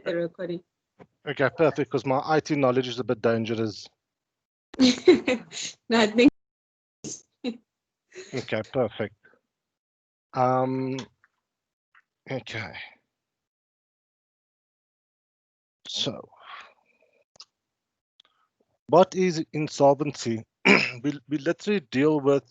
started the recording. Okay, perfect, because my IT knowledge is a bit dangerous. No, I think Okay, perfect. Um, okay. So, what is insolvency? We literally deal with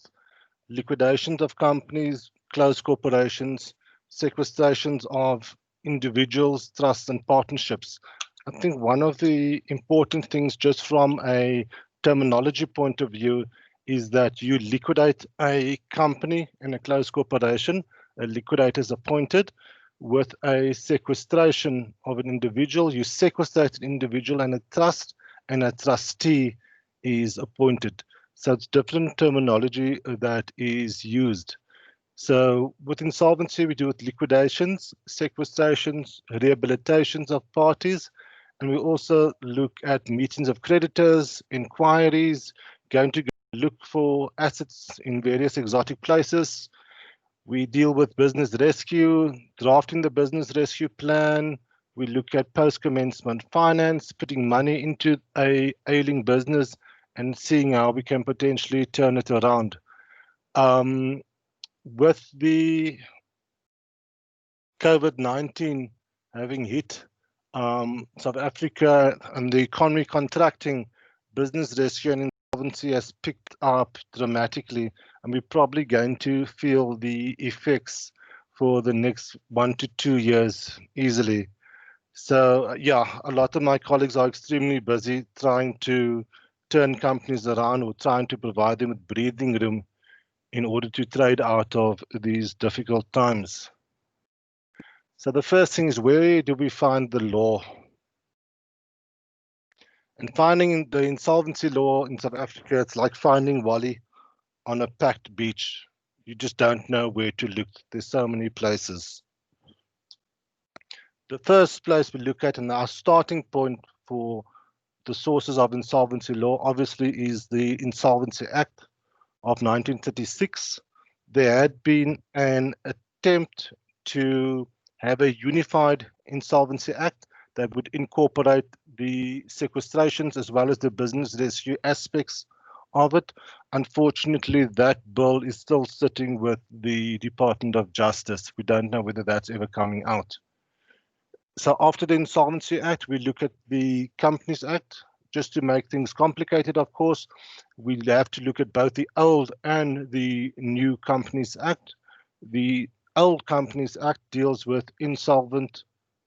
liquidations of companies, closed corporations, sequestrations of individuals, trusts, and partnerships. I think one of the important things, just from a terminology point of view, is that you liquidate a company and a closed corporation, a liquidator is appointed. With a sequestration of an individual, you sequestrate an individual and a trust, and a trustee is appointed. So it's different terminology that is used. So with insolvency, we do with liquidations, sequestrations, rehabilitations of parties, and we also look at meetings of creditors, inquiries, going to look for assets in various exotic places. We deal with business rescue, drafting the business rescue plan. We look at post-commencement finance, putting money into a ailing business and seeing how we can potentially turn it around. With the COVID-19 having hit South Africa and the economy contracting, business rescue and insolvency has picked up dramatically, and we're probably going to feel the effects for the next 1 to 2 years easily. So yeah, a lot of my colleagues are extremely busy trying to turn companies around or trying to provide them with breathing room in order to trade out of these difficult times. So the first thing is, where do we find the law? And finding the insolvency law in South Africa, it's like finding Wally on a packed beach. You just don't know where to look. There's so many places. The first place we look at, and our starting point for the sources of insolvency law, obviously, is the Insolvency Act of 1936. There had been an attempt to have a unified Insolvency Act that would incorporate the sequestrations as well as the business rescue aspects of it. Unfortunately, that bill is still sitting with the Department of Justice. We don't know whether that's ever coming out. So after the Insolvency Act, we look at the Companies Act. Just to make things complicated, of course, we have to look at both the old and the new Companies Act. The old Companies Act deals with insolvent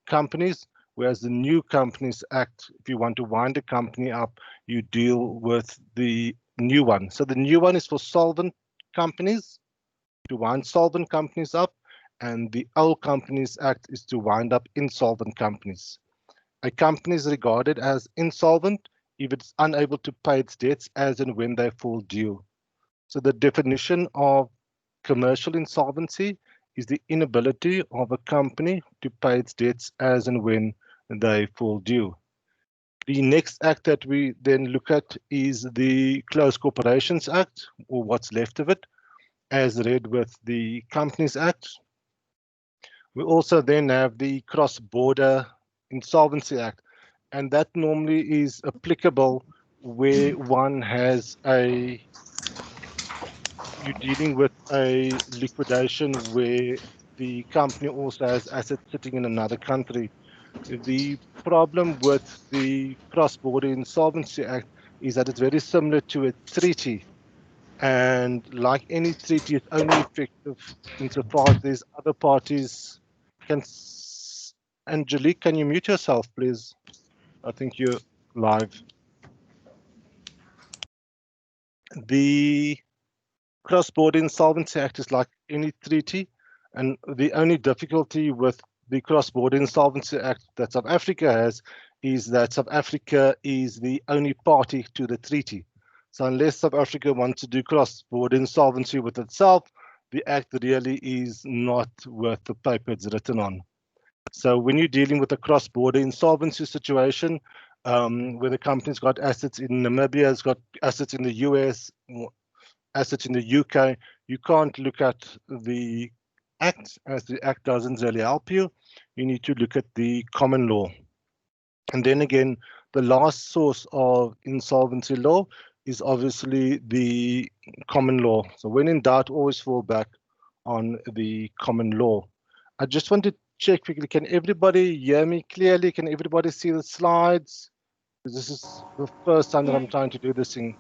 companies, whereas the new Companies Act, if you want to wind a company up, you deal with the new one. So the new one is for solvent companies, to wind solvent companies up, and the old Companies Act is to wind up insolvent companies. A company is regarded as insolvent if it's unable to pay its debts as and when they fall due. So the definition of commercial insolvency is the inability of a company to pay its debts as and when they fall due. The next act that we then look at is the Closed Corporations Act, or what's left of it, as read with the Companies Act. We also then have the Cross-Border Insolvency Act, and that normally is applicable where one has you're dealing with a liquidation where the company also has assets sitting in another country. The problem with the Cross-Border Insolvency Act is that it's very similar to a treaty. And like any treaty, it's only effective insofar as there's other parties. Can Angelique, can you mute yourself, please? I think you're live. The Cross-Border Insolvency Act is like any treaty, and the only difficulty with the Cross-Border Insolvency Act that South Africa has is that South Africa is the only party to the treaty. So unless South Africa wants to do cross-border insolvency with itself, the act really is not worth the paper it's written on. So when you're dealing with a cross-border insolvency situation, where the company's got assets in Namibia, it's got assets in the US, assets in the UK, you can't look at the act, as the act doesn't really help you. You need to look at the common law. And then again, the last source of insolvency law is obviously the common law. So when in doubt, always fall back on the common law. I just want to check quickly, can everybody hear me clearly? Can everybody see the slides? This is the first time that I'm trying to do this thing.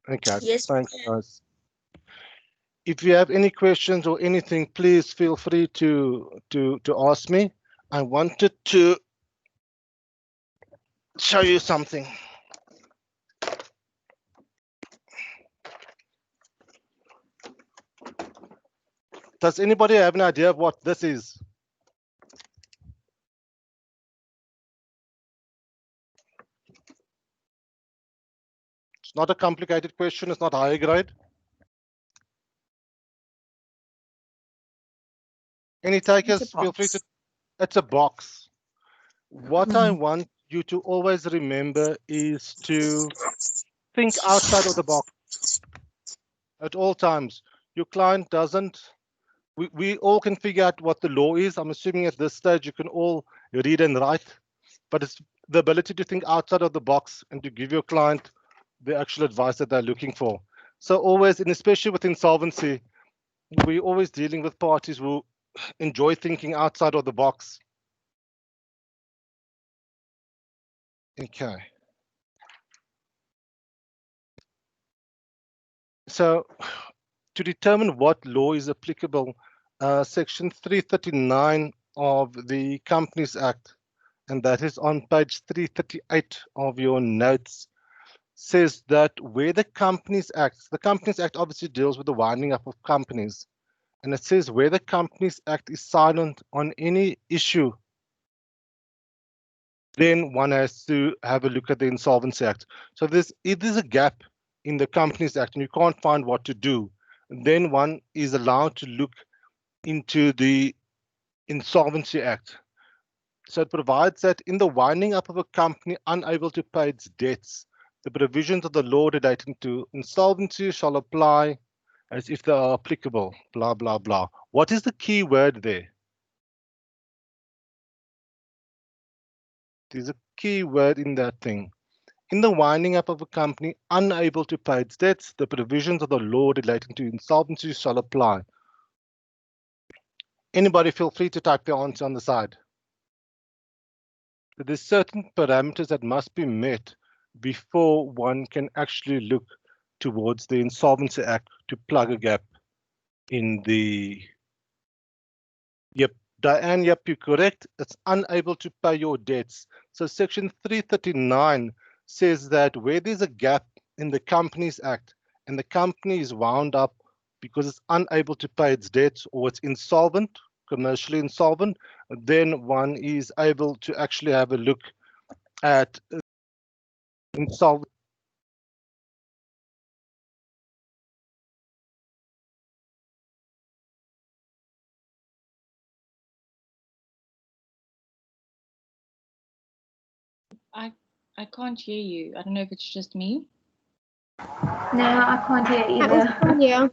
Okay, Yes. thanks guys. If you have any questions or anything, please feel free to ask me. I wanted to show you something. Does anybody have an idea of what this is? It's not a complicated question. It's not higher grade. Any takers, feel free to. It's a box. What I want you to always remember is to think outside of the box at all times. Your client doesn't. We all can figure out what the law is. I'm assuming at this stage you can all read and write, but it's the ability to think outside of the box and to give your client the actual advice that they're looking for. So always, and especially with insolvency, we're always dealing with parties who enjoy thinking outside of the box. Okay. So to determine what law is applicable, Section 339 of the Companies Act, and that is on page 338 of your notes, says that where the Companies Act obviously deals with the winding up of companies, and it says where the Companies Act is silent on any issue, then one has to have a look at the Insolvency Act. So if there's a gap in the Companies Act and you can't find what to do, then one is allowed to look into the Insolvency Act. So it provides that in the winding up of a company unable to pay its debts, the provisions of the law relating to insolvency shall apply as if they are applicable, blah, blah, blah. What is the key word there? There's a key word in that thing. In the winding up of a company unable to pay its debts, the provisions of the law relating to insolvency shall apply. Anybody feel free to type their answer on the side. There's certain parameters that must be met before one can actually look towards the Insolvency Act to plug a gap in the. Yep, Diane, yep, you're correct. It's unable to pay your debts. So Section 339 says that where there's a gap in the Companies Act and the company is wound up because it's unable to pay its debts or it's insolvent, commercially insolvent, then one is able to actually have a look at insolvent. I can't hear you. I don't know if it's just me. No, I can't hear either. Yeah.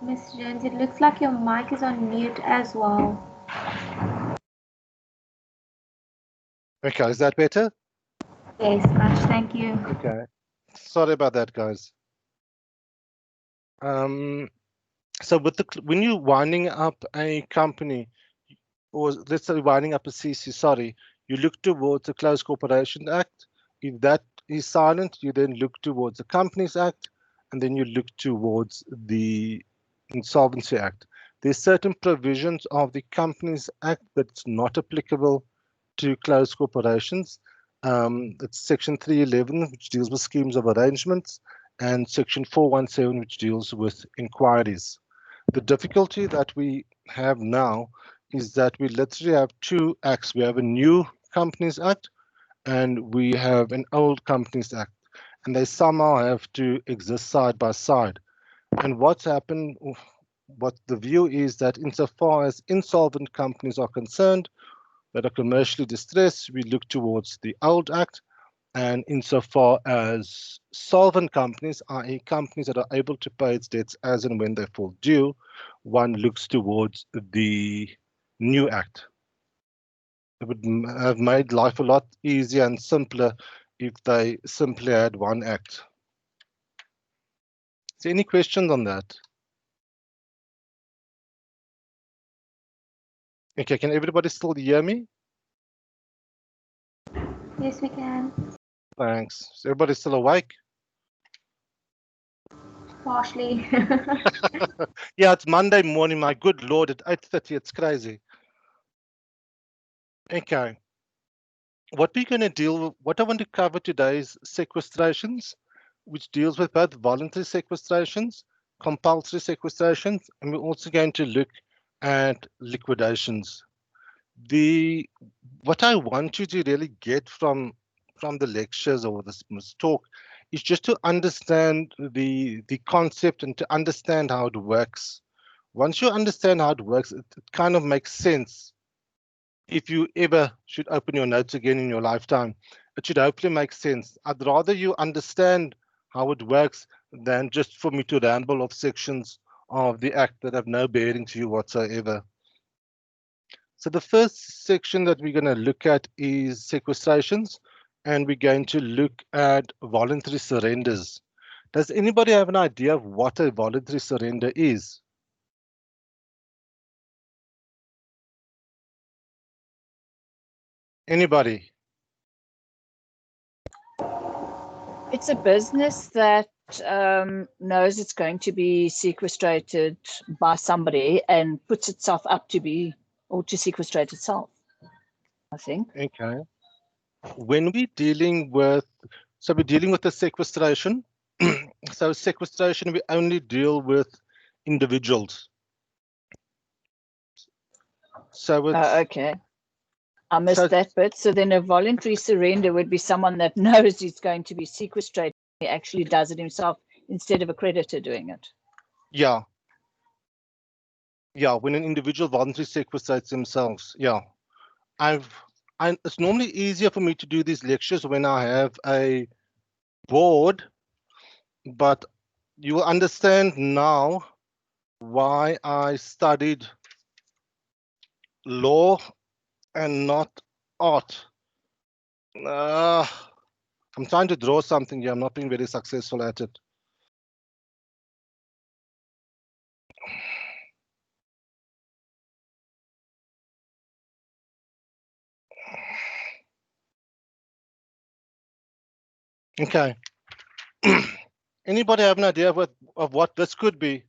Miss Jones, it looks like your mic is on mute as well. Okay, is that better? Yes, much. Thank you. Okay, sorry about that, guys. So with when you're winding up a company, or let's say winding up a CC, sorry, you look towards the Closed Corporation Act. If that is silent, you then look towards the Companies Act, and then you look towards the Insolvency Act. There's certain provisions of the Companies Act that's not applicable to closed corporations. It's Section 311, which deals with schemes of arrangements, and Section 417, which deals with inquiries. The difficulty that we have now is that we literally have two acts. We have a new Companies Act and we have an old Companies Act, and they somehow have to exist side by side. And what's happened, what the view is that insofar as insolvent companies are concerned that are commercially distressed, we look towards the old act. And insofar as solvent companies, i.e. companies that are able to pay its debts as and when they fall due, one looks towards the new act. It would have made life a lot easier and simpler if they simply had one act. Is there any questions on that? Okay, can everybody still hear me? Yes, we can. Thanks. Is everybody still awake? Partially. Yeah, it's Monday morning. My good Lord, at 8:30, it's crazy. Okay. What we're going to deal with, what I want to cover today is sequestrations, which deals with both voluntary sequestrations, compulsory sequestrations, and we're also going to look at liquidations. What I want you to really get from the lectures or this talk is just to understand the concept and to understand how it works. Once you understand how it works, it kind of makes sense. If you ever should open your notes again in your lifetime, it should hopefully make sense. I'd rather you understand how it works than just for me to ramble off sections of the act that have no bearing to you whatsoever. So the first section that we're going to look at is sequestrations, and we're going to look at voluntary surrenders. Does anybody have an idea of what a voluntary surrender is? Anybody? It's a business that knows it's going to be sequestrated by somebody and puts itself up to be or to sequestrate itself, I think. Okay. When we're dealing with, so we're dealing with the sequestration. So sequestration, we only deal with individuals. So it's Okay. I missed so that bit. So then a voluntary surrender would be someone that knows he's going to be sequestrated. He actually does it himself instead of a creditor doing it. yeah. Yeah, when an individual voluntarily sequestrates themselves. Yeah. It's normally easier for me to do these lectures when I have a board, but you will understand now why I studied law and not art. I'm trying to draw something here. I'm not being very successful at it. Okay. Anybody have an idea of what this could be?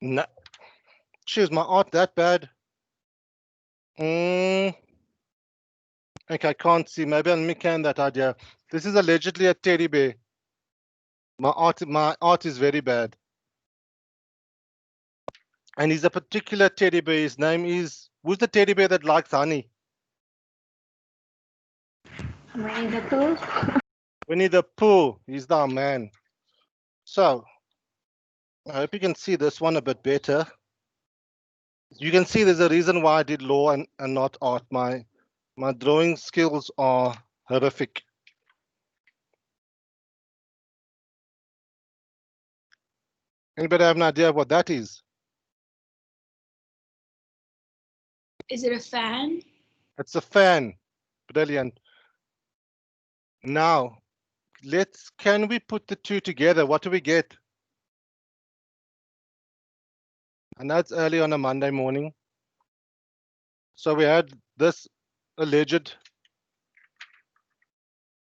No. Choose my art that bad. Okay, I can't see. Maybe I'll can that idea. This is allegedly a teddy bear. My art is very bad. And he's a particular teddy bear. His name is, who's the teddy bear that likes honey? Winnie the Pooh. Winnie the Pooh. He's the man. So, I hope you can see this one a bit better. You can see there's a reason why I did law and not art. My drawing skills are horrific. Anybody have an idea of what that is? Is it a fan? It's a fan. Brilliant. Now, can we put the two together? What do we get? And that's early on a Monday morning. So we had this alleged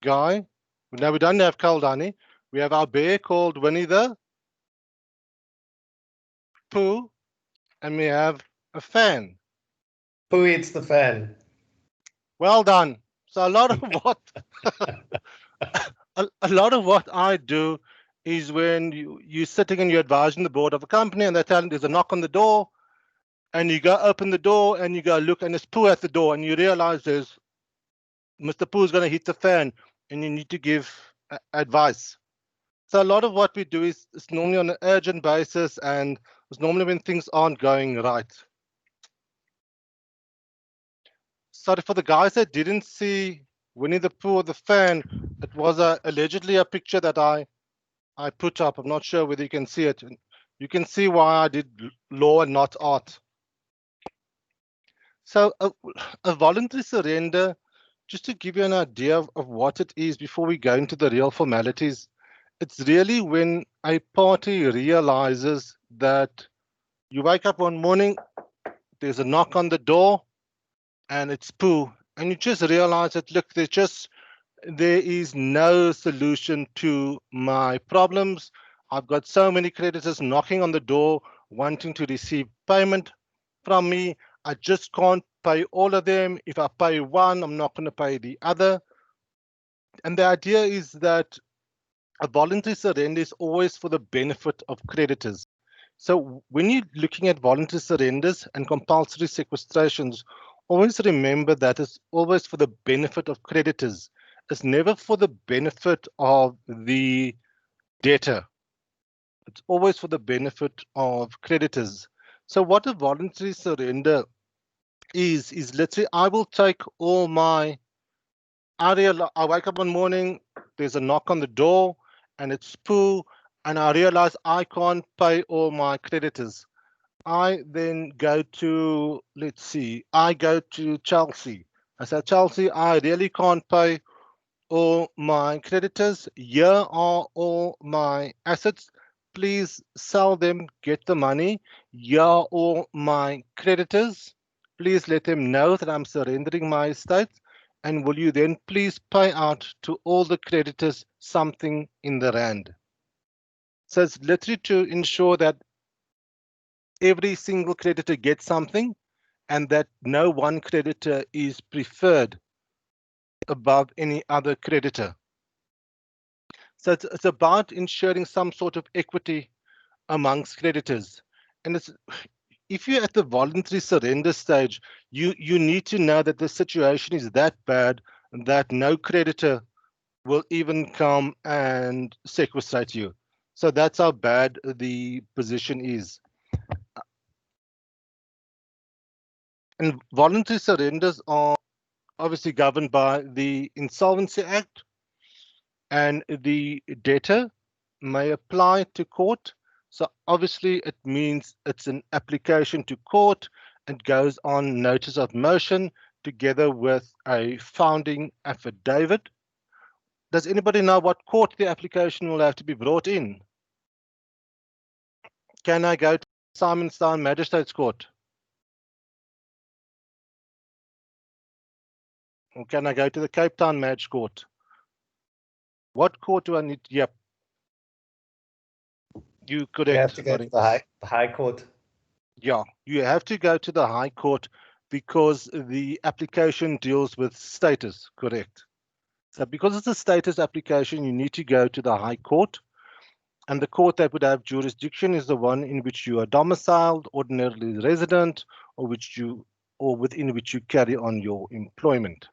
guy. Now we don't have cold honey. We have our bear called Winnie the Pooh, and we have a fan. Who eats the fan? Well done. So a lot of what a lot of what I do is when you're sitting and you're advising the board of a company and they're telling there's a knock on the door and you go open the door and you go look and there's poo at the door and you realize there's Mr. Pooh's going to hit the fan and you need to give advice. So a lot of what we do is normally on an urgent basis and it's normally when things aren't going right. Sorry for the guys that didn't see Winnie the Pooh or the fan. It was allegedly a picture that I put up. I'm not sure whether you can see it. You can see why I did law and not art. So a voluntary surrender, just to give you an idea of what it is before we go into the real formalities, it's really when a party realizes that you wake up one morning, there's a knock on the door, and it's Pooh, and you just realize that, look, there is no solution to my problems. I've got so many creditors knocking on the door wanting to receive payment from me. I just can't pay all of them. If I pay one, I'm not going to pay the other. And the idea is that a voluntary surrender is always for the benefit of creditors. So when you're looking at voluntary surrenders and compulsory sequestrations, always remember that it's always for the benefit of creditors. It's never for the benefit of the debtor. It's always for the benefit of creditors. So what a voluntary surrender is let's say I will take all my, I wake up one morning, there's a knock on the door and it's Pooh, and I realize I can't pay all my creditors. I then go to, let's see, I go to Chelsea. I say, Chelsea, I really can't pay all my creditors. Here are all my assets. Please sell them, get the money. Here are all my creditors. Please let them know that I'm surrendering my estate. And will you then please pay out to all the creditors something in the rand? So it's literally to ensure that every single creditor gets something and that no one creditor is preferred above any other creditor. So it's about ensuring some sort of equity amongst creditors. And if you're at the voluntary surrender stage, you need to know that the situation is that bad that no creditor will even come and sequestrate you. So that's how bad the position is. And voluntary surrenders are obviously governed by the Insolvency Act, and the debtor may apply to court. So obviously it means it's an application to court and goes on notice of motion together with a founding affidavit. Does anybody know what court the application will have to be brought in? Can I go to Simonstown Magistrates Court? Or can I go to the Cape Town Mag Court? What court do I need? Yep. You correct. You have to go to the high court. Yeah, you have to go to the High Court because the application deals with status, correct? So because it's a status application, you need to go to the High Court. And the court that would have jurisdiction is the one in which you are domiciled, ordinarily resident, or within which you carry on your employment.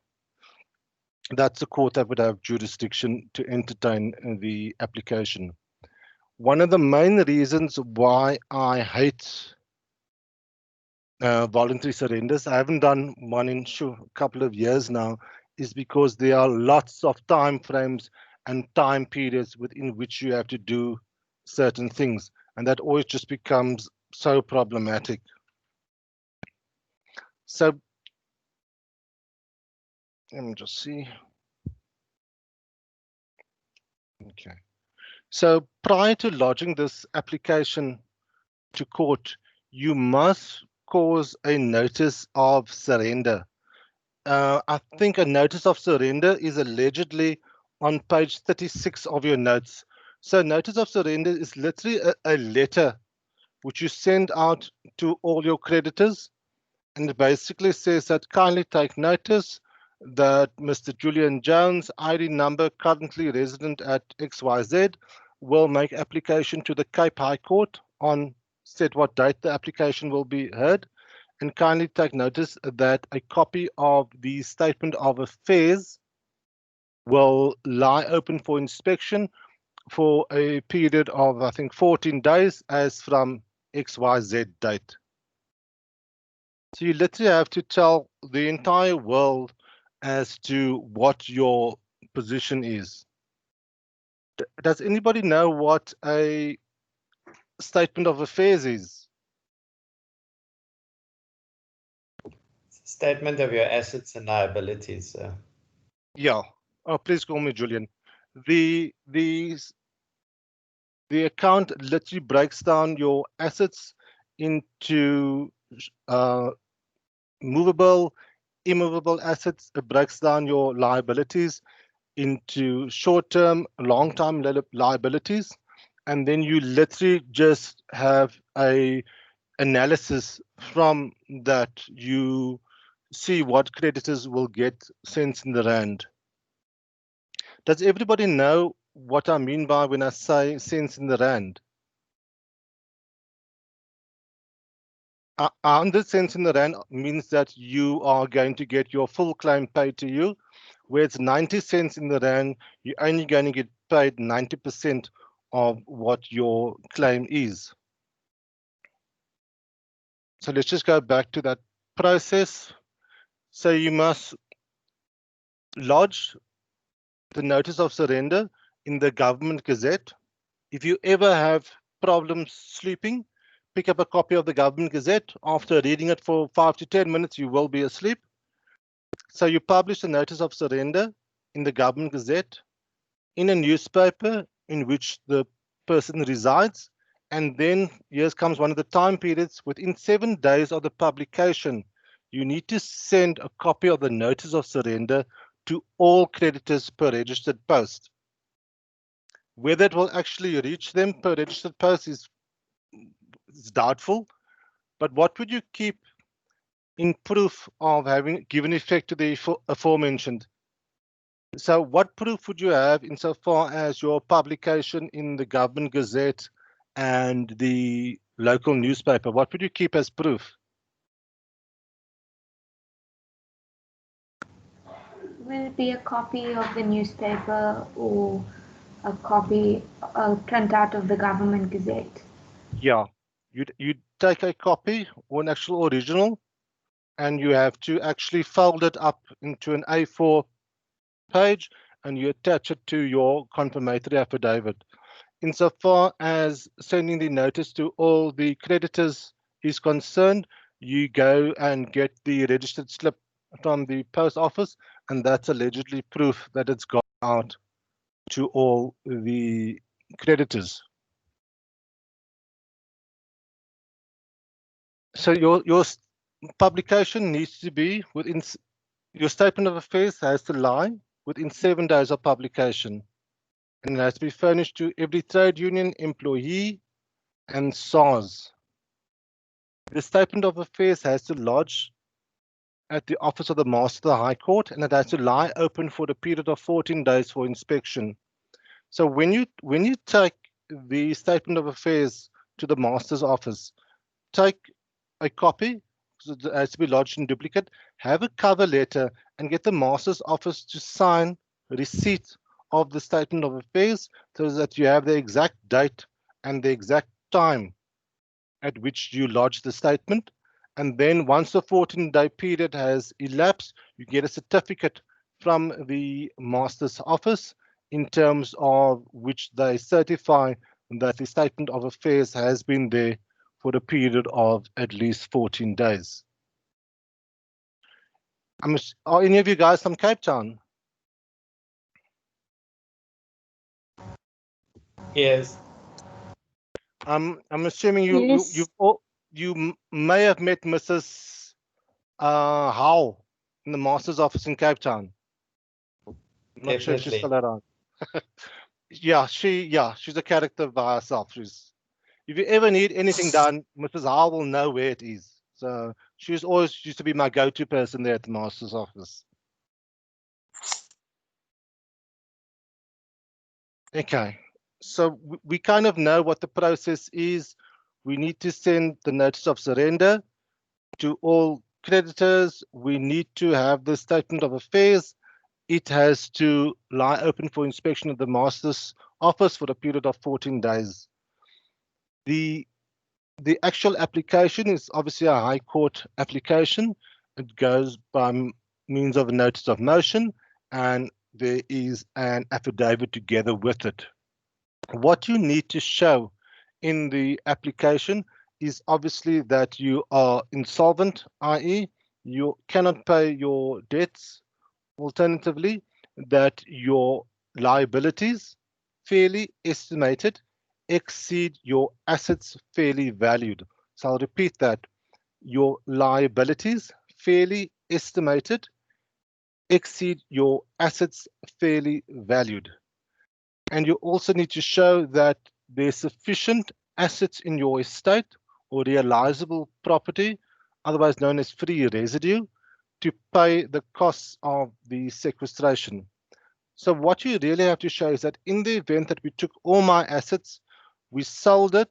That's the court that would have jurisdiction to entertain the application. One of the main reasons why I hate voluntary surrenders, I haven't done one in a couple of years now, is because there are lots of time frames and time periods within which you have to do certain things, and that always just becomes so problematic. So let me just see. Okay. So prior to lodging this application to court, you must cause a notice of surrender. I think a notice of surrender is allegedly on page 36 of your notes. So notice of surrender is literally a letter which you send out to all your creditors, and it basically says that kindly take notice that Mr. Julian Jones, ID number currently resident at XYZ, will make application to the Cape High Court on said what date the application will be heard. and kindly take notice that a copy of the statement of affairs will lie open for inspection for a period of, I think, 14 days as from XYZ date. So you literally have to tell the entire world as to what your position is. Does anybody know what a statement of affairs is? Statement of your assets and liabilities. Yeah. Oh, please call me Julian. The account literally breaks down your assets into movable, immovable assets. It breaks down your liabilities into short-term, long-term liabilities, and then you literally just have a analysis from that. You see what creditors will get cents in the rand. Does everybody know what I mean by when I say cents in the rand? 100 cents in the rand means that you are going to get your full claim paid to you, where it's 90 cents in the rand, you're only going to get paid 90% of what your claim is. So let's just go back to that process. So you must lodge the notice of surrender in the Government Gazette. If you ever have problems sleeping, pick up a copy of the Government Gazette. After reading it for 5 to 10 minutes, you will be asleep. So you publish a notice of surrender in the Government Gazette, in a newspaper in which the person resides, and then here comes one of the time periods. Within 7 days of the publication, you need to send a copy of the notice of surrender to all creditors per registered post. Whether it will actually reach them per registered post is doubtful, but what would you keep in proof of having given effect to the aforementioned? So what proof would you have insofar as your publication in the Government Gazette and the local newspaper? What would you keep as proof? Will it be a copy of the newspaper or a printout of the Government Gazette? Yeah, you'd take a copy or an actual original, and you have to actually fold it up into an A4 page, and you attach it to your confirmatory affidavit. Insofar as sending the notice to all the creditors is concerned, you go and get the registered slip from the post office, and that's allegedly proof that it's gone out to all the creditors. So your publication needs to be within, your statement of affairs has to lie within 7 days of publication, and it has to be furnished to every trade union, employee, and SARS. The statement of affairs has to lodge at the office of the Master of the High Court, and it has to lie open for the period of 14 days for inspection. So when you take the statement of affairs to the Master's office, take a copy, because it has to be lodged in duplicate, have a cover letter, and get the Master's office to sign receipt of the statement of affairs so that you have the exact date and the exact time at which you lodge the statement. And then once the 14-day period has elapsed, you get a certificate from the Master's office in terms of which they certify that the statement of affairs has been there for a period of at least 14 days. Are any of you guys from Cape Town? Yes. I'm assuming Yes. you may have met Mrs. Howe in the Master's office in Cape Town. I'm not sure if she's still around. Yeah, she's a character by herself. If you ever need anything done, Mrs. Howe will know where it is. So she's always used to be my go-to person there at the Master's office. Okay, so we kind of know what the process is. We need to send the notice of surrender to all creditors, we need to have the statement of affairs. It has to lie open for inspection at the master's office for a period of 14 days. The actual application is obviously a High Court application. It goes by means of a notice of motion, and there is an affidavit together with it. What you need to show in the application is obviously that you are insolvent, i.e., you cannot pay your debts. Alternatively, that your liabilities, fairly estimated, exceed your assets fairly valued. So I'll repeat that. Your liabilities, fairly estimated, exceed your assets fairly valued. And you also need to show that there's sufficient assets in your estate or realizable property, otherwise known as free residue, to pay the costs of the sequestration. So what you really have to show is that in the event that we took all my assets, we sold it,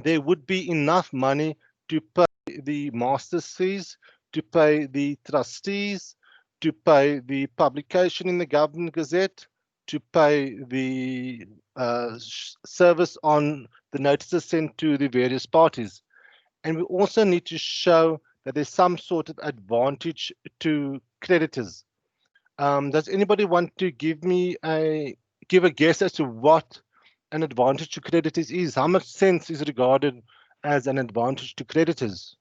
there would be enough money to pay the master's fees, to pay the trustees, to pay the publication in the Government Gazette, to pay the service on the notices sent to the various parties. And we also need to show that there's some sort of advantage to creditors. Does anybody want to give a guess as to what an advantage to creditors is? How much sense is regarded as an advantage to creditors?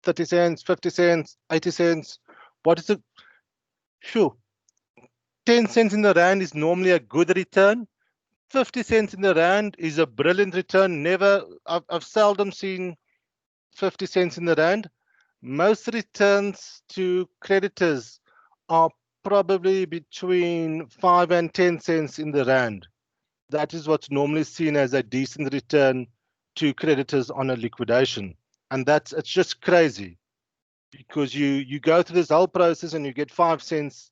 $0.30, $0.50, $0.80. What is it? Sure. 10 cents in the rand is normally a good return. 50 cents in the rand is a brilliant return. I've seldom seen 50 cents in the rand. Most returns to creditors are probably between 5 and 10 cents in the rand. That is what's normally seen as a decent return to creditors on a liquidation. And it's just crazy, because you go through this whole process and you get 5 cents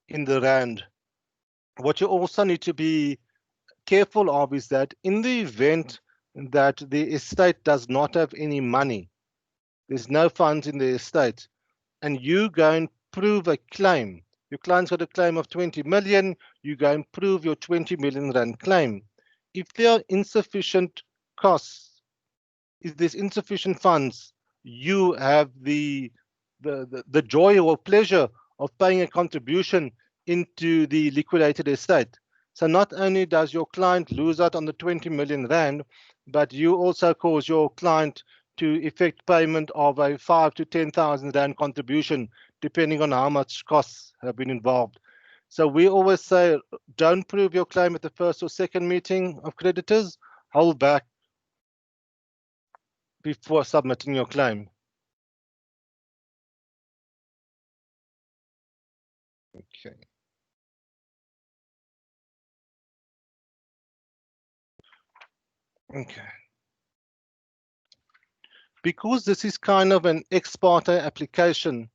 in the rand. What you also need to be careful of is that in the event that the estate does not have any money, there's no funds in the estate, and you go and prove a claim. Your client's got a claim of 20 million, you go and prove your 20 million rand claim. If there are insufficient costs, if there's insufficient funds, you have the joy or pleasure of paying a contribution into the liquidated estate. So not only does your client lose out on the 20 million rand, but you also cause your client to effect payment of a 5 to 10,000 rand contribution, depending on how much costs have been involved. So we always say, don't prove your claim at the first or second meeting of creditors. Hold back before submitting your claim. Okay. Okay. Because this is kind of an ex parte application,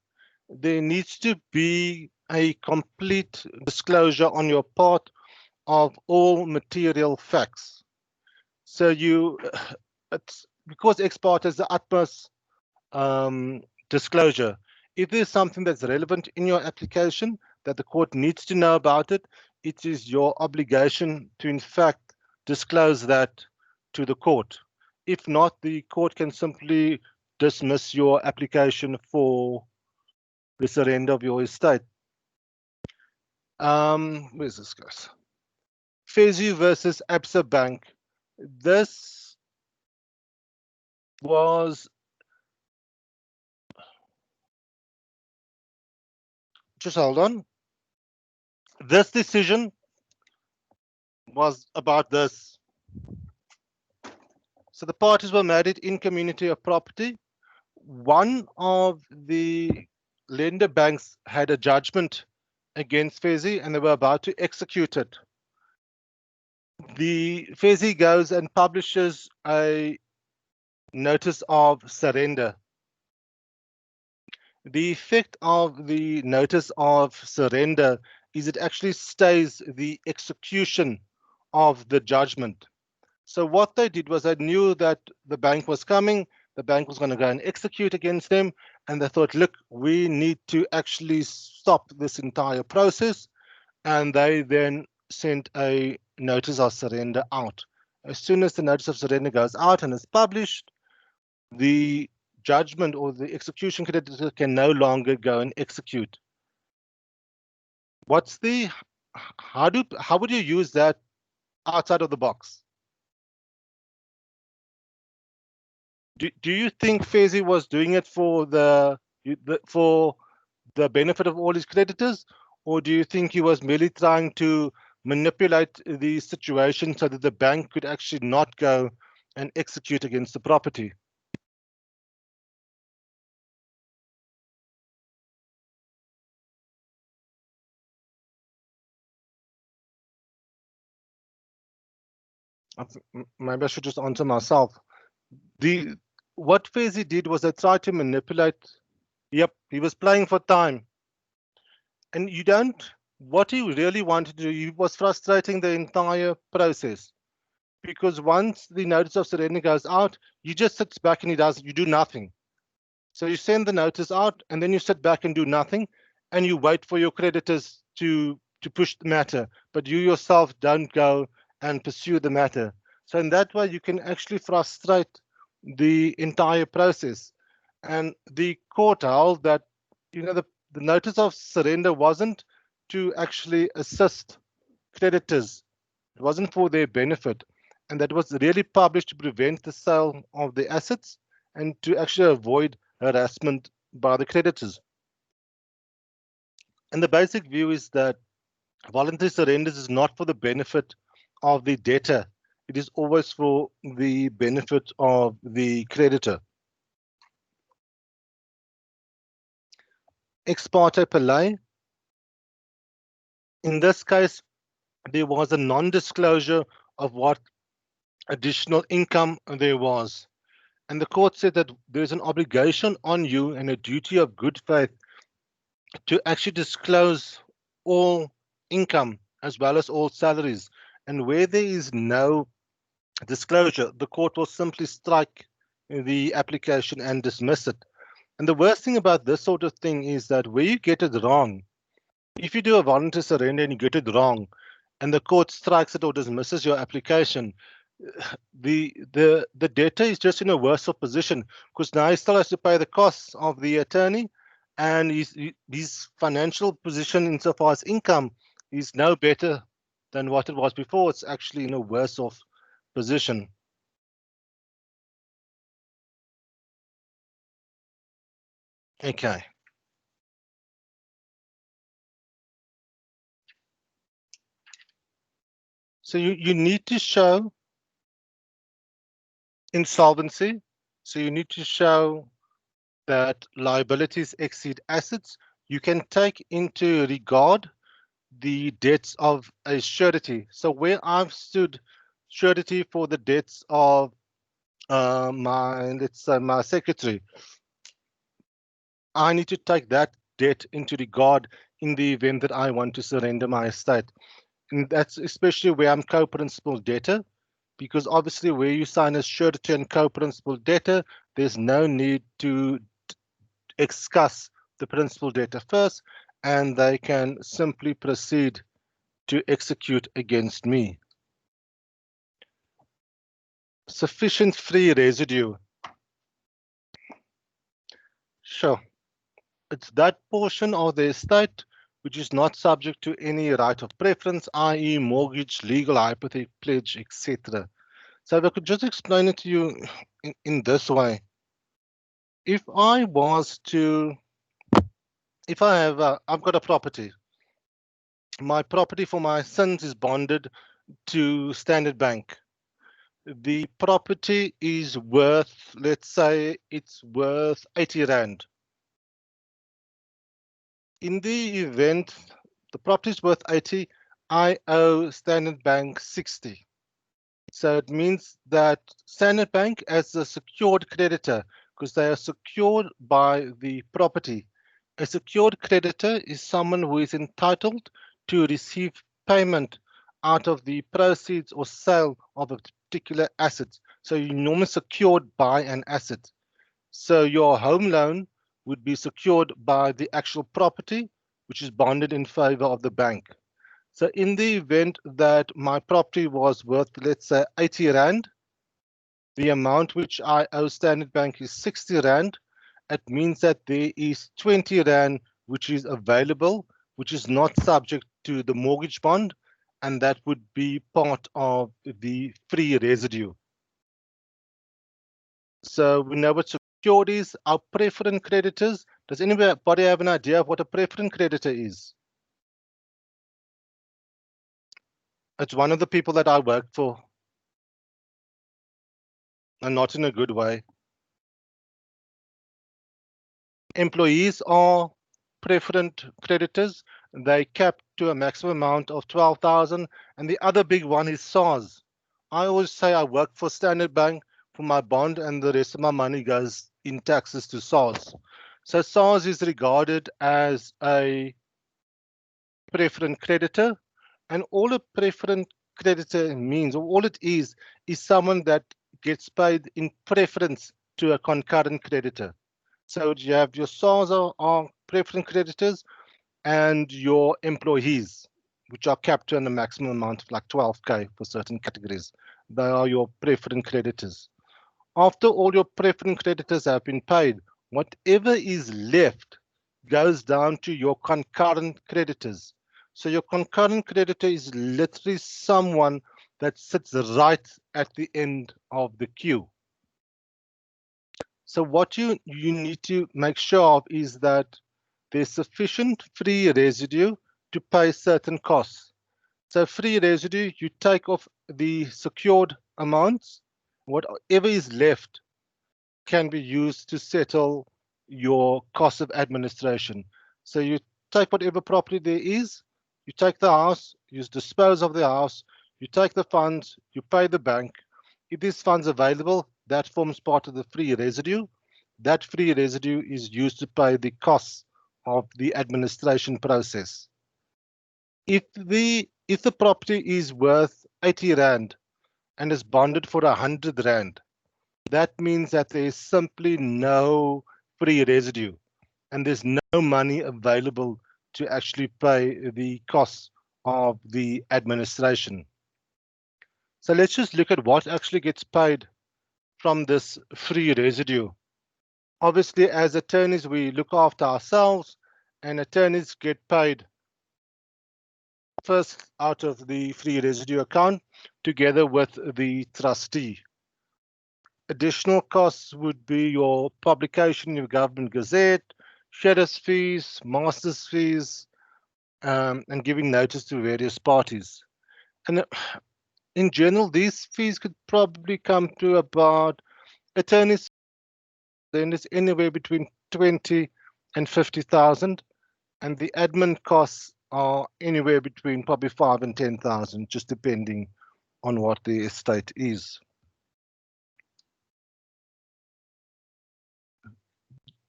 there needs to be a complete disclosure on your part of all material facts. So it's because ex parte is the utmost disclosure. If there's something that's relevant in your application that the court needs to know about it, it is your obligation to in fact disclose that to the court. If not, the court can simply dismiss your application for the surrender of your estate. Where's this guys? FESU versus Absa Bank. This was just hold on. This decision was about this. So the parties were married in community of property. One of the lender banks had a judgment against FESI and they were about to execute it. The FESI goes and publishes a notice of surrender. The effect of the notice of surrender is it actually stays the execution of the judgment. So what they did was they knew that the bank was coming, the bank was going to go and execute against them, and they thought, look, we need to actually stop this entire process. And they then sent a notice of surrender out. As soon as the notice of surrender goes out and is published, the judgment or the execution creditor can no longer go and execute. What's the how would you use that outside of the box? Do you think Fezi was doing it for for the benefit of all his creditors, or do you think he was merely trying to manipulate the situation so that the bank could actually not go and execute against the property? Maybe I should just answer myself. What Fezi did was they tried to manipulate. Yep, he was playing for time. And you don't, what he really wanted to do, he was frustrating the entire process. Because once the notice of surrender goes out, he just sits back and you do nothing. So you send the notice out and then you sit back and do nothing and you wait for your creditors to push the matter, but you yourself don't go and pursue the matter. So in that way, you can actually frustrate the entire process. And the court held that, the notice of surrender wasn't to actually assist creditors. It wasn't for their benefit. And that was really published to prevent the sale of the assets and to actually avoid harassment by the creditors. And the basic view is that voluntary surrenders is not for the benefit of the debtor. It is always for the benefit of the creditor. Ex parte pallei. In this case, there was a non-disclosure of what additional income there was. And the court said that there's an obligation on you and a duty of good faith to actually disclose all income as well as all salaries. And where there is no disclosure, the court will simply strike the application and dismiss it. And the worst thing about this sort of thing is that where you get it wrong, if you do a voluntary surrender and you get it wrong, and the court strikes it or dismisses your application, the debtor is just in a worse off position because now he still has to pay the costs of the attorney, and his financial position insofar as income is no better than what it was before. It's actually in a worse off position. Okay. So you need to show insolvency. So you need to show that liabilities exceed assets. You can take into regard the debts of a surety. So where I've stood surety for the debts of my secretary, I need to take that debt into regard in the event that I want to surrender my estate. And that's especially where I'm co-principal debtor, because obviously where you sign as surety and co-principal debtor, there's no need to discuss the principal debtor first, and they can simply proceed to execute against me. Sufficient free residue. Sure. It's that portion of the estate which is not subject to any right of preference, i.e. mortgage, legal hypothec, pledge, etc. So if I could just explain it to you in this way. If I was to, if I have, I've got a property. My property for my sons is bonded to Standard Bank. The property is worth, let's say it's worth 80 Rand. In the event the property is worth 80, I owe Standard Bank 60. So it means that Standard Bank as a secured creditor, because they are secured by the property. A secured creditor is someone who is entitled to receive payment out of the proceeds or sale of a particular asset. So you're normally secured by an asset. So your home loan would be secured by the actual property, which is bonded in favor of the bank. So in the event that my property was worth, let's say, 80 Rand, the amount which I owe Standard Bank is 60 Rand. It means that there is 20 Rand which is available, which is not subject to the mortgage bond, and that would be part of the free residue. So we know what secured is. Our preference creditors. Does anybody have an idea of what a preference creditor is? It's one of the people that I work for, and not in a good way. Employees are preference creditors. They cap to a maximum amount of 12,000. And the other big one is SARS. I always say I work for Standard Bank for my bond, and the rest of my money goes in taxes to SARS. So SARS is regarded as a preference creditor, and all a preference creditor means, or all it is someone that gets paid in preference to a concurrent creditor. So you have your SARS are preference creditors, and your employees, which are capped to a maximum amount of like 12K for certain categories. They are your preference creditors. After all your preference creditors have been paid, whatever is left goes down to your concurrent creditors. So your concurrent creditor is literally someone that sits right at the end of the queue. So what you need to make sure of is that there's sufficient free residue to pay certain costs. So free residue, you take off the secured amounts, whatever is left can be used to settle your cost of administration. So you take whatever property there is, you take the house, you dispose of the house, you take the funds, you pay the bank. If there's funds available, that forms part of the free residue. That free residue is used to pay the costs of the administration process. If the property is worth 80 Rand and is bonded for 100 Rand, that means that there is simply no free residue and there's no money available to actually pay the costs of the administration. So let's just look at what actually gets paid from this free residue. Obviously, as attorneys, we look after ourselves, and attorneys get paid first out of the free residue account together with the trustee. Additional costs would be your publication in your government gazette, sheriff's fees, master's fees, and giving notice to various parties. And in general, these fees could probably come to about attorneys, then it's anywhere between 20 and 50,000, and the admin costs are anywhere between probably 5 and 10,000, just depending on what the estate is.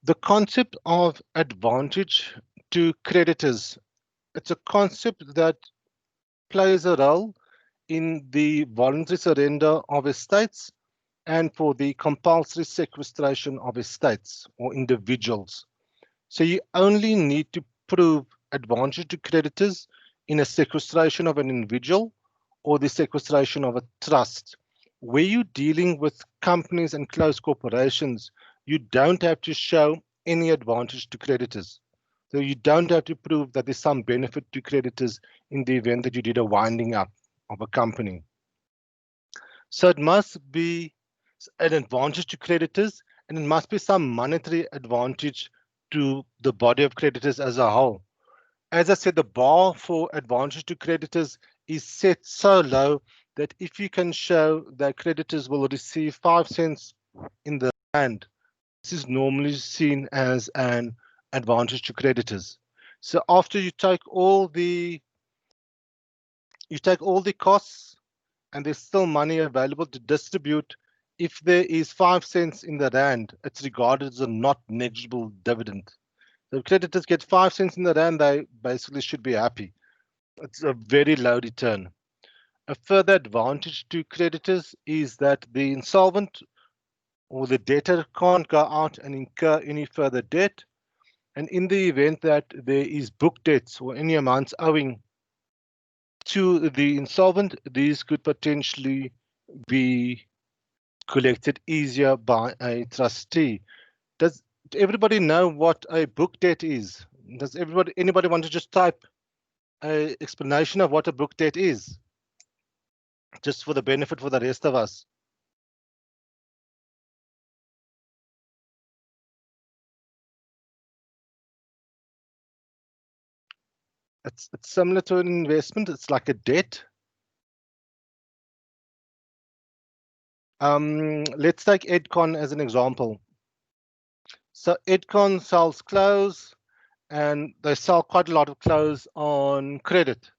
The concept of advantage to creditors, it's a concept that plays a role in the voluntary surrender of estates and for the compulsory sequestration of estates or individuals. So you only need to prove advantage to creditors in a sequestration of an individual or the sequestration of a trust. Where you're dealing with companies and closed corporations, you don't have to show any advantage to creditors. So you don't have to prove that there's some benefit to creditors in the event that you did a winding up of a company. So it must be an advantage to creditors, and it must be some monetary advantage to the body of creditors as a whole. As I said, the bar for advantage to creditors is set so low that if you can show that creditors will receive 5 cents in the hand, this is normally seen as an advantage to creditors. So after you take all the costs and there's still money available to distribute, if there is 5 cents in the rand, it's regarded as a not negligible dividend. So if creditors get 5 cents in the rand, they basically should be happy. It's a very low return. A further advantage to creditors is that the insolvent or the debtor can't go out and incur any further debt. And in the event that there is book debts or any amounts owing to the insolvent, these could potentially be collected easier by a trustee. Does everybody know what a book debt is? Does anybody want to just type an explanation of what a book debt is? Just for the benefit for the rest of us. It's similar to an investment. It's like a debt. Let's take Edcon as an example. So Edcon sells clothes and they sell quite a lot of clothes on credit.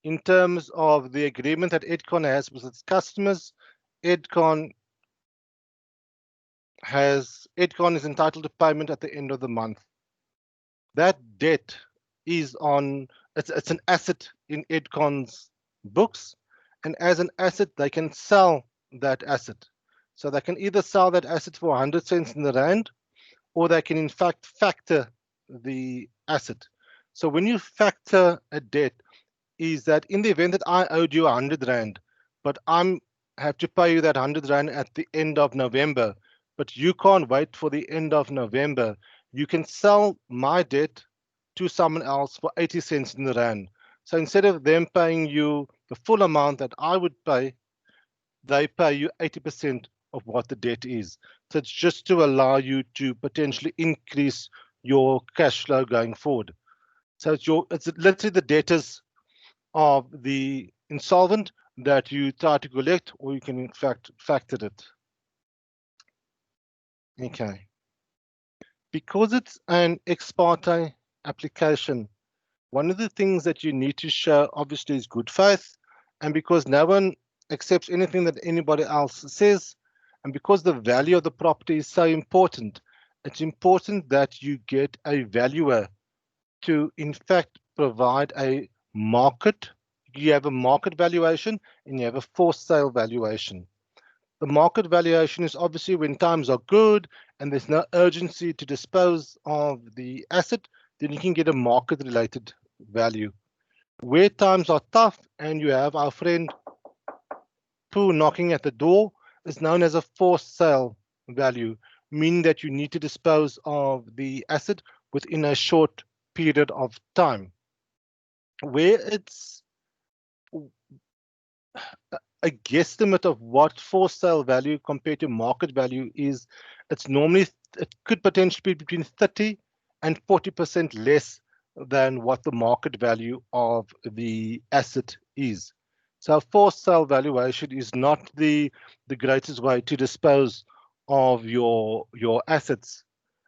In terms of the agreement that Edcon has with its customers, Edcon is entitled to payment at the end of the month. That debt is it's an asset in Edcon's books, and as an asset, they can sell that asset. So they can either sell that asset for 100 cents in the rand, or they can in fact factor the asset. So when you factor a debt, is that in the event that I owed you 100 rand, but I have to pay you that 100 rand at the end of November, but you can't wait for the end of November, you can sell my debt to someone else for 80 cents in the rand. So instead of them paying you the full amount that I would pay, they pay you 80% of what the debt is. So it's just to allow you to potentially increase your cash flow going forward. So it's literally the debtors of the insolvent that you try to collect, or you can in fact factor it. Okay. Because it's an ex parte application, one of the things that you need to show obviously is good faith, and because no one accepts anything that anybody else says, and because the value of the property is so important, it's important that you get a valuer to in fact provide a market. You have a market valuation and you have a for sale valuation. The market valuation is obviously when times are good and there's no urgency to dispose of the asset, then you can get a market related value. Where times are tough and you have our friend Pooh knocking at the door, is known as a for sale value, meaning that you need to dispose of the asset within a short period of time. Where it's a guesstimate of what for sale value compared to market value is, it's normally, it could potentially be between 30 and 40% less than what the market value of the asset is. So for sale valuation is not the greatest way to dispose of your assets.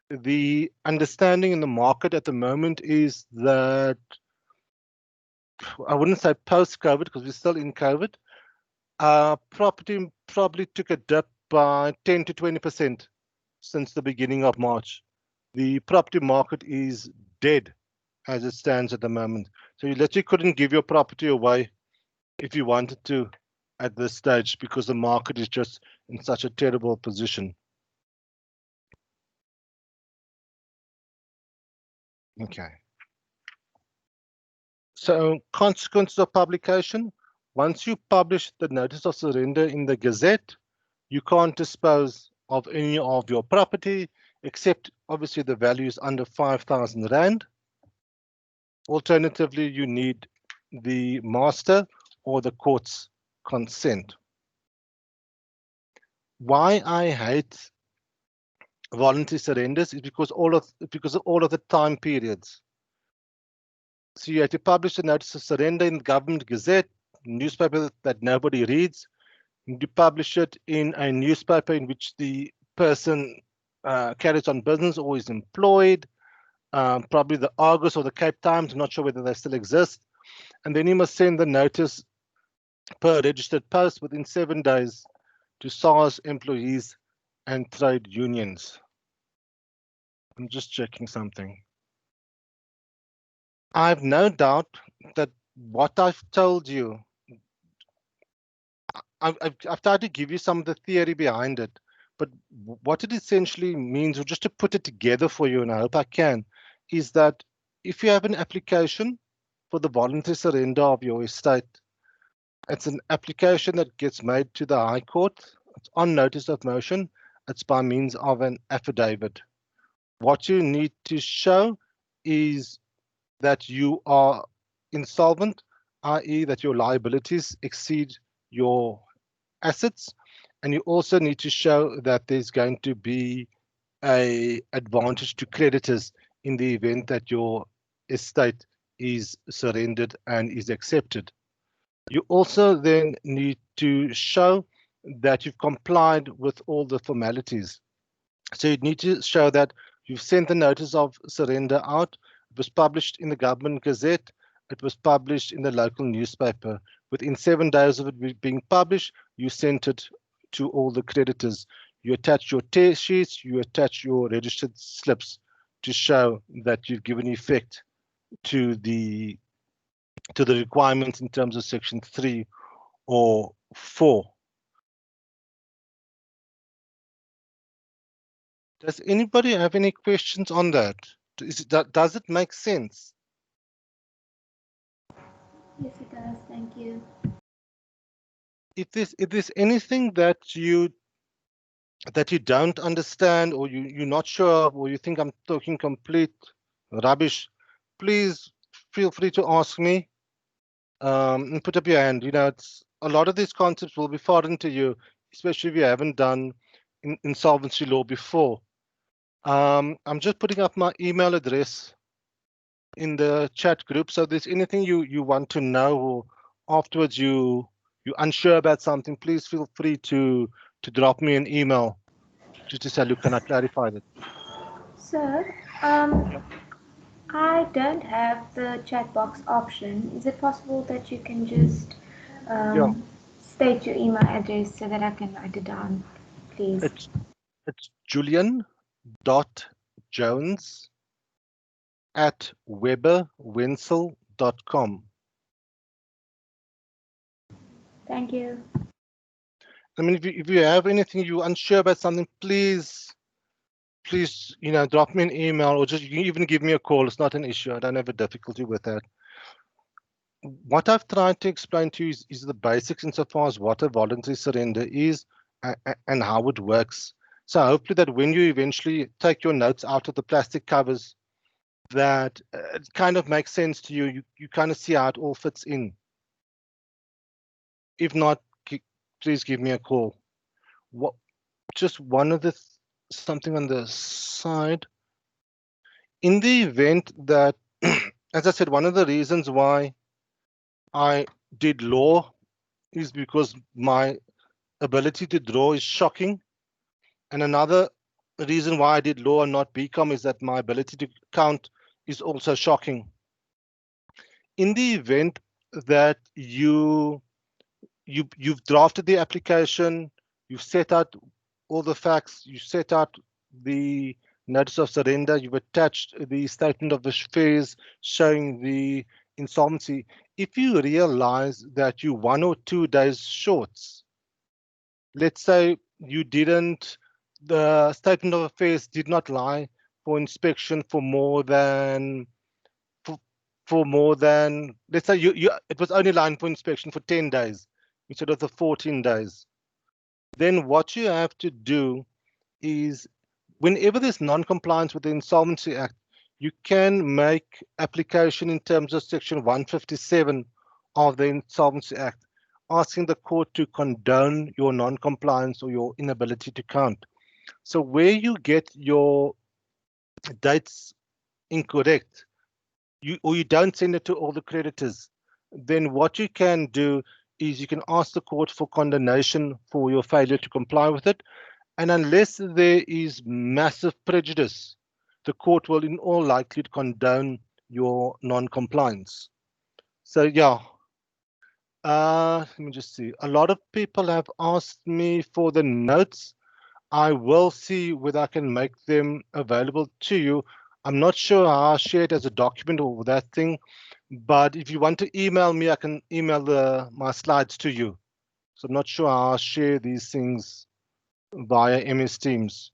The understanding in the market at the moment is that, I wouldn't say post-COVID because we're still in COVID, property probably took a dip by 10 to 20% since the beginning of March. The property market is dead as it stands at the moment. So you literally couldn't give your property away if you wanted to at this stage because the market is just in such a terrible position. Okay. So consequences of publication. Once you publish the notice of surrender in the Gazette, you can't dispose of any of your property, except obviously the value is under 5,000 Rand. Alternatively, you need the master or the court's consent. Why I hate voluntary surrenders is because of all of the time periods. So you have to publish a notice of surrender in the Government Gazette, newspaper that nobody reads. You publish it in a newspaper in which the person carries on business or is employed, probably the Argus or the Cape Times, I'm not sure whether they still exist. And then you must send the notice per registered post within 7 days to SARS employees and trade unions. I'm just checking something. I have no doubt that what I've told you I've tried to give you some of the theory behind it, but what it essentially means, or just to put it together for you, and I hope I can, is that if you have an application for the voluntary surrender of your estate, it's an application that gets made to the High Court. It's on notice of motion. It's by means of an affidavit. What you need to show is that you are insolvent, i.e. that your liabilities exceed your assets, and you also need to show that there's going to be a advantage to creditors in the event that your estate is surrendered and is accepted. You also then need to show that you've complied with all the formalities. So you need to show that you've sent the notice of surrender out. It was published in the Government Gazette. It was published in the local newspaper. Within 7 days of it being published, you sent it to all the creditors. You attach your tear sheets, you attach your registered slips to show that you've given effect to the requirements in terms of Section 3 or 4. Does anybody have any questions on that? Does it make sense? Yes, it does. Thank you. If there's anything that you don't understand, or you're not sure, or you think I'm talking complete rubbish, please feel free to ask me, and put up your hand. You know, it's a lot of these concepts will be foreign to you, especially if you haven't done insolvency law before. I'm just putting up my email address in the chat group. So if there's anything you want to know, or afterwards you're unsure about something, please feel free to drop me an email just to say, look, can I clarify that? Sir, I don't have the chat box option. Is it possible that you can just Yeah, state your email address so that I can write it down, please? it's julian.jones@weberwenzel.com. Thank you. I mean, if you have anything you're unsure about something, please, you know, drop me an email, or just you can even give me a call. It's not an issue. I don't have a difficulty with that. What I've tried to explain to you is the basics insofar as what a voluntary surrender is and how it works. So hopefully that when you eventually take your notes out of the plastic covers, that it kind of makes sense to you. You kind of see how it all fits in. If not, please give me a call. Just one of the something on the side. In the event that, as I said, one of the reasons why I did law is because my ability to draw is shocking. And another reason why I did law and not BCom is that my ability to count is also shocking. In the event that you've drafted the application, you've set out all the facts, you set out the notice of surrender, you've attached the statement of affairs showing the insolvency. If you realize that you're 1 or 2 days short, let's say the statement of affairs did not lie for inspection for more than, let's say it was only lying for inspection for 10 days instead of the 14 days. Then what you have to do is, whenever there's non-compliance with the Insolvency Act, you can make application in terms of Section 157 of the Insolvency Act, asking the court to condone your non-compliance or your inability to count. So where you get your dates incorrect, you don't send it to all the creditors, then what you can do is you can ask the court for condonation for your failure to comply with it. And unless there is massive prejudice, the court will in all likelihood condone your non-compliance. So yeah, let me just see. A lot of people have asked me for the notes. I will see whether I can make them available to you. I'm not sure how I share it as a document or that thing, but if you want to email me, I can email my slides to you. So I'm not sure how I share these things via MS Teams.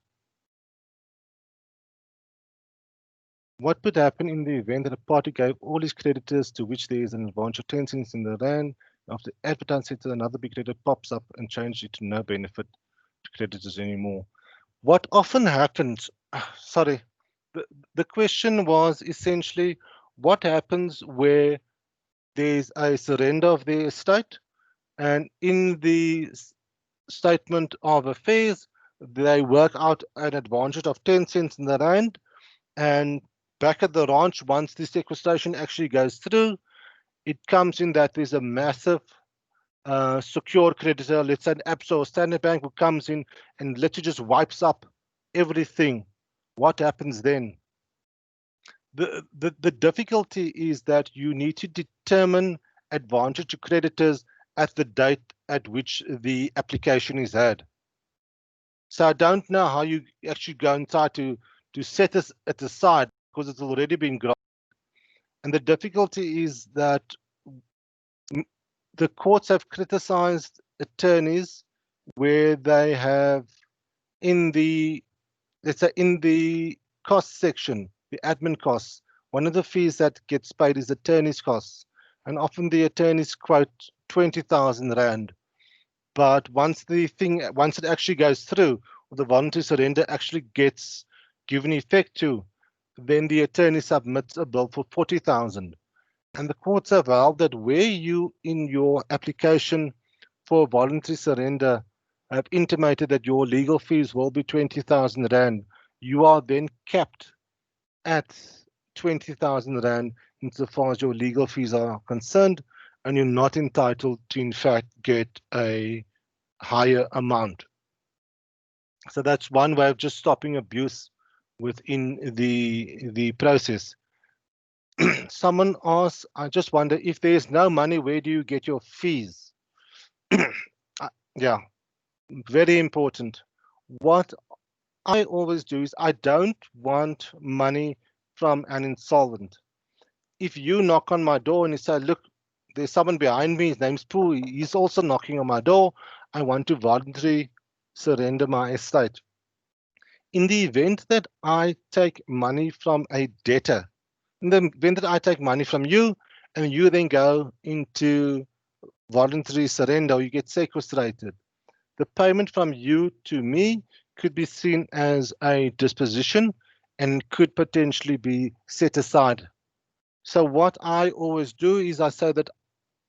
What would happen in the event that a party gave all his creditors to which there is an advantage of 10 cents in the rand? After advertising it, another big creditor pops up and changes it to no benefit to creditors anymore. What often happens, sorry, the question was essentially what happens where there's a surrender of the estate, and in the statement of affairs, they work out an advantage of 10 cents in the rand, and back at the ranch, once the sequestration actually goes through, it comes in that there's a massive secure creditor, let's say an ABSA or Standard Bank, who comes in and literally just wipes up everything. What happens then? The difficulty is that you need to determine advantage to creditors at the date at which the application is had. So I don't know how you actually go and try to set this at the side because it's already been granted. And the difficulty is that the courts have criticized attorneys where they have in the, let's say in the cost section, the admin costs, one of the fees that gets paid is attorney's costs. And often the attorneys quote 20,000 Rand. But once it actually goes through, or the voluntary surrender actually gets given effect to, then the attorney submits a bill for 40,000. And the courts have held that where you in your application for voluntary surrender have intimated that your legal fees will be 20,000 Rand, you are then capped at 20,000 Rand insofar as your legal fees are concerned, and you're not entitled to, in fact, get a higher amount. So that's one way of just stopping abuse within the process. Someone asks, I just wonder if there's no money, where do you get your fees? Yeah, very important. What I always do is I don't want money from an insolvent. If you knock on my door and you say, look, there's someone behind me, his name's Pooh, he's also knocking on my door, I want to voluntarily surrender my estate. In the event that I take money from a debtor, in the event that I take money from you and you then go into voluntary surrender or you get sequestrated, the payment from you to me could be seen as a disposition and could potentially be set aside. So what I always do is I say that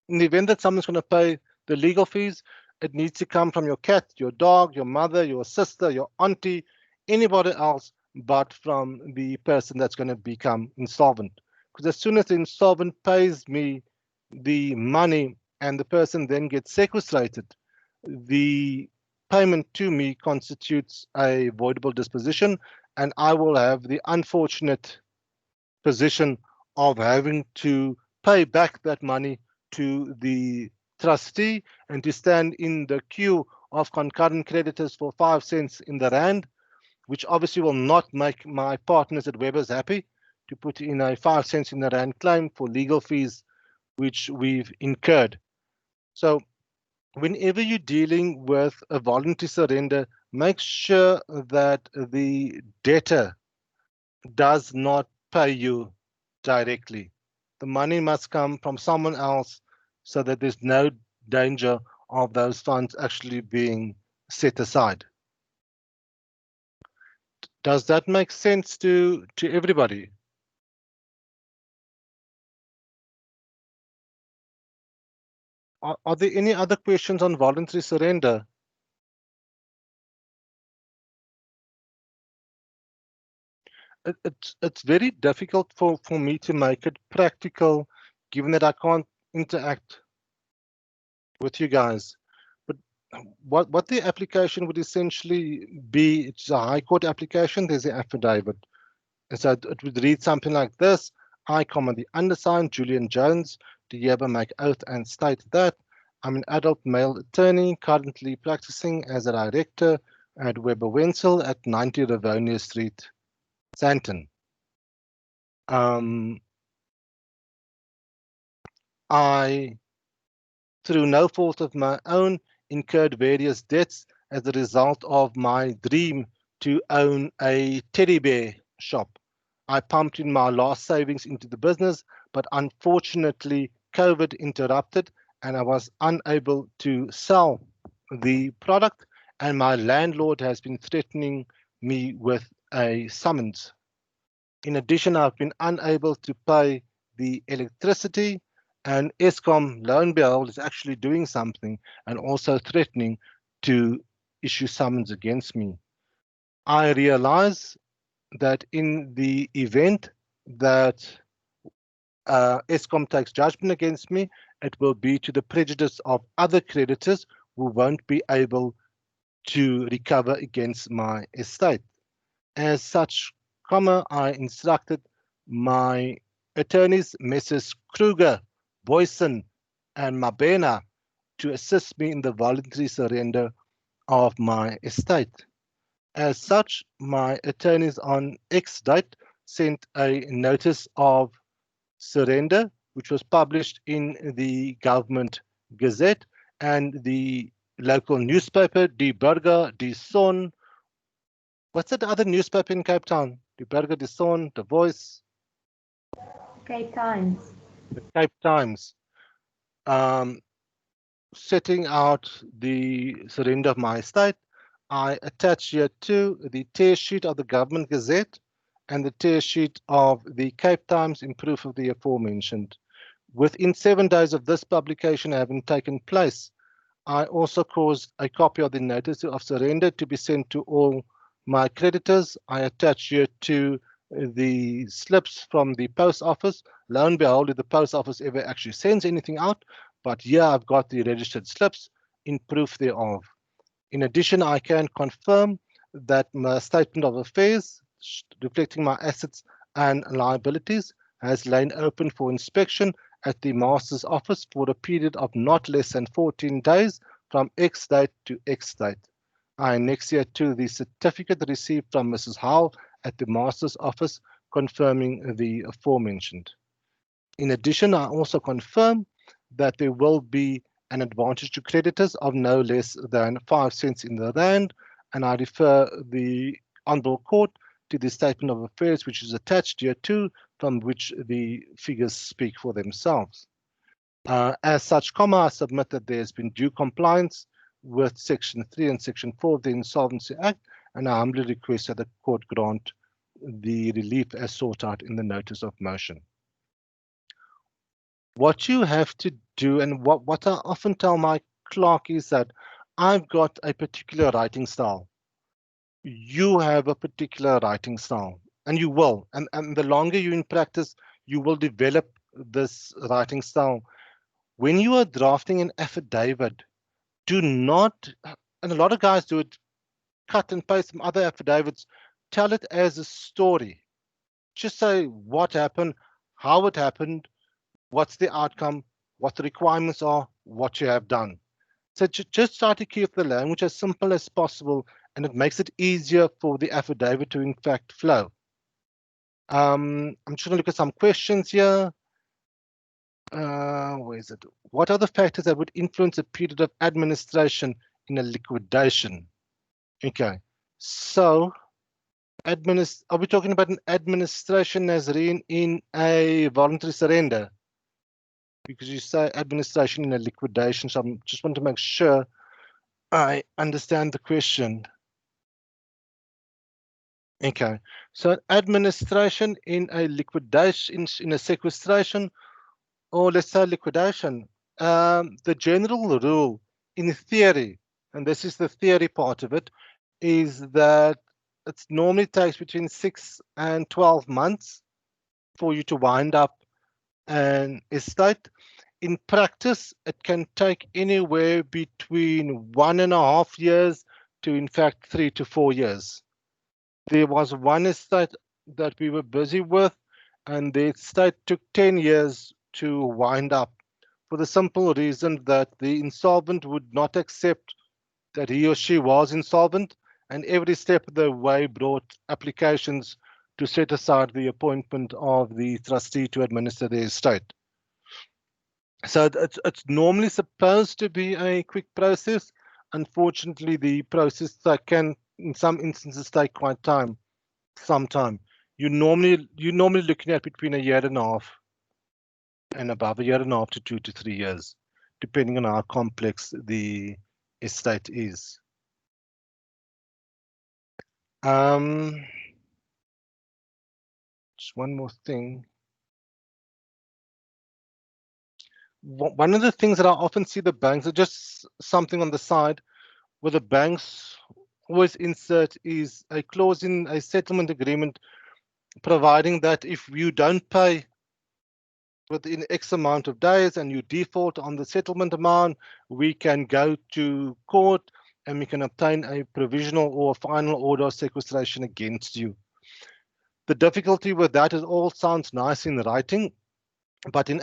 in the event that someone's going to pay the legal fees, it needs to come from your cat, your dog, your mother, your sister, your auntie, anybody else but from the person that's going to become insolvent. Because as soon as the insolvent pays me the money and the person then gets sequestrated, the payment to me constitutes a voidable disposition, and I will have the unfortunate position of having to pay back that money to the trustee and to stand in the queue of concurrent creditors for 5 cents in the rand, which obviously will not make my partners at Weber's happy to put in a 5 cents in the rand claim for legal fees which we've incurred. So whenever you're dealing with a voluntary surrender, make sure that the debtor does not pay you directly. The money must come from someone else so that there's no danger of those funds actually being set aside. Does that make sense to everybody? Are there any other questions on voluntary surrender? It's very difficult for me to make it practical, given that I can't interact with you guys. But what the application would essentially be, it's a High Court application, there's an affidavit. And so it would read something like this. I, the undersigned, Julian Jones, do hereby make oath and state that I'm an adult male attorney currently practicing as a director at Weber Wenzel at 90 Rivonia Street, Sandton. I, through no fault of my own, incurred various debts as a result of my dream to own a teddy bear shop. I pumped in my last savings into the business, but unfortunately, COVID interrupted and I was unable to sell the product, and my landlord has been threatening me with a summons. In addition, I've been unable to pay the electricity, and Eskom, lo and behold, is actually doing something and also threatening to issue summons against me. I realize that in the event that Eskom takes judgment against me, it will be to the prejudice of other creditors who won't be able to recover against my estate. As such, I instructed my attorneys, Messrs. Kruger, Boyson, and Mabena, to assist me in the voluntary surrender of my estate. As such, my attorneys on X date sent a notice of surrender, which was published in the Government Gazette and the local newspaper, Die Burger, Die Son. What's that other newspaper in Cape Town? Die Burger, Die Son, The Voice, Cape Times. the Cape Times, setting out the surrender of my estate. I attach here to the tear sheet of the Government Gazette and the tear sheet of the Cape Times in proof of the aforementioned. Within 7 days of this publication having taken place, I also caused a copy of the notice of surrender to be sent to all my creditors. I attach here to the slips from the post office. Lo and behold, if the post office ever actually sends anything out, but here I've got the registered slips in proof thereof. In addition, I can confirm that my statement of affairs reflecting my assets and liabilities has lain open for inspection at the Master's office for a period of not less than 14 days from X date to X date. I annex here to the certificate received from Mrs. Howell at the Master's office confirming the aforementioned. In addition, I also confirm that there will be an advantage to creditors of no less than 5 cents in the rand, and I refer the Honourable Court to the statement of affairs which is attached here too, from which the figures speak for themselves. As such, I submit that there has been due compliance with Section 3 and Section 4 of the Insolvency Act, and I humbly request that the Court grant the relief as sought out in the notice of motion. What you have to do, and what I often tell my clerk, is that I've got a particular writing style. You have a particular writing style, and you will. And the longer you're in practice, you will develop this writing style. When you are drafting an affidavit, do not, and a lot of guys do it, cut and paste some other affidavits, tell it as a story. Just say what happened, how it happened, what's the outcome, what the requirements are, what you have done. So just try to keep the language as simple as possible, and it makes it easier for the affidavit to in fact flow. I'm just going to look at some questions here. Where is it? What are the factors that would influence a period of administration in a liquidation? Okay, so are we talking about an administration, Nazreen, in a voluntary surrender? Because you say administration in a liquidation, so I just want to make sure I understand the question. Okay, so administration in a liquidation, in a sequestration, or let's say liquidation. The general rule in theory, and this is the theory part of it, is that it normally takes between 6 and 12 months for you to wind up an estate. In practice, it can take anywhere between 1.5 years to, in fact, 3 to 4 years. There was one estate that we were busy with, and the estate took 10 years to wind up, for the simple reason that the insolvent would not accept that he or she was insolvent, and every step of the way brought applications to set aside the appointment of the trustee to administer the estate. So it's normally supposed to be a quick process, unfortunately, the process that can, in some instances, take quite some time. You're normally looking at between a year and a half and above, a year and a half to 2 to 3 years, depending on how complex the estate is. Just one more thing. One of the things that I often see the banks are just something on the side where the banks always insert is a clause in a settlement agreement providing that if you don't pay within X amount of days and you default on the settlement amount, we can go to court and we can obtain a provisional or final order of sequestration against you. The difficulty with that is all sounds nice in writing, but in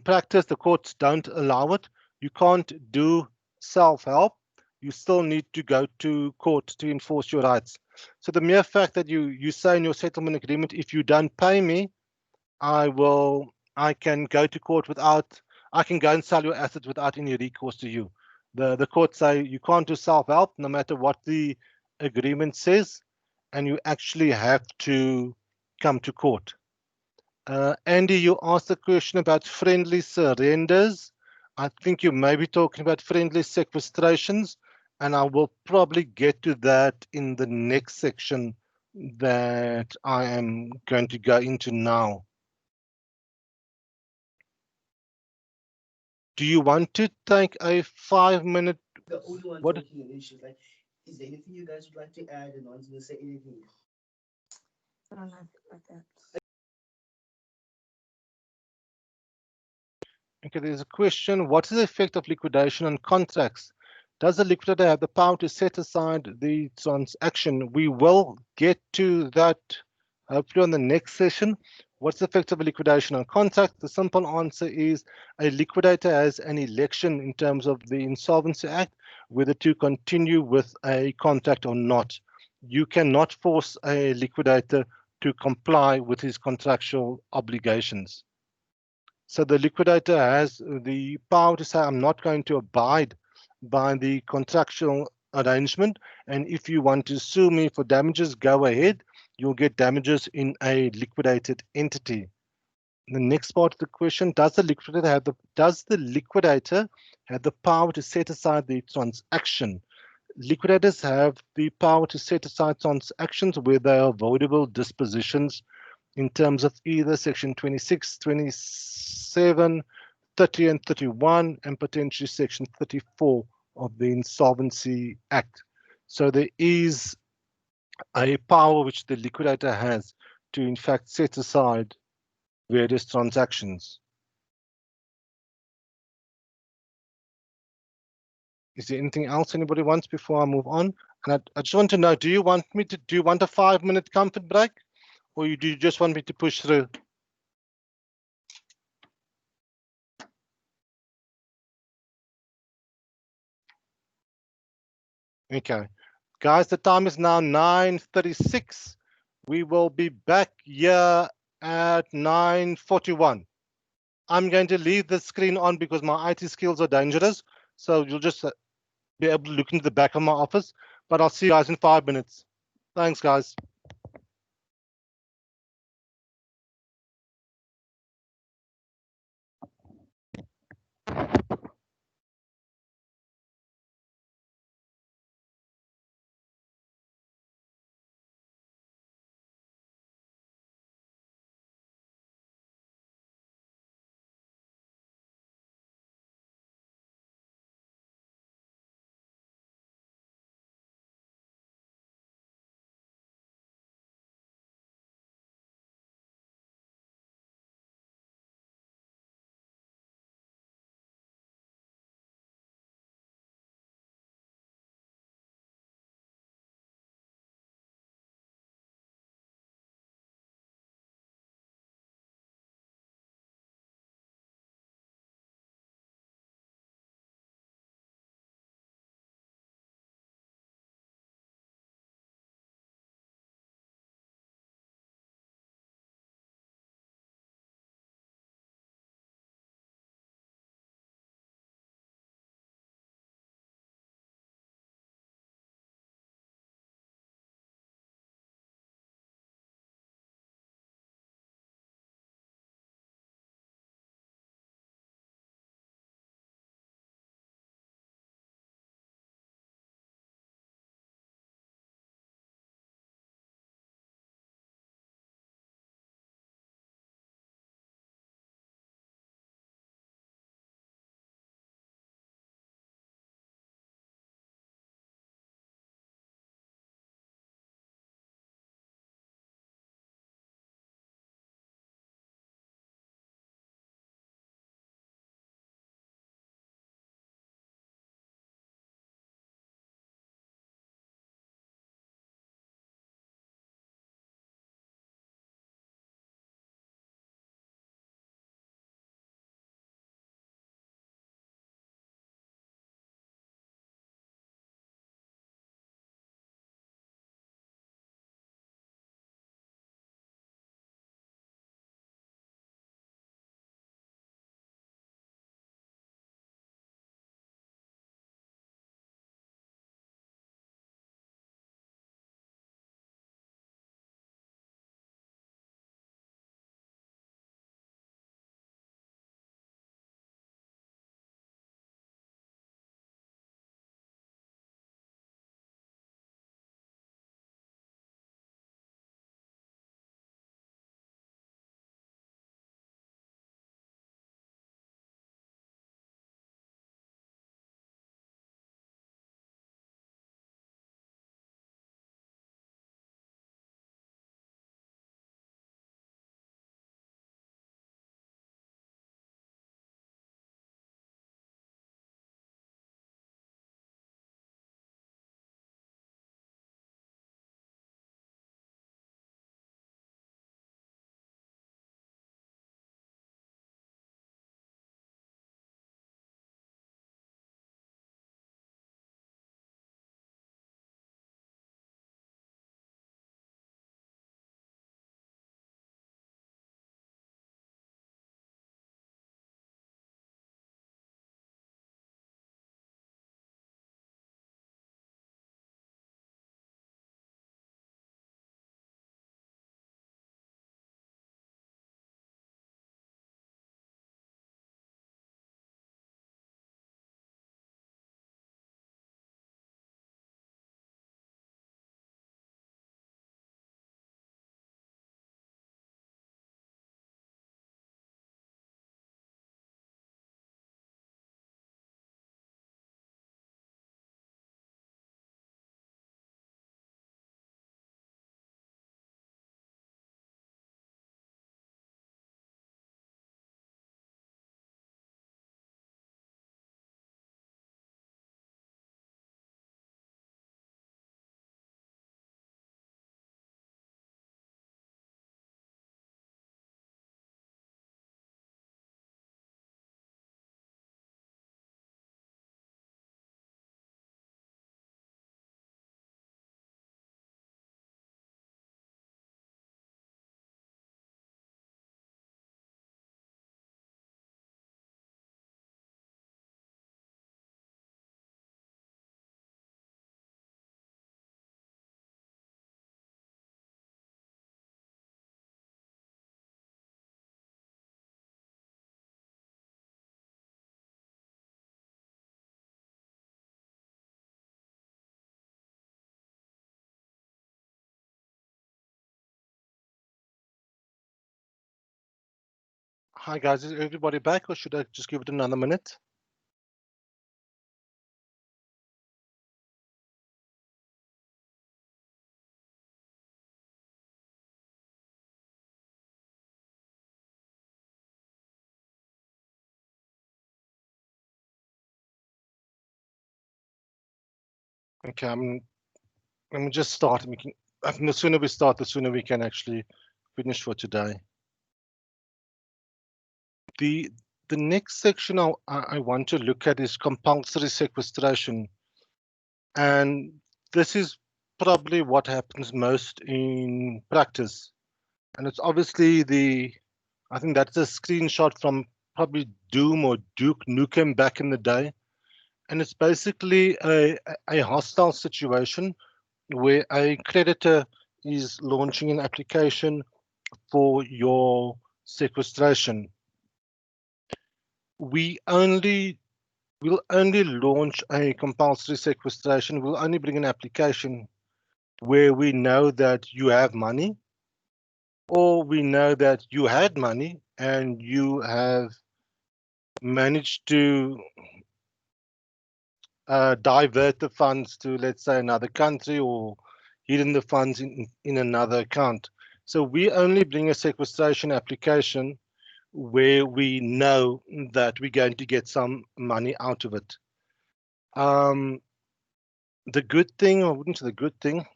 practice, the courts don't allow it. You can't do self-help. You still need to go to court to enforce your rights. So the mere fact that you say in your settlement agreement, if you don't pay me, I can go to court I can go and sell your assets without any recourse to you. The court say you can't do self-help no matter what the agreement says, and you actually have to come to court. Andy, you asked a question about friendly surrenders. I think you may be talking about friendly sequestrations, and I will probably get to that in the next section that I am going to go into now. Do you want to take a 5-minute? The only one What? talking, and then she's like, "Is there anything you guys would like to add?" And no one's gonna say anything. I don't know about that. Okay, there's a question. What is the effect of liquidation on contracts? Does the liquidator have the power to set aside the transaction? We will get to that hopefully on the next session. What's the effect of a liquidation on contract? The simple answer is a liquidator has an election in terms of the Insolvency Act, whether to continue with a contract or not. You cannot force a liquidator to comply with his contractual obligations. So the liquidator has the power to say, I'm not going to abide by the contractual arrangement. And if you want to sue me for damages, go ahead. You'll get damages in a liquidated entity. The next part of the question, does the liquidator have the power to set aside the transaction? Liquidators have the power to set aside transactions where they are avoidable dispositions in terms of either section 26, 27, 30 and 31, and potentially section 34 of the Insolvency Act. So there is a power which the liquidator has to in fact set aside various transactions. Is there anything else anybody wants before I move on? And I just want to know, do you want a 5-minute comfort break, or do you just want me to push through? Okay, guys, the time is now 9:36. We will be back here at 9:41. I'm going to leave the screen on because my IT skills are dangerous. So you'll just be able to look into the back of my office, but I'll see you guys in 5 minutes. Thanks, guys. Hi guys, is everybody back or should I just give it another minute? Okay, let me just start. I think the sooner we start, the sooner we can actually finish for today. The next section I want to look at is compulsory sequestration. And this is probably what happens most in practice. And it's obviously I think that's a screenshot from probably Doom or Duke Nukem back in the day. And it's basically a hostile situation where a creditor is launching an application for your sequestration. We'll only launch a compulsory sequestration. We'll only bring an application where we know that you have money, or we know that you had money and you have managed to divert the funds to, let's say, another country, or hidden the funds in another account. So we only bring a sequestration application where we know that we're going to get some money out of it. The good thing, or wouldn't say the good thing,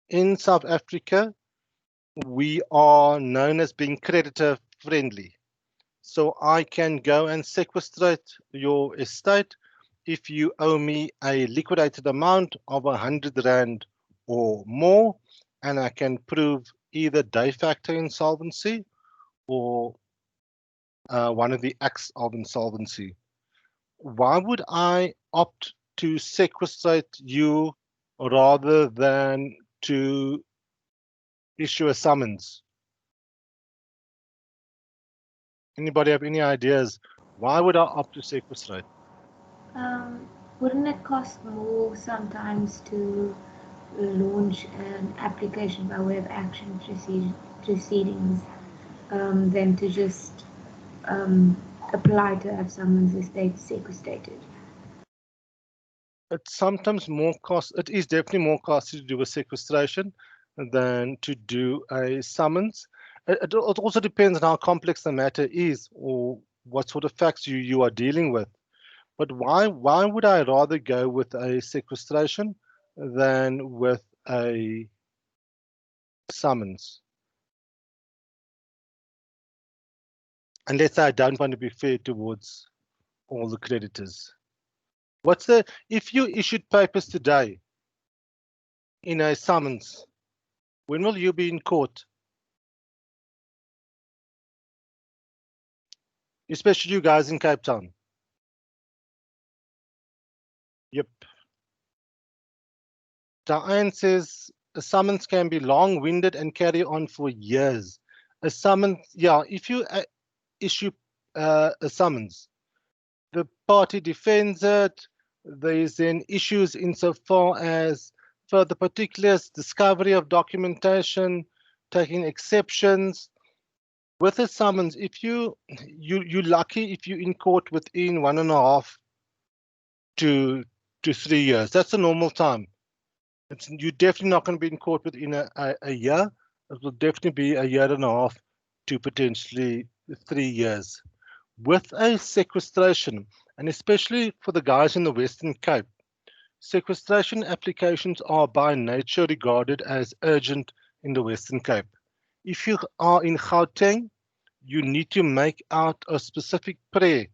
in South Africa, we are known as being creditor friendly. So I can go and sequestrate your estate if you owe me a liquidated amount of 100 Rand or more, and I can prove either de facto insolvency or one of the acts of insolvency. Why would I opt to sequestrate you rather than to issue a summons? Anybody have any ideas? Why would I opt to sequestrate? Wouldn't it cost more sometimes to launch an application by way of action proceedings than to just apply to have someone's estate sequestrated? It's sometimes more cost. It is definitely more costly to do a sequestration than to do a summons. It also depends on how complex the matter is or what sort of facts you are dealing with. But why would I rather go with a sequestration than with a summons? And let's say I don't want to be fair towards all the creditors. If you issued papers today in a summons, when will you be in court? Especially you guys in Cape Town. Yep. Diane says a summons can be long-winded and carry on for years. A summons, yeah, if you issue a summons, the party defends it. There's then issues insofar as further particulars, discovery of documentation, taking exceptions. With a summons, if you're lucky if you're in court within 1.5 to 3 years. That's the normal time. You're definitely not going to be in court within a year. It will definitely be 1.5 years to potentially 3 years. With a sequestration, and especially for the guys in the Western Cape, sequestration applications are by nature regarded as urgent in the Western Cape. If you are in Gauteng, you need to make out a specific prayer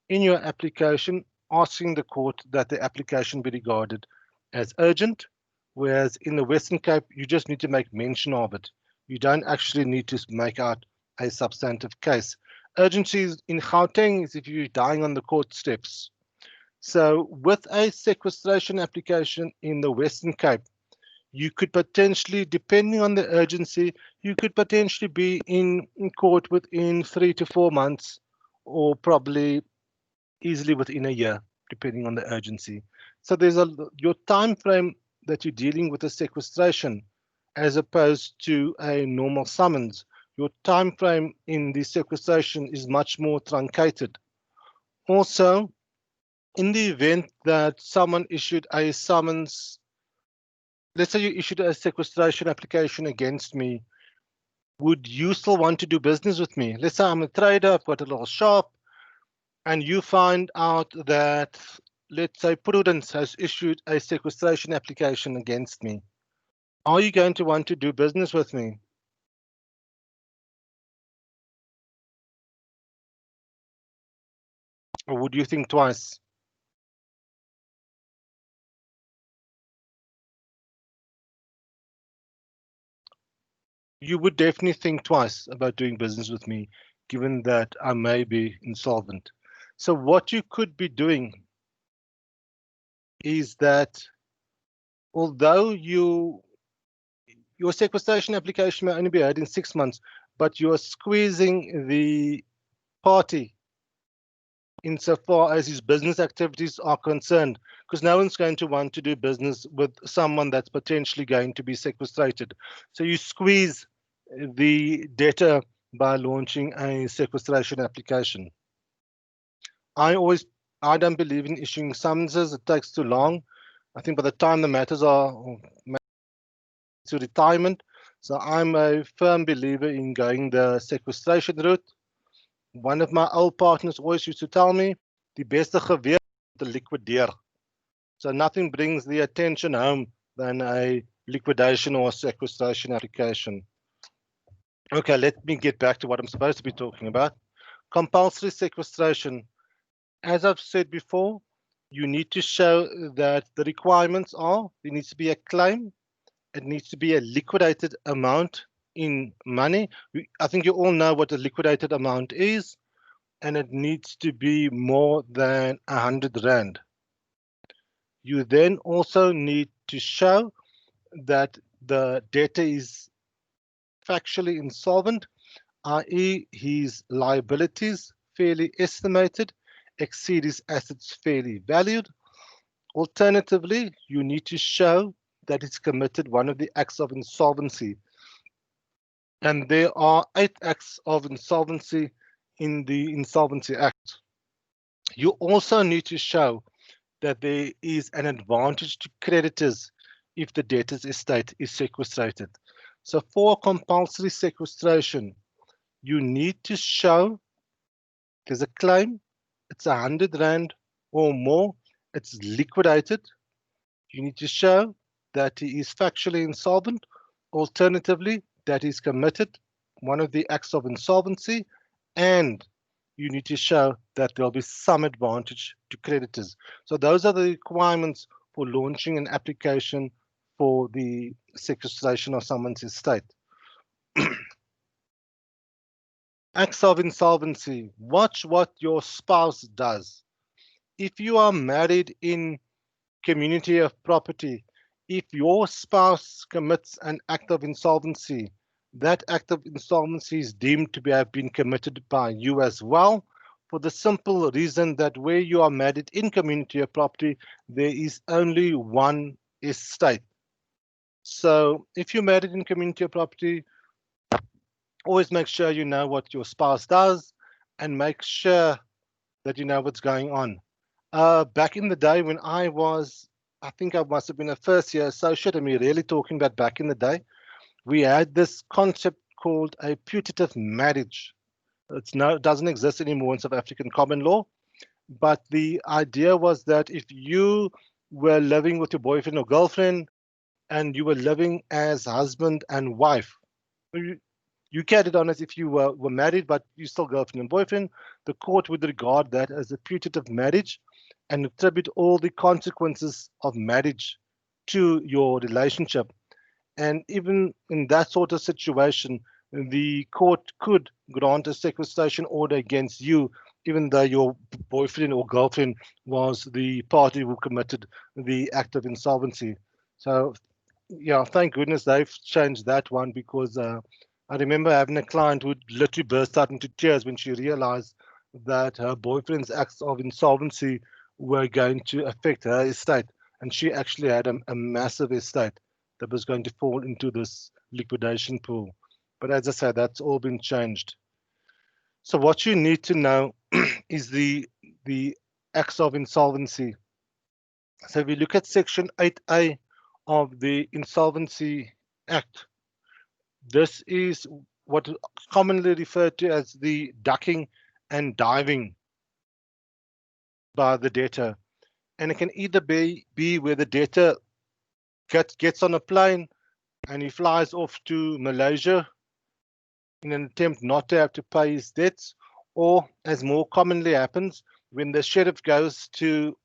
in your application asking the court that the application be regarded as urgent, whereas in the Western Cape, you just need to make mention of it. You don't actually need to make out a substantive case. Urgency in Gauteng is if you're dying on the court steps. So with a sequestration application in the Western Cape, you could potentially, depending on the urgency, you could potentially be in court within 3 to 4 months, or probably easily within a year, depending on the urgency. So there's your time frame that you're dealing with a sequestration as opposed to a normal summons, your time frame in the sequestration is much more truncated. Also, in the event that someone issued a summons, let's say you issued a sequestration application against me, would you still want to do business with me? Let's say I'm a trader, I've got a little shop, and you find out that, let's say, Prudence has issued a sequestration application against me. Are you going to want to do business with me? Or would you think twice? You would definitely think twice about doing business with me, given that I may be insolvent. So what you could be doing is that although your sequestration application may only be heard in 6 months, but you are squeezing the party insofar as his business activities are concerned, because no one's going to want to do business with someone that's potentially going to be sequestrated. So you squeeze the debtor by launching a sequestration application. I don't believe in issuing summonses. It takes too long. I think by the time the matters are to retirement, so I'm a firm believer in going the sequestration route. One of my old partners always used to tell me, die beste geweer te liquideer. So nothing brings the attention home than a liquidation or sequestration application. Okay, let me get back to what I'm supposed to be talking about. Compulsory sequestration. As I've said before, you need to show that the requirements are, there needs to be a claim, it needs to be a liquidated amount in money. I think you all know what a liquidated amount is, and it needs to be more than 100 Rand. You then also need to show that the debtor is factually insolvent, i.e. his liabilities fairly estimated, exceed his assets fairly valued. Alternatively, you need to show that he's committed one of the acts of insolvency. And there are 8 acts of insolvency in the Insolvency Act. You also need to show that there is an advantage to creditors if the debtor's estate is sequestrated. So for compulsory sequestration, you need to show there's a claim, it's 100 Rand or more, it's liquidated. You need to show that he is factually insolvent, alternatively, that he's committed one of the acts of insolvency, and you need to show that there'll be some advantage to creditors. So those are the requirements for launching an application for the sequestration of someone's estate. Acts of insolvency. Watch what your spouse does. If you are married in community of property, if your spouse commits an act of insolvency, that act of insolvency is deemed to have been committed by you as well, for the simple reason that where you are married in community of property, there is only one estate. So if you're married in community of property, always make sure you know what your spouse does and make sure that you know what's going on. Back in the day when I think I must have been a first year associate, and we're really talking about back in the day, we had this concept called a putative marriage. It doesn't exist anymore in South African common law, but the idea was that if you were living with your boyfriend or girlfriend and you were living as husband and wife, you carried on as if you were married, but you still girlfriend and boyfriend, the court would regard that as a putative marriage and attribute all the consequences of marriage to your relationship. And even in that sort of situation, the court could grant a sequestration order against you, even though your boyfriend or girlfriend was the party who committed the act of insolvency. So, yeah, thank goodness they've changed that one, because I remember having a client who literally burst out into tears when she realized that her boyfriend's acts of insolvency were going to affect her estate. And she actually had a massive estate that was going to fall into this liquidation pool. But as I said, that's all been changed. So what you need to know is the acts of insolvency. So if we look at Section 8A of the Insolvency Act, this is what is commonly referred to as the ducking and diving by the debtor. And it can either be where the debtor gets on a plane and he flies off to Malaysia in an attempt not to have to pay his debts, or as more commonly happens, when the sheriff goes to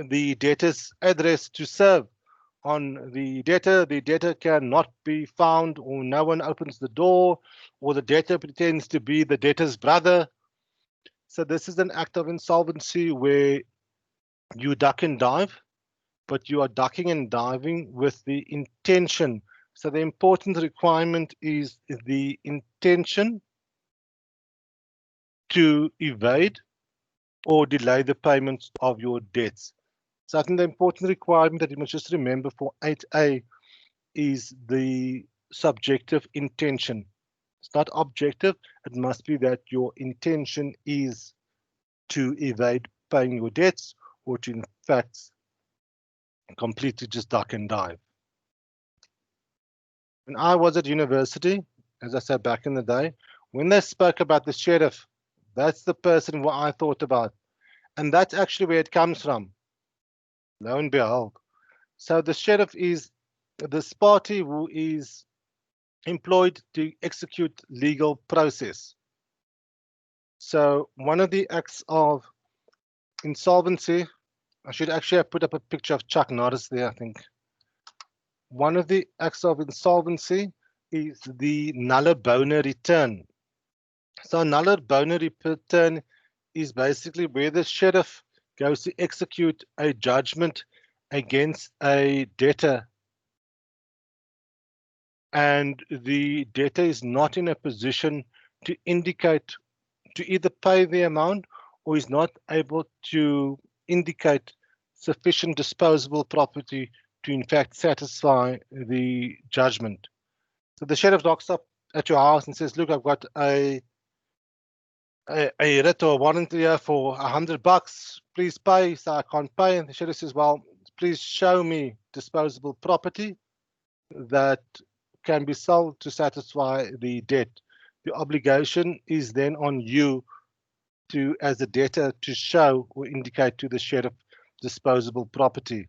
the debtor's address to serve on the debtor cannot be found, or no one opens the door, or the debtor pretends to be the debtor's brother. So this is an act of insolvency where you duck and dive, but you are ducking and diving with the intention. So the important requirement is the intention to evade or delay the payments of your debts. So I think the important requirement that you must just remember for 8A is the subjective intention. It's not objective. It must be that your intention is to evade paying your debts or to, in fact, completely just duck and dive. When I was at university, as I said back in the day, when they spoke about the sheriff, that's the person who I thought about. And that's actually where it comes from. Lo and behold. So the sheriff is this party who is employed to execute legal process. So one of the acts of insolvency, I should actually have put up a picture of Chuck Norris there, I think. One of the acts of insolvency is the nulla bona return. So a nulla bona return is basically where the sheriff goes to execute a judgment against a debtor, and the debtor is not in a position to indicate to either pay the amount or is not able to indicate sufficient disposable property to in fact satisfy the judgment. So the sheriff knocks up at your house and says, look, I've got a writ or warrant here for $100. Please pay. So I can't pay. And the sheriff says, well, please show me disposable property that can be sold to satisfy the debt. The obligation is then on you to, as a debtor, to show or indicate to the sheriff disposable property.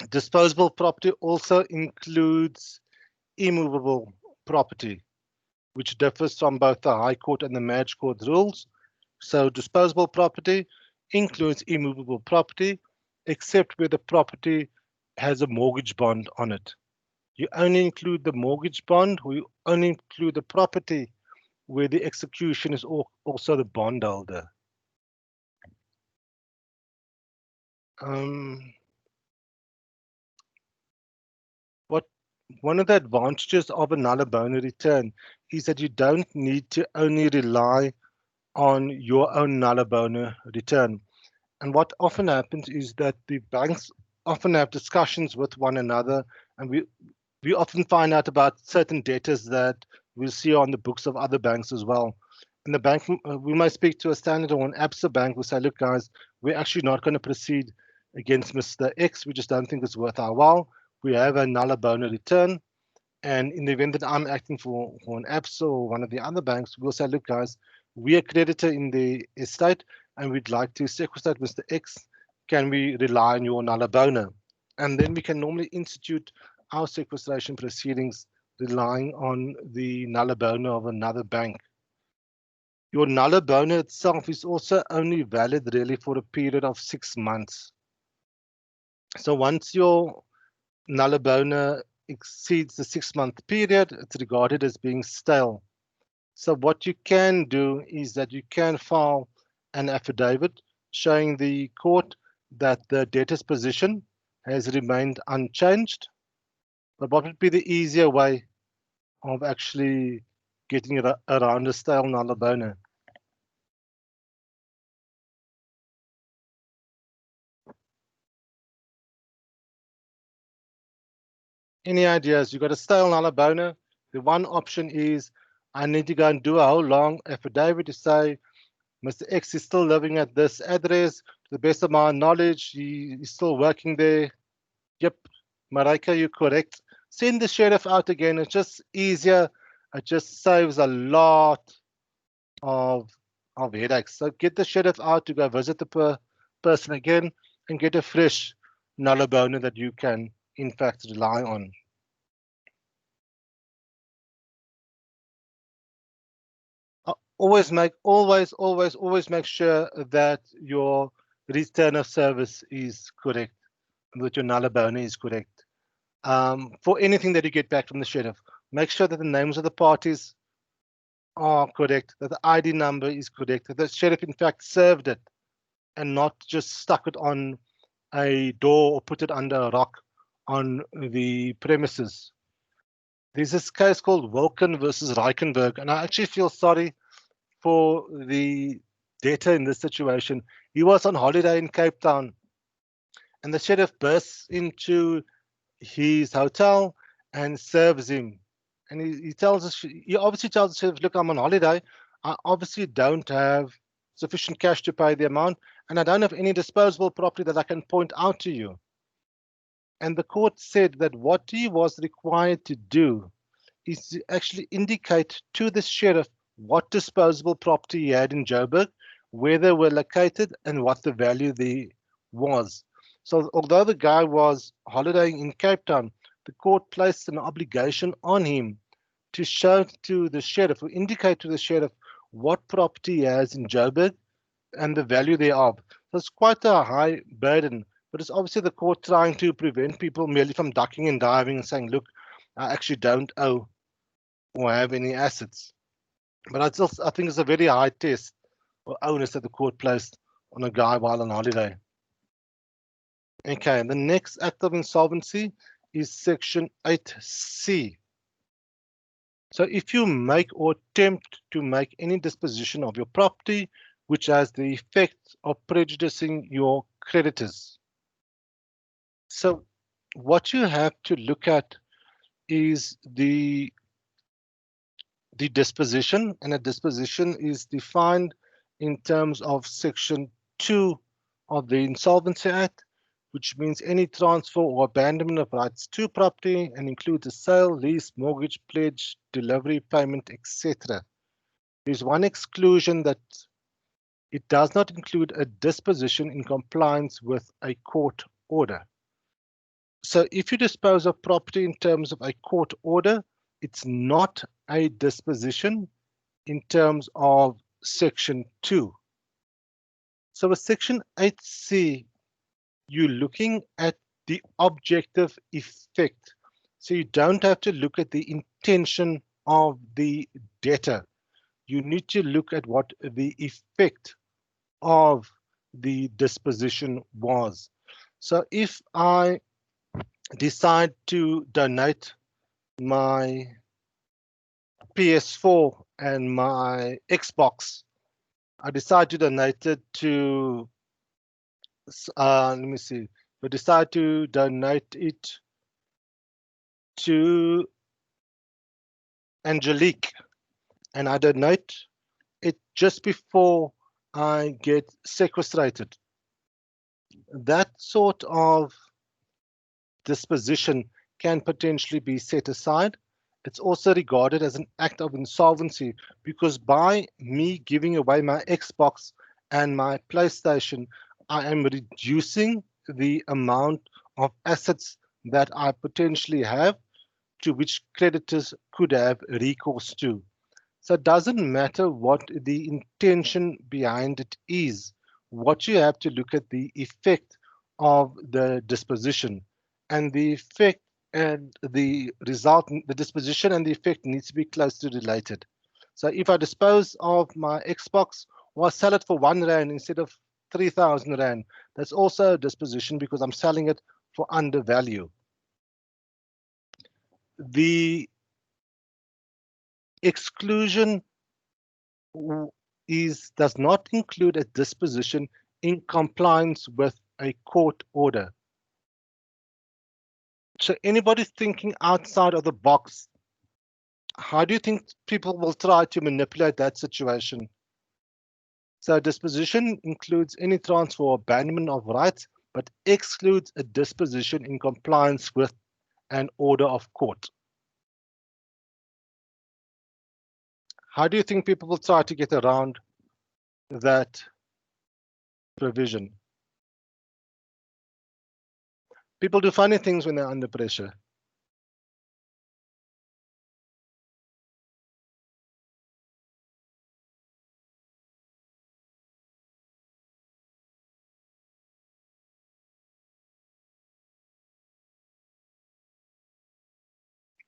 Disposable property also includes immovable property, which differs from both the High Court and the Madge Court rules. So disposable property includes immovable property, except where the property has a mortgage bond on it. You only include the mortgage bond, or you only include the property where the execution is also the bondholder. One of the advantages of a nulla bona return is that you don't need to only rely on your own nulla bona return. And what often happens is that the banks often have discussions with one another, and we often find out about certain debtors that we'll see on the books of other banks as well. And the bank, we might speak to a Standard or an ABSA bank, we'll say, look guys, we're actually not going to proceed against Mr. X. We just don't think it's worth our while. We have a nulla bona return. And in the event that I'm acting for an ABSA or one of the other banks, we'll say, look guys, we're a creditor in the estate and we'd like to sequestrate Mr. X. Can we rely on your nulla bona? And then we can normally institute our sequestration proceedings relying on the nulla bona of another bank. Your nulla bona itself is also only valid really for a period of 6 months. So once your nulla bona exceeds the 6-month period, it's regarded as being stale. So what you can do is that you can file an affidavit showing the court that the debtor's position has remained unchanged. But what would be the easier way of actually getting around a stale nulla bona? Any ideas? You've got a stale nulla bona, The one option is I need to go and do a whole long affidavit to say Mr. X is still living at this address. To the best of my knowledge, he is still working there. Yep, Marika, you're correct. Send the sheriff out again. It's just easier. It just saves a lot of headaches. So get the sheriff out to go visit the person again and get a fresh nulla bona that you can, in fact, rely on. Always make sure that your return of service is correct, that your nulla bona is correct. For anything that you get back from the sheriff, make sure that the names of the parties are correct, that the ID number is correct, that the sheriff in fact served it and not just stuck it on a door or put it under a rock on the premises. There's this case called Wilken versus Reichenberg, and I actually feel sorry for the debtor in this situation. He was on holiday in Cape Town, and the sheriff bursts into his hotel and serves him. And he obviously tells the sheriff, look, I'm on holiday. I obviously don't have sufficient cash to pay the amount, and I don't have any disposable property that I can point out to you. And the court said that what he was required to do is to actually indicate to the sheriff what disposable property he had in Joburg, where they were located, and what the value there was. So although the guy was holidaying in Cape Town, the court placed an obligation on him to show to the sheriff, or indicate to the sheriff, what property he has in Joburg and the value thereof. So it's quite a high burden, but it's obviously the court trying to prevent people merely from ducking and diving and saying, look, I actually don't owe or have any assets. But I think it's a very high test or onus that the court placed on a guy while on holiday. Okay, the next act of insolvency is section 8C. So if you make or attempt to make any disposition of your property which has the effect of prejudicing your creditors. So what you have to look at is the disposition, and a disposition is defined in terms of section 2 of the Insolvency Act, which means any transfer or abandonment of rights to property and includes a sale, lease, mortgage, pledge, delivery, payment, etc. There's one exclusion, that it does not include a disposition in compliance with a court order. So if you dispose of property in terms of a court order, it's not a disposition in terms of section 2. So with section 8C, you're looking at the objective effect. So you don't have to look at the intention of the debtor. You need to look at what the effect of the disposition was. So if I decide to donate my PS4 and my Xbox, I decide to donate it to, let me see, I decide to donate it to Angelique, and I donate it just before I get sequestrated. That sort of disposition can potentially be set aside. It's also regarded as an act of insolvency, because by me giving away my Xbox and my PlayStation, I am reducing the amount of assets that I potentially have, to which creditors could have recourse to. So it doesn't matter what the intention behind it is. What you have to look at the effect of the disposition, and the effect and the result, the disposition and the effect needs to be closely related. So if I dispose of my Xbox or I sell it for R1 instead of 3,000 Rand, that's also a disposition because I'm selling it for undervalue. The exclusion does not include a disposition in compliance with a court order. So anybody thinking outside of the box How do you think people will try to manipulate that situation? So disposition includes any transfer or abandonment of rights, but excludes a disposition in compliance with an order of court. How do you think people will try to get around that provision? People do funny things when they're under pressure.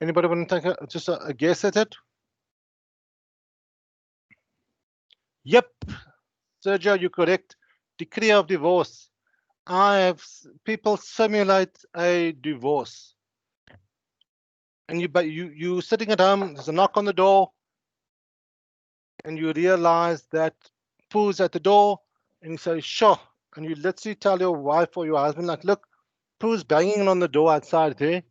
Anybody want to take just a guess at it? Yep, Sergio, you're correct. Decree of divorce. People simulate a divorce, and you sitting at home. There's a knock on the door, and you realize that Pooh's at the door, and you say, "Sure," and you literally tell your wife or your husband, like, "Look, Pooh's banging on the door outside there.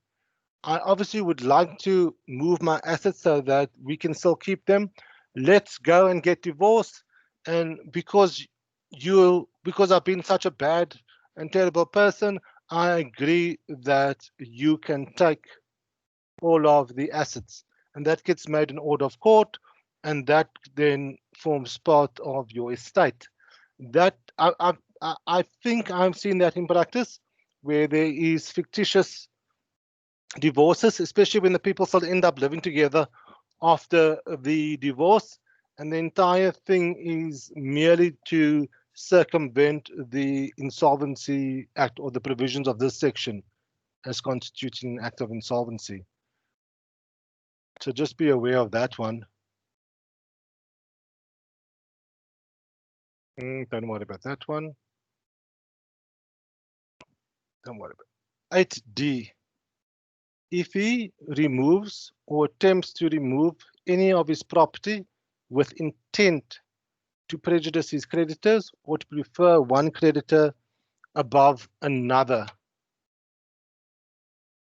I obviously would like to move my assets so that we can still keep them. Let's go and get divorced. And because I've been such a bad and terrible person, I agree that you can take all of the assets." And that gets made an order of court, and that then forms part of your estate. That I think I've seen that in practice, where there is fictitious divorces, especially when the people still end up living together after the divorce, and the entire thing is merely to circumvent the Insolvency Act or the provisions of this section as constituting an act of insolvency. So just be aware of that one. Don't worry about that one. Don't worry about it. 8D. If he removes or attempts to remove any of his property with intent to prejudice his creditors or to prefer one creditor above another.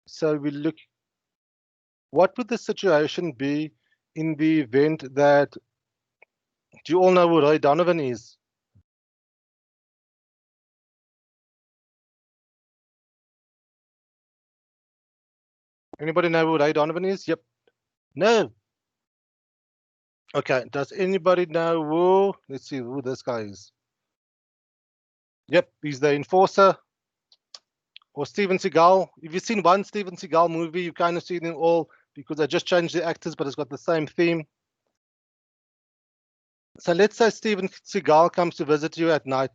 So we look, what would the situation be in the event that, do you all know who Roy Donovan is? Anybody know who Roy Donovan is? Yep. No. Okay, does anybody know who, let's see who this guy is. Yep, he's the enforcer. Or Steven Seagal. If you've seen one Steven Seagal movie, you kind of seen them all because they just changed the actors, but it's got the same theme. So let's say Steven Seagal comes to visit you at night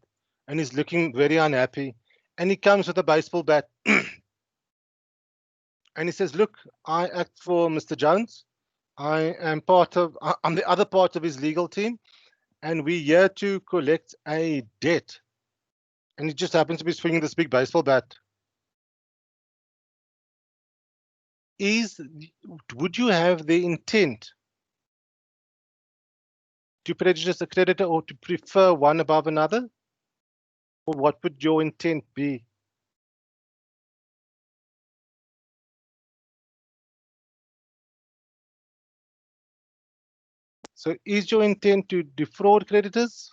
and he's looking very unhappy, and he comes with a baseball bat and he says, "Look, I act for Mr. Jones. I'm the other part of his legal team, and we're here to collect a debt." And he just happens to be swinging this big baseball bat. Would you have the intent to prejudice a creditor or to prefer one above another? Or what would your intent be? So is your intent to defraud creditors?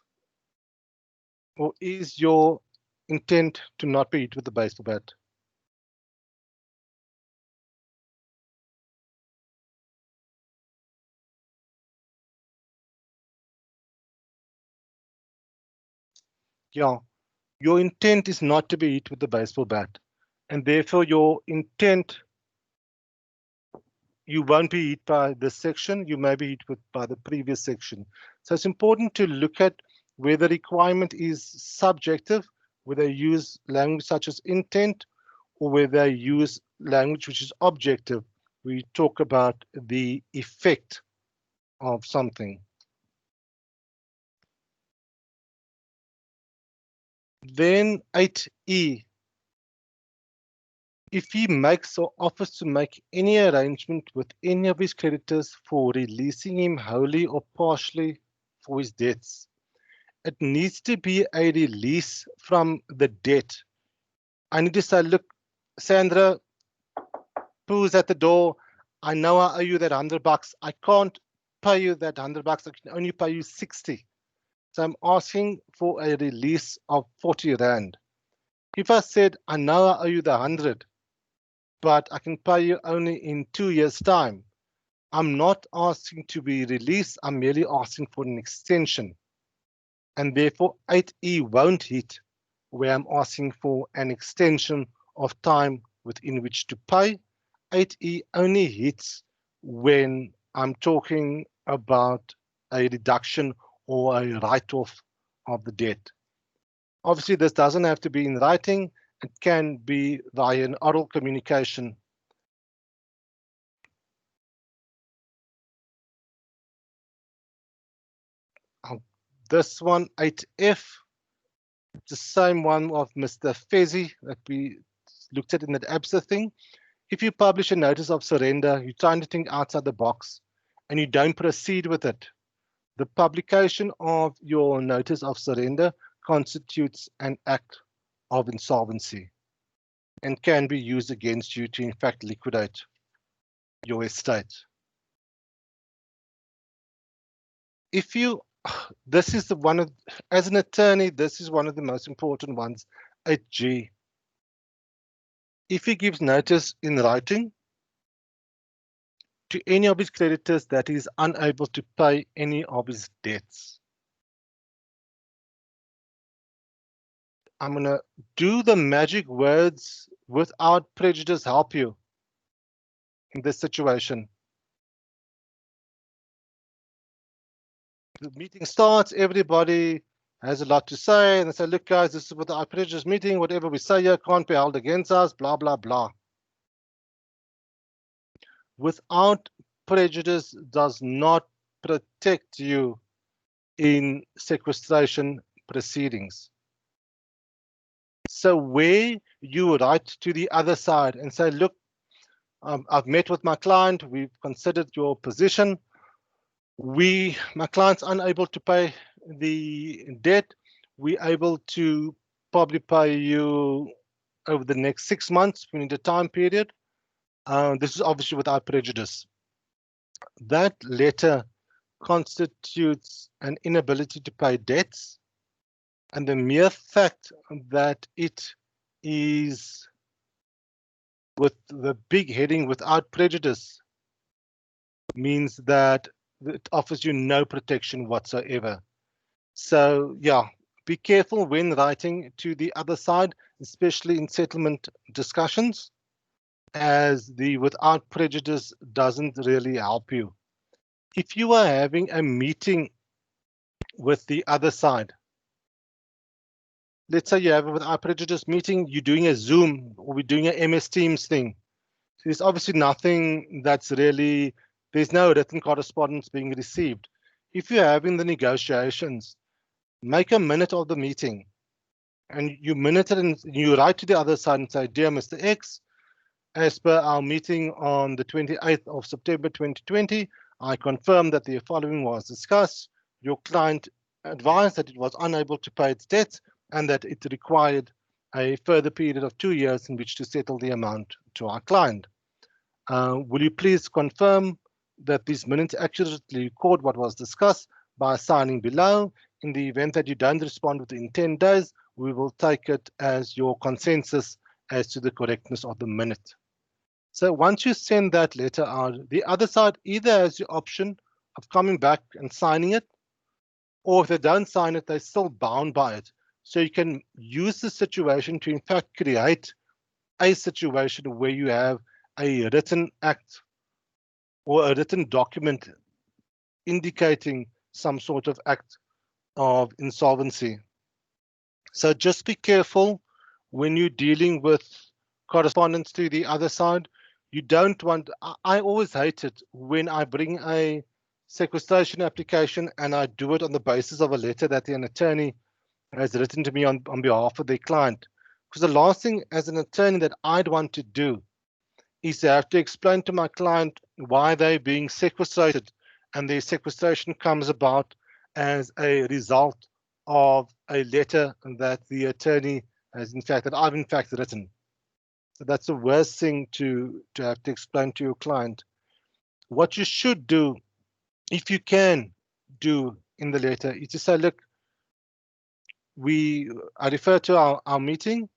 Or is your intent to not be hit with the baseball bat? Yeah, your intent is not to be hit with the baseball bat. And therefore your intent, you won't be hit by this section, you may be hit by the previous section. So it's important to look at where the requirement is subjective, whether you use language such as intent, or whether you use language which is objective. We talk about the effect of something. Then 8E. If he makes or offers to make any arrangement with any of his creditors for releasing him wholly or partially for his debts, it needs to be a release from the debt. I need to say, "Look, Sandra, Pooh's at the door. I know I owe you that $100. I can't pay you that $100. I can only pay you 60. So I'm asking for a release of 40 Rand. If I said, I know I owe you the 100, but I can pay you only in 2 years' time, I'm not asking to be released. I'm merely asking for an extension. And therefore 8E won't hit where I'm asking for an extension of time within which to pay. 8E only hits when I'm talking about a reduction or a write-off of the debt. Obviously, this doesn't have to be in writing. It can be via an oral communication. This one, 8F, the same one of Mr. Fezzi that we looked at in that ABSA thing. If you publish a notice of surrender, you're trying to think outside the box and you don't proceed with it, the publication of your notice of surrender constitutes an act of insolvency and can be used against you to in fact liquidate your estate. If you, this is the one of, as an attorney, this is one of the most important ones, 8G. If he gives notice in writing to any of his creditors that he is unable to pay any of his debts, I'm going to do the magic words without prejudice help you in this situation. The meeting starts, everybody has a lot to say, and they say, look guys, this is what our prejudice meeting, whatever we say here can't be held against us, blah, blah, blah. Without prejudice does not protect you in sequestration proceedings. So where you write to the other side and say, look, I've met with my client, we've considered your position. My client's unable to pay the debt. We're able to probably pay you over the next 6 months, we need a time period. This is obviously without prejudice. That letter constitutes an inability to pay debts, and the mere fact that it is with the big heading without prejudice means that it offers you no protection whatsoever. So yeah, be careful when writing to the other side, especially in settlement discussions, as the without prejudice doesn't really help you. If you are having a meeting with the other side, let's say you have a without prejudice meeting, you're doing a Zoom or we're doing a MS Teams thing. So there's obviously nothing that's really, there's no written correspondence being received. If you're having the negotiations, make a minute of the meeting and you minute it and you write to the other side and say, dear Mr. X, as per our meeting on the 28th of September 2020, I confirm that the following was discussed. Your client advised that it was unable to pay its debts and that it required a further period of 2 years in which to settle the amount to our client. Will you please confirm that these minutes accurately record what was discussed by signing below? In the event that you don't respond within 10 days, we will take it as your consensus as to the correctness of the minute. So once you send that letter out, the other side either has the option of coming back and signing it, or if they don't sign it, they're still bound by it. So you can use the situation to in fact create a situation where you have a written act or a written document indicating some sort of act of insolvency. So just be careful when you're dealing with correspondence to the other side. You don't want, I always hate it when I bring a sequestration application and I do it on the basis of a letter that an attorney has written to me on behalf of their client. Because the last thing as an attorney that I'd want to do is to have to explain to my client why they're being sequestrated, and their sequestration comes about as a result of a letter that the attorney has that I've in fact written. So that's the worst thing to have to explain to your client. what you should do, if you can do in the letter, is to say, look, I refer to our meeting.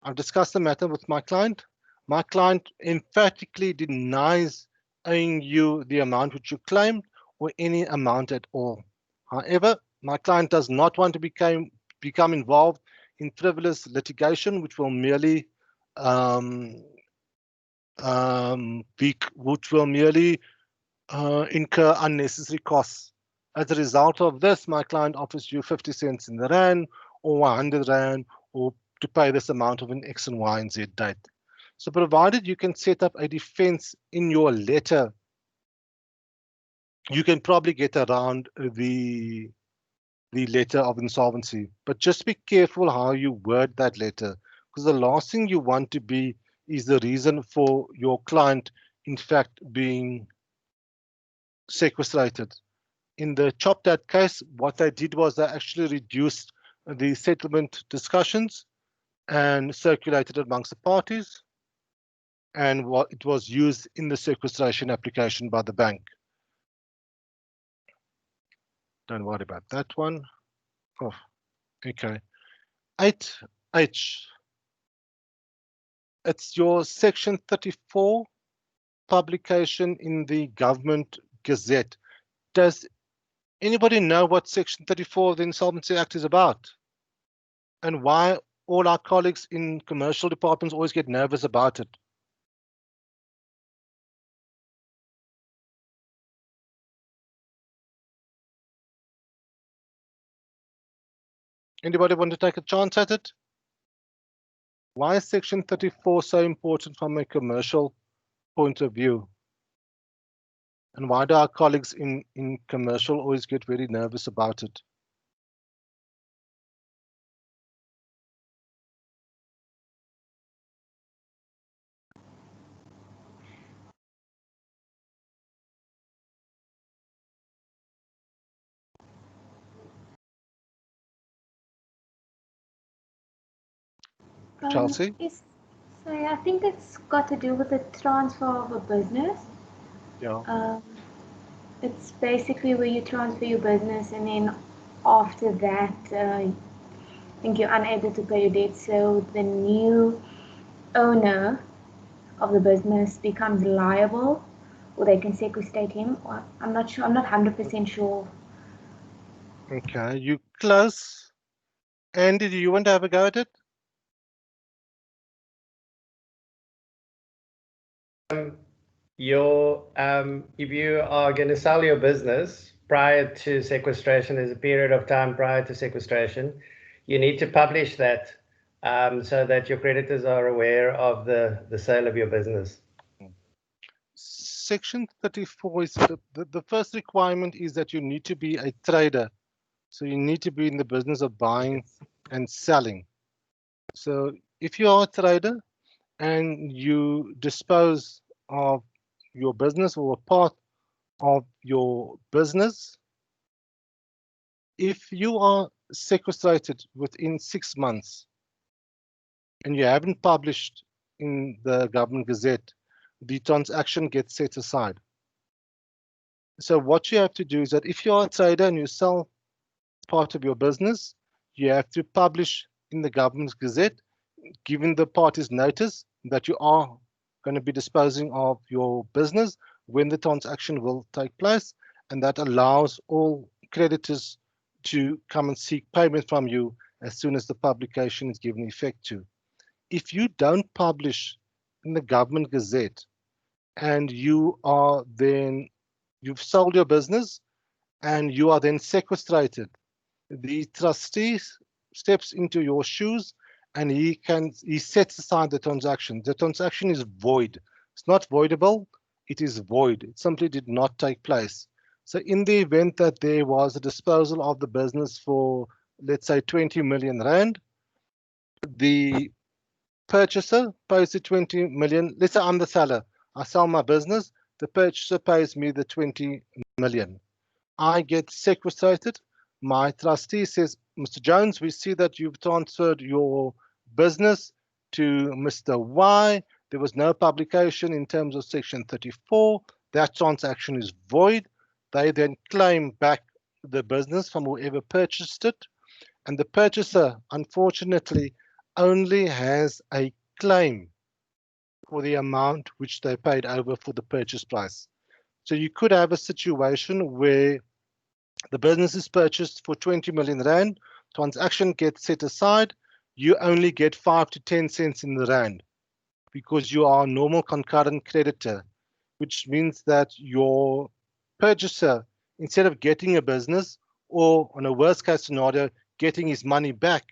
I've discussed the matter with my client. My client emphatically denies owing you the amount which you claimed or any amount at all. However, my client does not want to become involved in frivolous litigation, which will merely incur unnecessary costs. As a result of this, my client offers you 50 cents in the rand or 100 rand or to pay this amount of an X and Y and Z date. So provided you can set up a defense in your letter, you can probably get around the letter of insolvency. But just be careful how you word that letter, because the last thing you want to be is the reason for your client, in fact, being sequestrated. In the ChopDat case, what they did was they actually reduced the settlement discussions and circulated it amongst the parties, and what it was used in the sequestration application by the bank. Don't worry about that one. Oh, okay. 8H. It's your section 34 publication in the Government Gazette. Does anybody know what section 34 of the Insolvency Act is about? And why all our colleagues in commercial departments always get nervous about it? Anybody want to take a chance at it? Why is section 34 so important from a commercial point of view? And why do our colleagues in commercial always get very nervous about it? Chelsea? So I think it's got to do with the transfer of a business. Yeah. It's basically where you transfer your business, and then after that, I think you're unable to pay your debt. So the new owner of the business becomes liable, or they can sequestrate him. Or I'm not sure. I'm not 100% sure. Okay, you close. Andy, do you want to have a go at it? If you are going to sell your business prior to sequestration, there's a period of time prior to sequestration. You need to publish that so that your creditors are aware of the sale of your business. Section 34 is the first requirement is that you need to be a trader. So you need to be in the business of buying and selling. So if you are a trader and you dispose of your business or a part of your business, if you are sequestrated within 6 months and you haven't published in the Government Gazette, the transaction gets set aside. So what you have to do is that if you are a trader and you sell part of your business, you have to publish in the Government Gazette, giving the parties notice that you are going to be disposing of your business when the transaction will take place, and that allows all creditors to come and seek payment from you as soon as the publication is given effect to. If you don't publish in the Government Gazette and you've sold your business and you are then sequestrated, the trustee steps into your shoes and he sets aside the transaction. The transaction is void. It's not voidable, it is void. It simply did not take place. So in the event that there was a disposal of the business for, let's say, 20 million rand, the purchaser pays the 20 million. Let's say I'm the seller. I sell my business. The purchaser pays me the 20 million. I get sequestrated. My trustee says, Mr. Jones, we see that you've transferred your business to Mr. Y. There was no publication in terms of section 34. that transaction is void. They then claim back the business from whoever purchased it, and the purchaser, unfortunately, only has a claim for the amount which they paid over for the purchase price. So you could have a situation where the business is purchased for 20 million rand, transaction gets set aside, you only get 5 to 10 cents in the rand because you are a normal concurrent creditor, which means that your purchaser, instead of getting a business, or on a worst case scenario, getting his money back,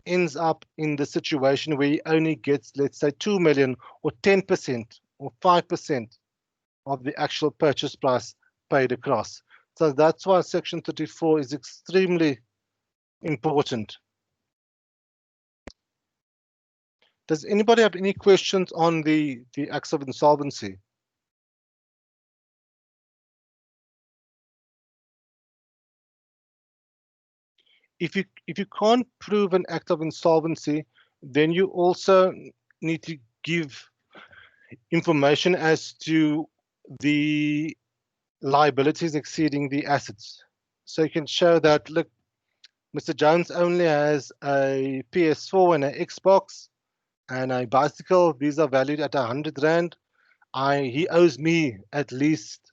ends up in the situation where he only gets, let's say, 2 million or 10% or 5% of the actual purchase price paid across. So that's why Section 34 is extremely important. Does anybody have any questions on the acts of insolvency? If you can't prove an act of insolvency, then you also need to give information as to the liabilities exceeding the assets. So you can show that, look, Mr. Jones only has a PS4 and an Xbox and a bicycle. These are valued at 100 Rand. He owes me at least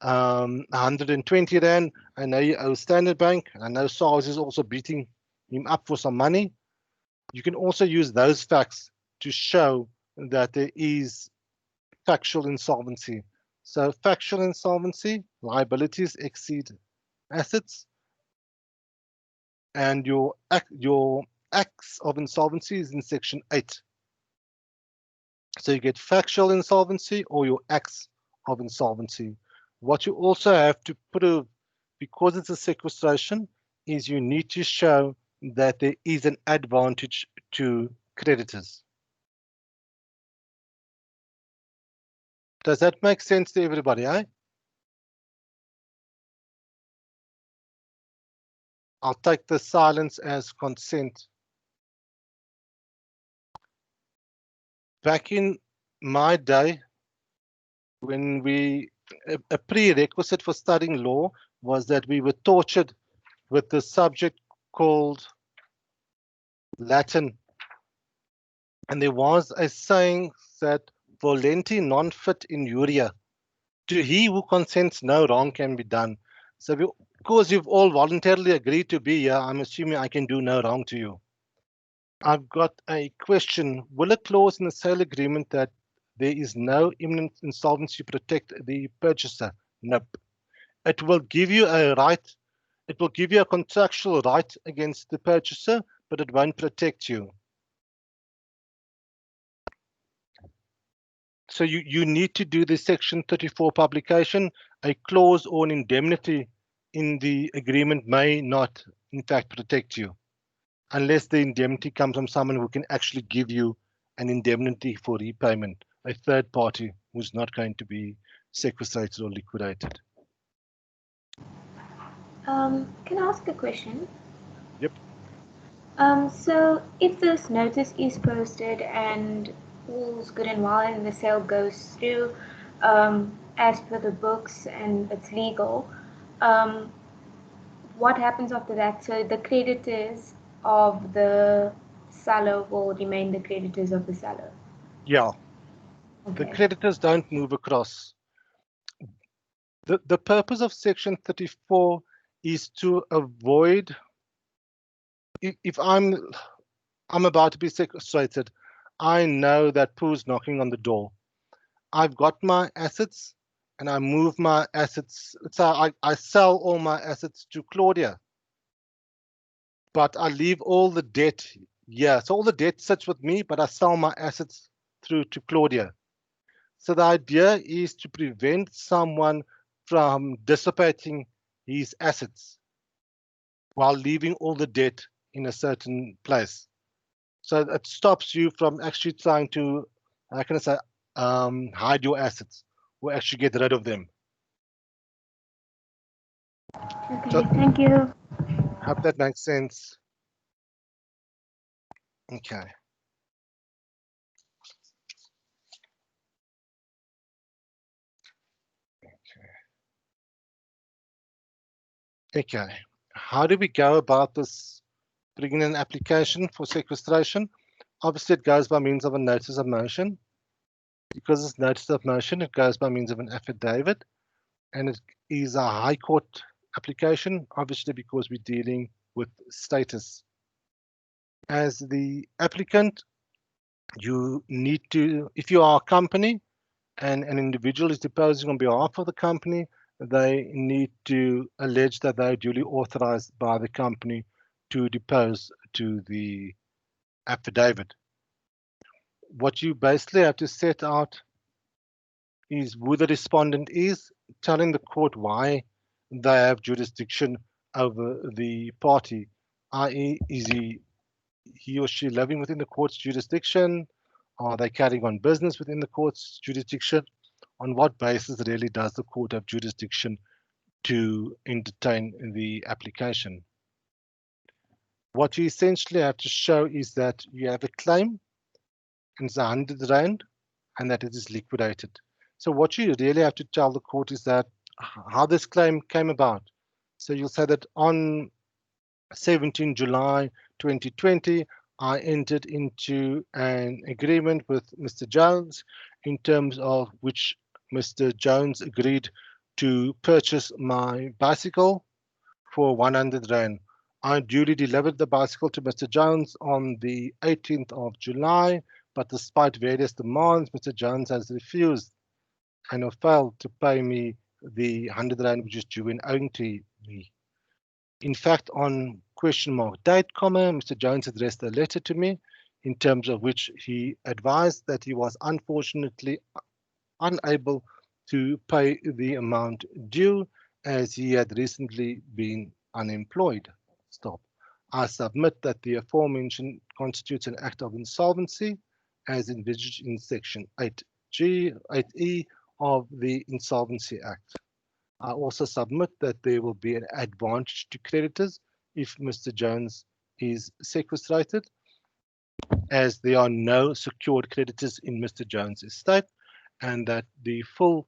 120 Rand. I know he owes Standard Bank. I know SARS is also beating him up for some money. You can also use those facts to show that there is factual insolvency. So factual insolvency, liabilities exceed assets, and your acts of insolvency is in Section 8. So you get factual insolvency or your acts of insolvency. What you also have to prove, because it's a sequestration, is you need to show that there is an advantage to creditors. Does that make sense to everybody, eh? I'll take the silence as consent. Back in my day, when a prerequisite for studying law was that we were tortured with the subject called Latin. And there was a saying that volenti non fit injuria. To he who consents, no wrong can be done. So because you've all voluntarily agreed to be here, I'm assuming I can do no wrong to you. I've got a question. Will a clause in the sale agreement that there is no imminent insolvency protect the purchaser? Nope. It will give you a right. It will give you a contractual right against the purchaser, but it won't protect you. So you need to do the Section 34 publication. A clause or an indemnity in the agreement may not, in fact, protect you, unless the indemnity comes from someone who can actually give you an indemnity for repayment, a third party who's not going to be sequestrated or liquidated. Can I ask a question? Yep. So if this notice is posted and all's good and well and the sale goes through as per the books and it's legal, what happens after that? So the creditors of the seller will remain the creditors of the seller. Yeah. Okay. The creditors don't move across. The purpose of Section 34 is to avoid, if I'm about to be sequestrated, I know that Pooh's knocking on the door. I've got my assets and I move my assets. So I sell all my assets to Claudia, but I leave all the debt here. So all the debt sits with me, but I sell my assets through to Claudia. So the idea is to prevent someone from dissipating his assets while leaving all the debt in a certain place. So it stops you from actually trying to, how can I say, hide your assets or actually get rid of them. Okay, So, thank you. hope that makes sense. Okay. Okay, how do we go about this bringing an application for sequestration? Obviously, it goes by means of a notice of motion. Because it's notice of motion, it goes by means of an affidavit, and it is a High Court application, obviously because we're dealing with status. As the applicant, you need to, if you are a company and an individual is deposing on behalf of the company, they need to allege that they are duly authorized by the company to depose to the affidavit. What you basically have to set out is who the respondent is, telling the court why they have jurisdiction over the party, i.e., is he or she living within the court's jurisdiction? Are they carrying on business within the court's jurisdiction? On what basis really does the court have jurisdiction to entertain the application? What you essentially have to show is that you have a claim and it's 100 Rand and that it is liquidated. So what you really have to tell the court is that how this claim came about. So you'll say that on 17 July 2020, I entered into an agreement with Mr. Jones in terms of which Mr. Jones agreed to purchase my bicycle for 100 Rand. I duly delivered the bicycle to Mr. Jones on the 18th of July, but despite various demands, Mr. Jones has refused and have failed to pay me the 100 Rand which is due and owing to me. In fact, on question mark date, comma, Mr. Jones addressed a letter to me in terms of which he advised that he was unfortunately unable to pay the amount due as he had recently been unemployed. Stop. I submit that the aforementioned constitutes an act of insolvency as envisaged in section 8G, 8E of the Insolvency Act. I also submit that there will be an advantage to creditors if Mr. Jones is sequestrated, as there are no secured creditors in Mr. Jones' estate, and that the full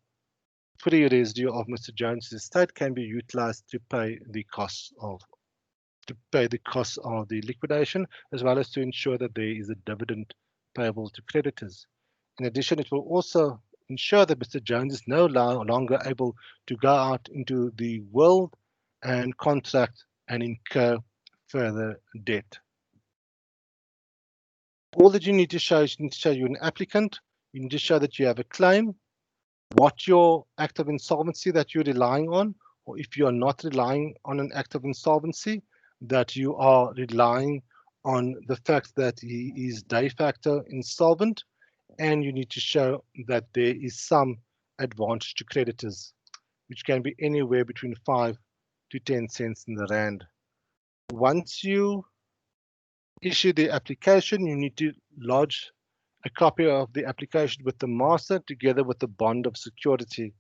free residue of Mr. Jones' estate can be utilized to pay the costs of the liquidation, as well as to ensure that there is a dividend payable to creditors. In addition, it will also ensure that Mr. Jones is no longer able to go out into the world and contract and incur further debt. All that you need to show is you need to show you're an applicant, you need to show that you have a claim, what your act of insolvency that you're relying on, or if you are not relying on an act of insolvency, that you are relying on the fact that he is de facto insolvent, and you need to show that there is some advantage to creditors, which can be anywhere between 5 to 10 cents in the rand. Once you issue the application, you need to lodge a copy of the application with the master together with the bond of security.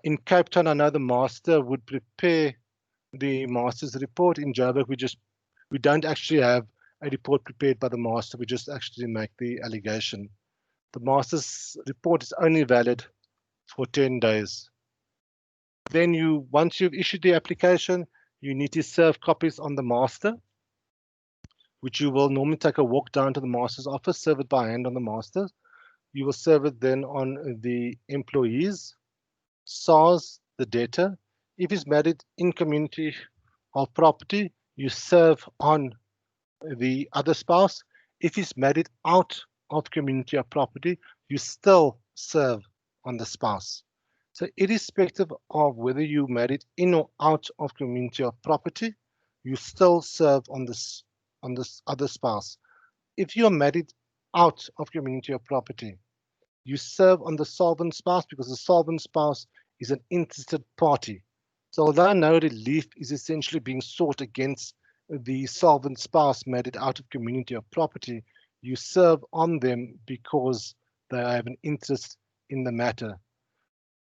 In Cape Town, I know the master would prepare the master's report. In Joburg, we don't actually have a report prepared by the master. We just actually make the allegation. The master's report is only valid for 10 days. Then once you've issued the application, you need to serve copies on the master, which you will normally take a walk down to the master's office, serve it by hand on the master. You will serve it then on the employees, SARS, the debtor. If he's married in community of property, you serve on the other spouse. If he's married out of community of property, you still serve on the spouse. So irrespective of whether you married in or out of community of property, you still serve on this other spouse. If you're married out of community of property, you serve on the solvent spouse because the solvent spouse is an interested party. So although no relief is essentially being sought against the solvent spouse married out of community of property, you serve on them because they have an interest in the matter.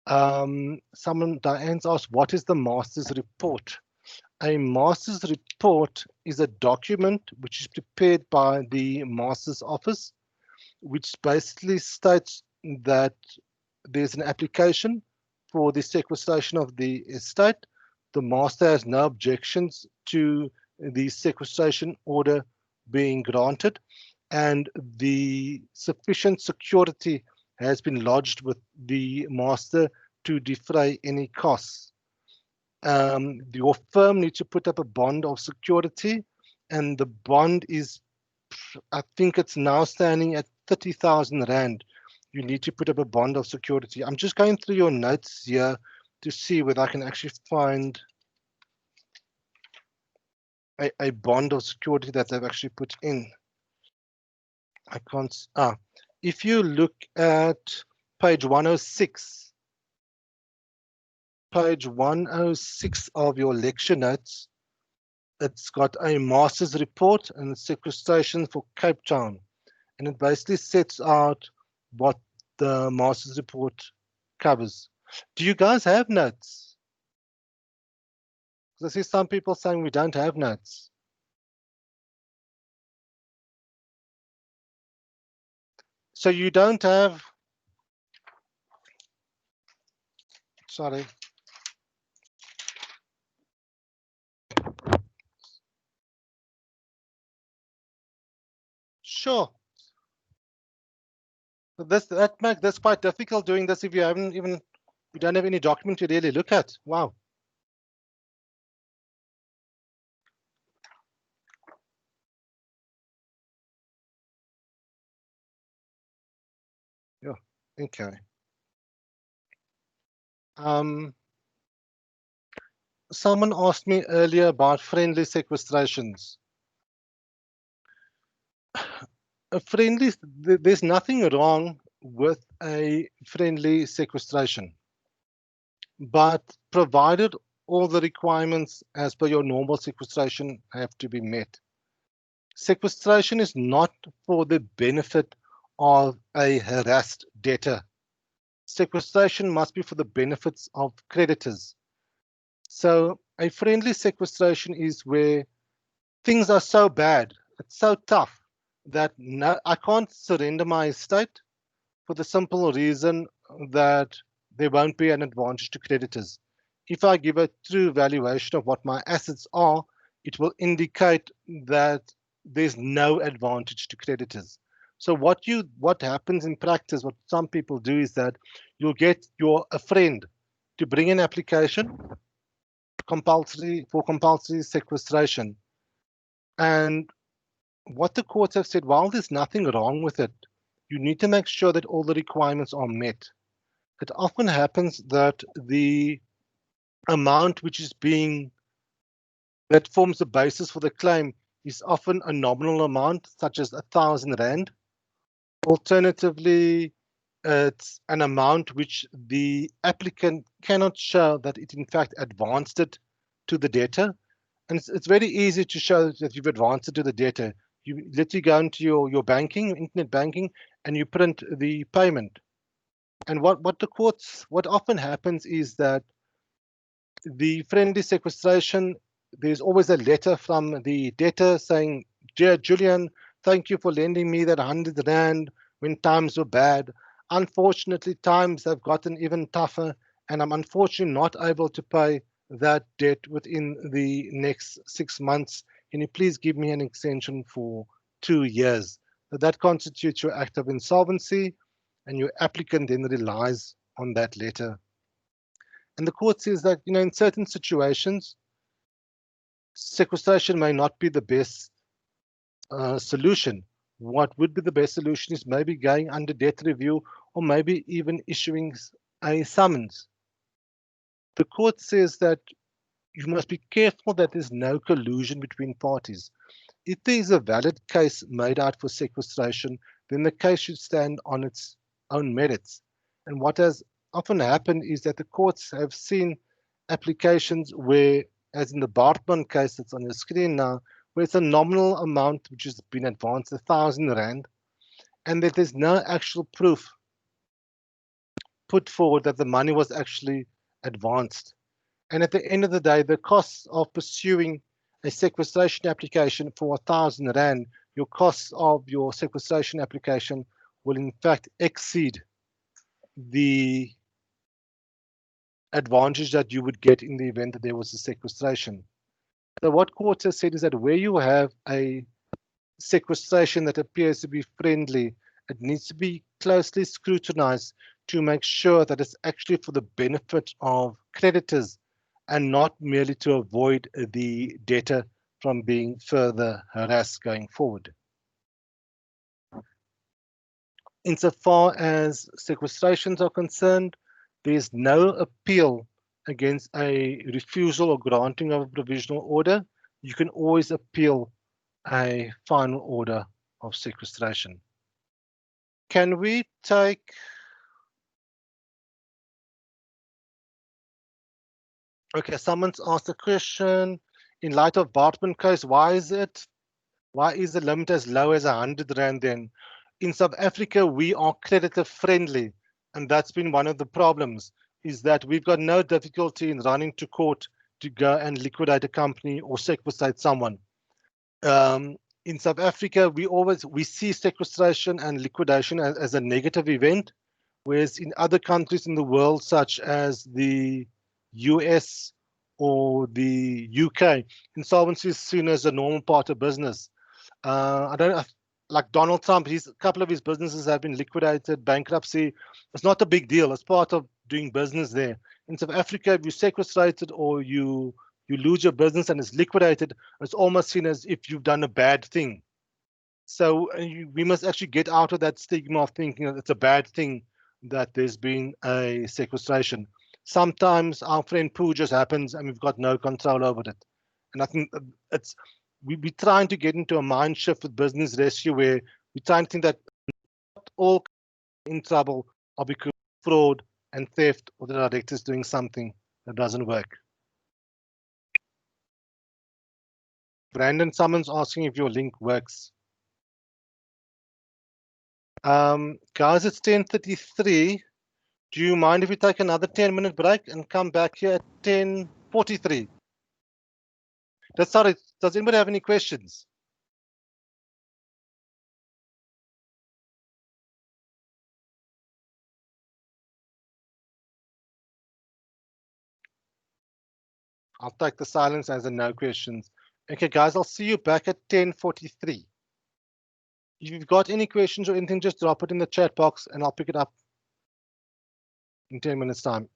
Diane's asked, what is the master's report? A master's report is a document which is prepared by the master's office, which basically states that there's an application for the sequestration of the estate. the master has no objections to the sequestration order being granted, and the sufficient security has been lodged with the master to defray any costs. Your firm needs to put up a bond of security, and the bond is, I think it's now standing at 30,000 Rand. You need to put up a bond of security. I'm just going through your notes here to see whether I can actually find a bond of security that they've actually put in. I can't. If you look at page 106, page 106 of your lecture notes, it's got a master's report and sequestration for Cape Town. And it basically sets out what the master's report covers. Do you guys have notes? Because I see some people saying we don't have notes. So you don't have, sorry. Sure. That makes this quite difficult doing this if you you don't have any document to really look at. Wow. Yeah. Okay. Someone asked me earlier about friendly sequestrations. There's nothing wrong with a friendly sequestration, but provided all the requirements as per your normal sequestration have to be met. Sequestration is not for the benefit of a harassed debtor. Sequestration must be for the benefits of creditors. So a friendly sequestration is where things are so bad, it's so tough that I can't surrender my estate for the simple reason that there won't be an advantage to creditors. If I give a true valuation of what my assets are, it will indicate that there's no advantage to creditors. So what happens in practice, what some people do is that you'll get a friend to bring an application for compulsory sequestration. And what the courts have said, while there's nothing wrong with it, you need to make sure that all the requirements are met. It often happens that the amount that forms the basis for the claim is often a nominal amount, such as 1,000 Rand. Alternatively, it's an amount which the applicant cannot show that it in fact advanced it to the debtor. And it's very easy to show that you've advanced it to the debtor. You literally go into your banking, internet banking, and you print the payment. And what often happens is that the friendly sequestration, there's always a letter from the debtor saying, "Dear Julian, thank you for lending me that 100 Rand when times were bad. Unfortunately, times have gotten even tougher, and I'm unfortunately not able to pay that debt within the next 6 months. Can you please give me an extension for 2 years?" So that constitutes your act of insolvency, and your applicant then relies on that letter. And the court says that, in certain situations, sequestration may not be the best solution. What would be the best solution is maybe going under debt review, or maybe even issuing a summons. The court says that you must be careful that there's no collusion between parties. If there is a valid case made out for sequestration, then the case should stand on its own merits. And what has often happened is that the courts have seen applications where, as in the Bartman case that's on your screen now, where it's a nominal amount which has been advanced, 1,000 Rand, and that there's no actual proof put forward that the money was actually advanced. And at the end of the day, the costs of pursuing a sequestration application for 1,000 Rand, your costs of your sequestration application will in fact exceed the advantage that you would get in the event that there was a sequestration. So what courts have said is that where you have a sequestration that appears to be friendly, it needs to be closely scrutinized to make sure that it's actually for the benefit of creditors and not merely to avoid the debtor from being further harassed going forward. Insofar as sequestrations are concerned, there is no appeal against a refusal or granting of a provisional order. You can always appeal a final order of sequestration. Can we take okay, someone's asked a question. In light of Bartman case, why is the limit as low as 100 Rand then? In South Africa, we are creditor friendly, and that's been one of the problems, is that we've got no difficulty in running to court to go and liquidate a company or sequestrate someone. In South Africa, we see sequestration and liquidation as a negative event, whereas in other countries in the world, such as the US or the UK, insolvency is seen as a normal part of business. I don't know, like Donald Trump, a couple of his businesses have been liquidated, bankruptcy. It's not a big deal. It's part of doing business there. In South Africa, if you sequestrated or you lose your business and it's liquidated, it's almost seen as if you've done a bad thing. So we must actually get out of that stigma of thinking that it's a bad thing that there's been a sequestration. Sometimes our friend poo just happens and we've got no control over it. And I think we're trying to get into a mind shift with business rescue where we're trying to think that not all in trouble are because of fraud and theft or the directors doing something that doesn't work. Brandon, someone's asking if your link works. Guys, it's 10:33. Do you mind if we take another 10-minute break and come back here at 10:43? Sorry, does anybody have any questions? I'll take the silence as a no questions. Okay, guys, I'll see you back at 10:43. If you've got any questions or anything, just drop it in the chat box and I'll pick it up in 10 minutes time.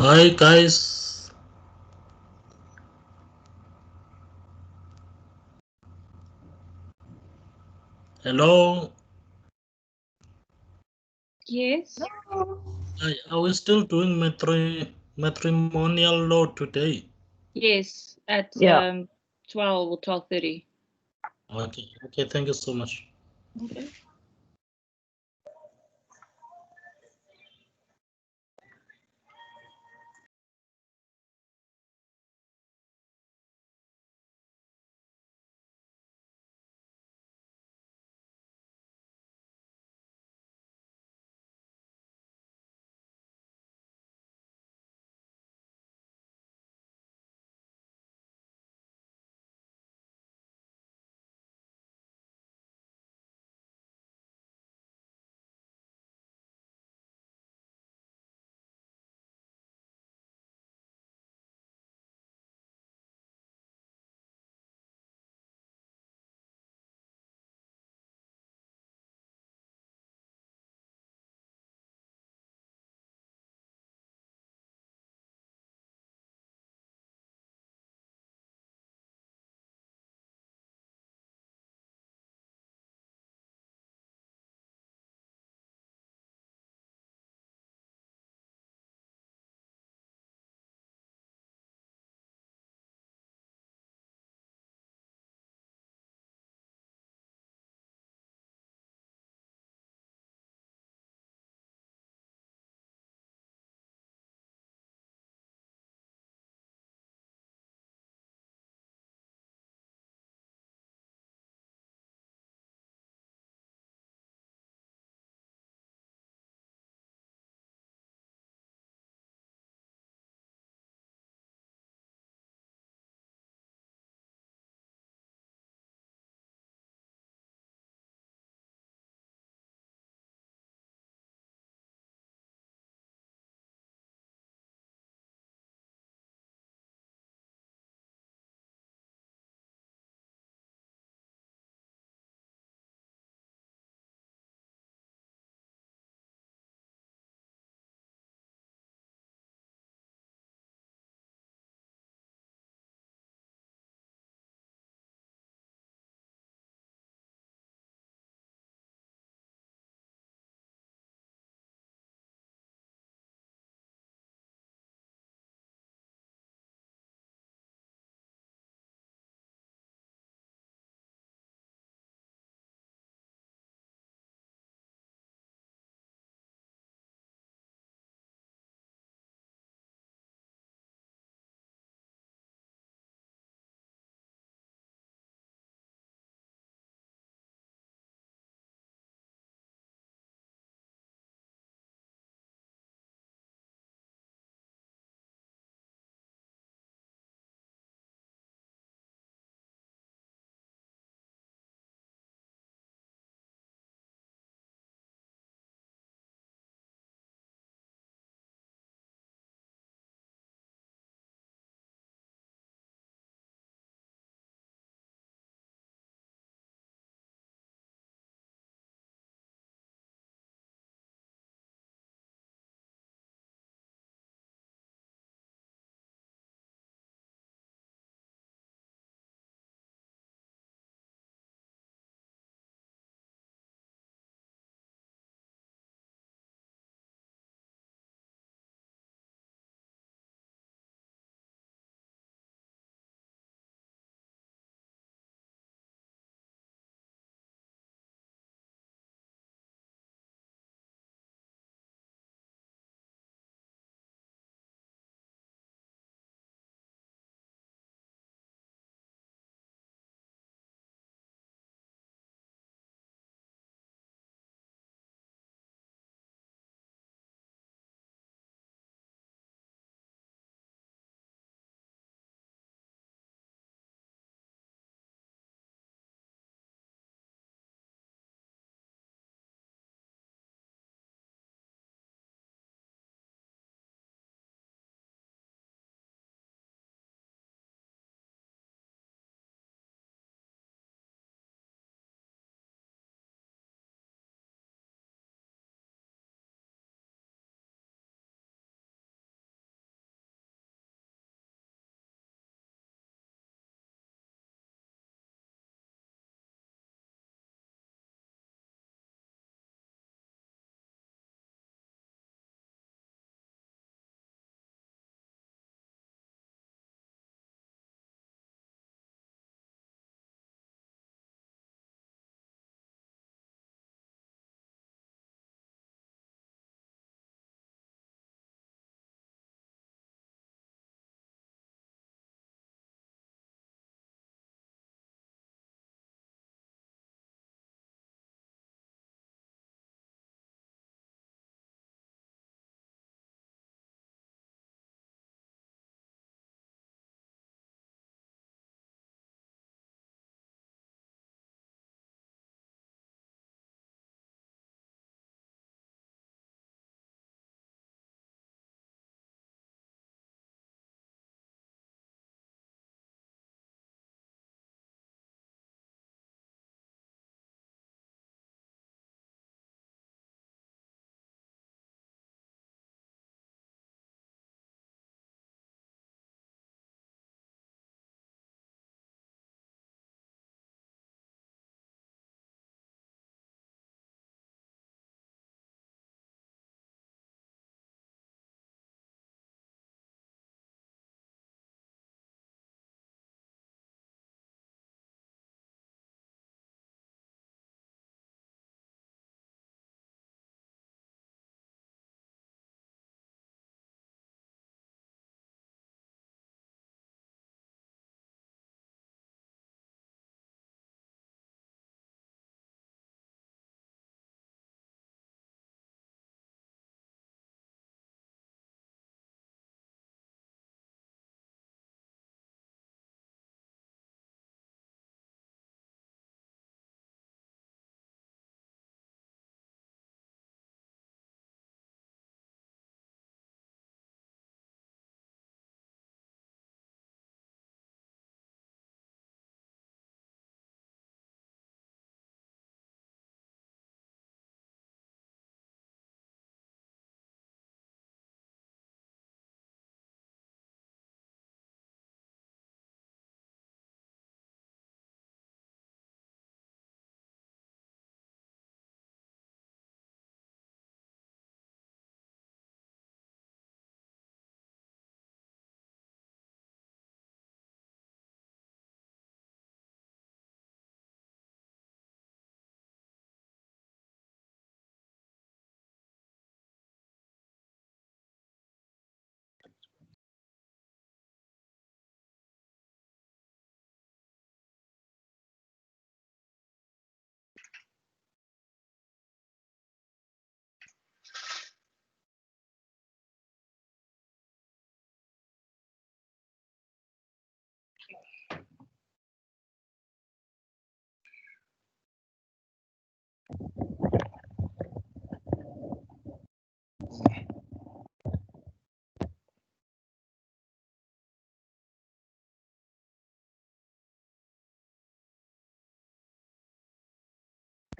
Hi guys. Hello. Yes. I was still doing matrimonial law today. Yes, at Yeah. 12 or 12:30. Okay, thank you so much. Okay.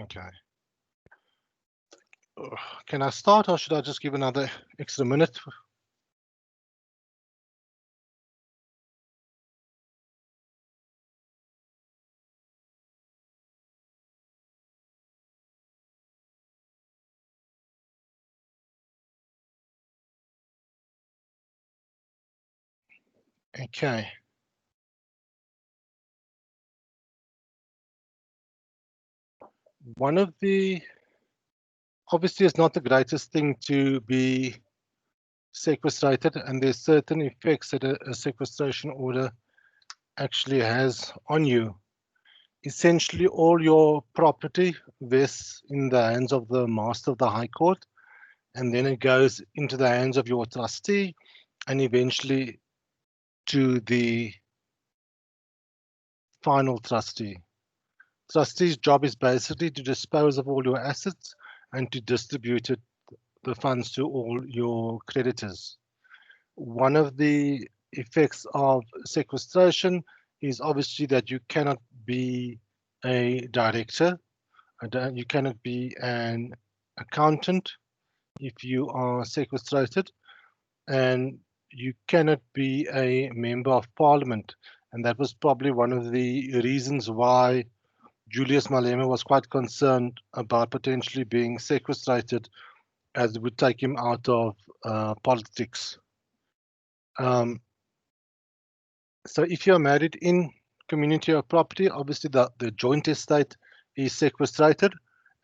Okay. Can I start, or should I just give another extra minute? Okay. One of the, obviously it's not the greatest thing to be sequestrated, and there's certain effects that a sequestration order actually has on you. Essentially, all your property vests in the hands of the Master of the High Court, and then it goes into the hands of your trustee, and eventually to the final trustee. Trustee's job is basically to dispose of all your assets and to distribute the funds to all your creditors. One of the effects of sequestration is obviously that you cannot be a director, you cannot be an accountant if you are sequestrated, and you cannot be a member of parliament. And that was probably one of the reasons why Julius Malema was quite concerned about potentially being sequestrated, as it would take him out of politics. So if you're married in community of property, obviously the joint estate is sequestrated,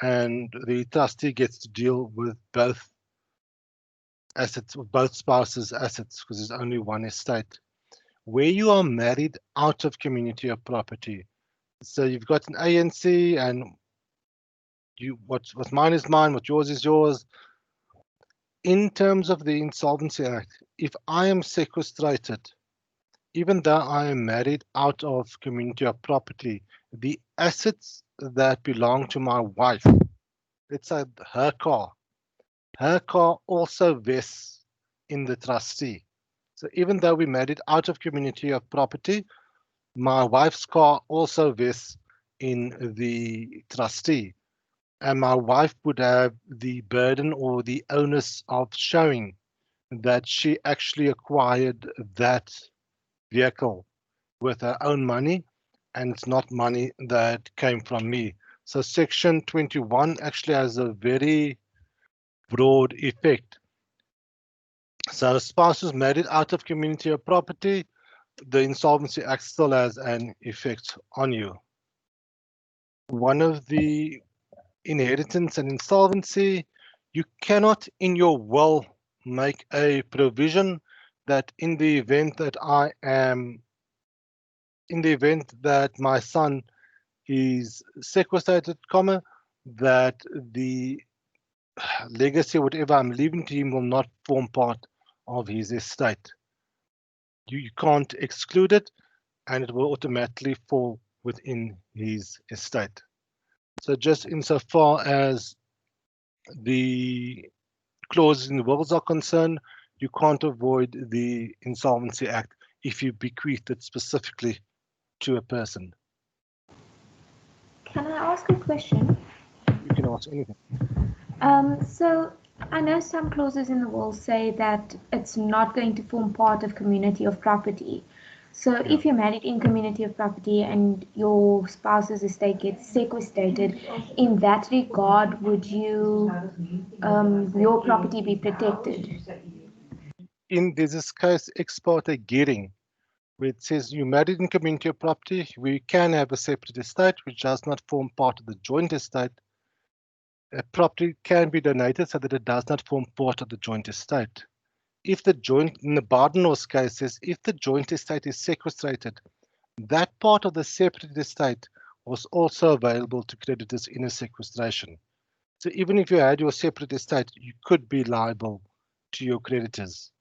and the trustee gets to deal with both assets, with both spouses' assets, because there's only one estate. Where you are married out of community of property, so you've got an ANC, and what's mine is mine, what yours is yours. In terms of the Insolvency Act, if I am sequestrated, even though I am married out of community of property, the assets that belong to my wife, let's say her car also vests in the trustee. So even though we married out of community of property, my wife's car also vests in the trustee. And my wife would have the burden or the onus of showing that she actually acquired that vehicle with her own money, and it's not money that came from me. So section 21 actually has a very broad effect. So spouses married out of community of property, the Insolvency Act still has an effect on you. One of the inheritance and insolvency, you cannot in your will make a provision that in the event that my son is sequestrated, that the legacy, whatever I'm leaving to him, will not form part of his estate. You can't exclude it, and it will automatically fall within his estate. So just insofar as the clauses in the wills are concerned, you can't avoid the Insolvency Act if you bequeath it specifically to a person. Can I ask a question? You can ask anything. So I know some clauses in the will say that it's not going to form part of community of property. So if you're married in community of property and your spouse's estate gets sequestrated, in that regard, would your property be protected? In this case, ex parte getting, where it says you married in community of property, we can have a separate estate which does not form part of the joint estate. A property can be donated so that it does not form part of the joint estate. If the joint, in the Badenhorst case, says if the joint estate is sequestrated, that part of the separate estate was also available to creditors in a sequestration. So even if you had your separate estate, you could be liable to your creditors.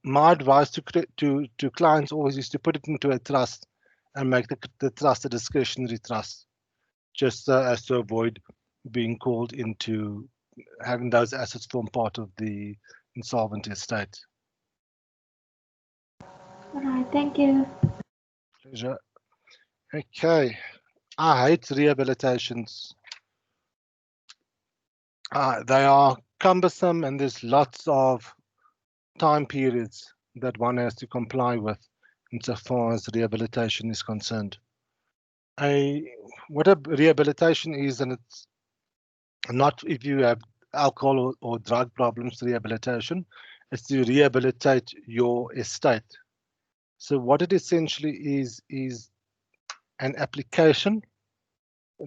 My advice to clients always is to put it into a trust and make the trust a discretionary trust, just as to avoid being called into having those assets form part of the insolvent estate. All right, thank you. Pleasure. Okay, I hate rehabilitations. They are cumbersome and there's lots of time periods that one has to comply with insofar as rehabilitation is concerned. What a rehabilitation is, and it's not if you have alcohol or drug problems, rehabilitation, is to rehabilitate your estate. So what it essentially is an application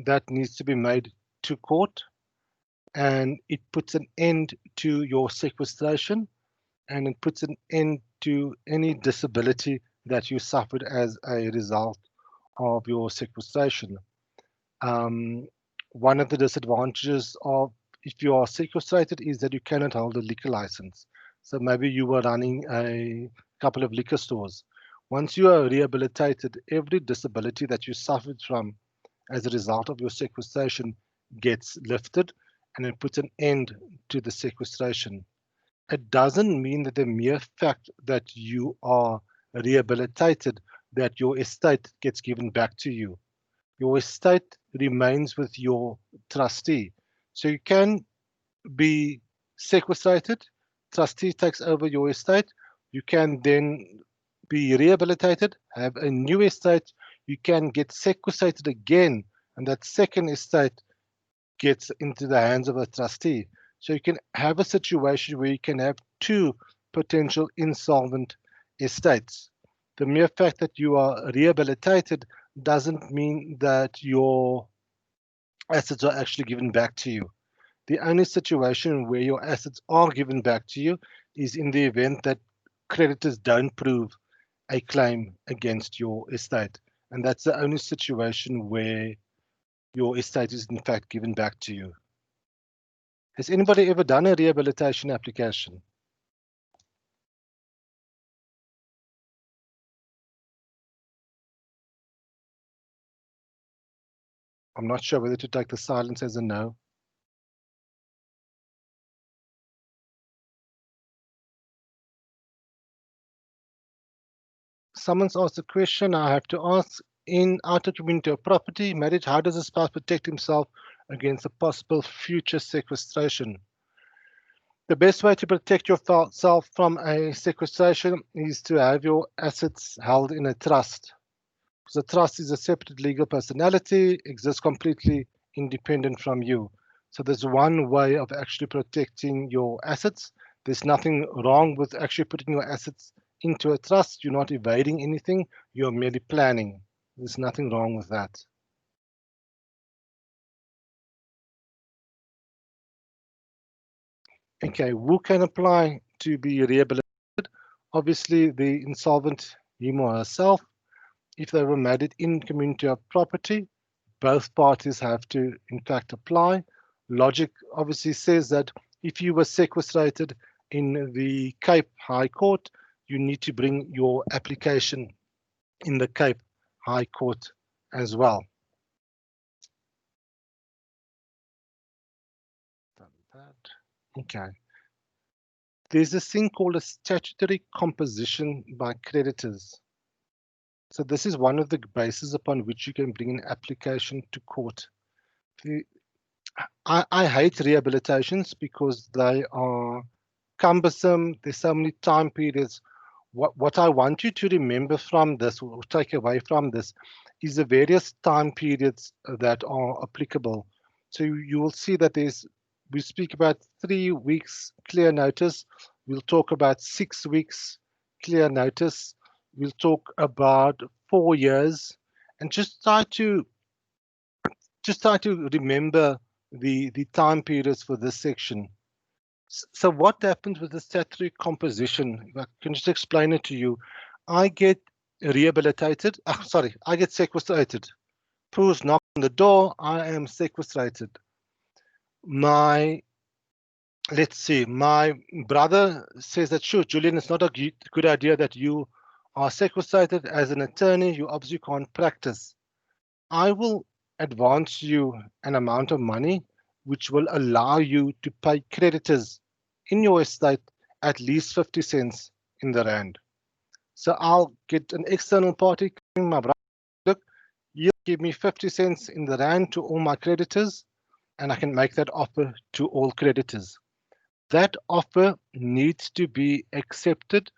that needs to be made to court, and it puts an end to your sequestration, and it puts an end to any disability that you suffered as a result of your sequestration. One of the disadvantages of if you are sequestrated is that you cannot hold a liquor license. So maybe you were running a couple of liquor stores. Once you are rehabilitated, every disability that you suffered from as a result of your sequestration gets lifted, and it puts an end to the sequestration. It doesn't mean that the mere fact that you are rehabilitated, that your estate gets given back to you. Your estate remains with your trustee. So you can be sequestrated, trustee takes over your estate, you can then be rehabilitated, have a new estate, you can get sequestrated again, and that second estate gets into the hands of a trustee. So you can have a situation where you can have two potential insolvent estates. The mere fact that you are rehabilitated doesn't mean that your assets are actually given back to you. The only situation where your assets are given back to you is in the event that creditors don't prove a claim against your estate. And that's the only situation where your estate is in fact given back to you. Has anybody ever done a rehabilitation application? I'm not sure whether to take the silence as a no. Someone's asked a question I have to ask. In outer community or property, marriage, how does a spouse protect himself against a possible future sequestration? The best way to protect yourself from a sequestration is to have your assets held in a trust. Because a trust is a separate legal personality, exists completely independent from you. So there's one way of actually protecting your assets. There's nothing wrong with actually putting your assets into a trust. You're not evading anything, you're merely planning. There's nothing wrong with that. Okay, who can apply to be rehabilitated? Obviously, the insolvent, him or herself. If they were married in community of property, both parties have to, in fact, apply. Logic obviously says that if you were sequestrated in the Cape High Court, you need to bring your application in the Cape High Court as well. Okay. There's this thing called a statutory composition by creditors. So this is one of the bases upon which you can bring an application to court. I hate rehabilitations because they are cumbersome. There's so many time periods. What I want you to remember from this, or take away from this, is the various time periods that are applicable. So you will see that we speak about 3 weeks clear notice. We'll talk about 6 weeks clear notice. We'll talk about 4 years, and just try to remember the time periods for this section. So what happens with the statutory composition? If I can just explain it to you. I get rehabilitated. I get sequestrated. Proofs knock on the door. I am sequestrated. Let's see. My brother says that, sure, Julian, it's not a good idea that you are sequestrated as an attorney, you obviously can't practice. I will advance you an amount of money which will allow you to pay creditors in your estate at least 50 cents in the rand. So I'll get an external party coming, my brother, look, you give me 50 cents in the rand to all my creditors, and I can make that offer to all creditors. That offer needs to be accepted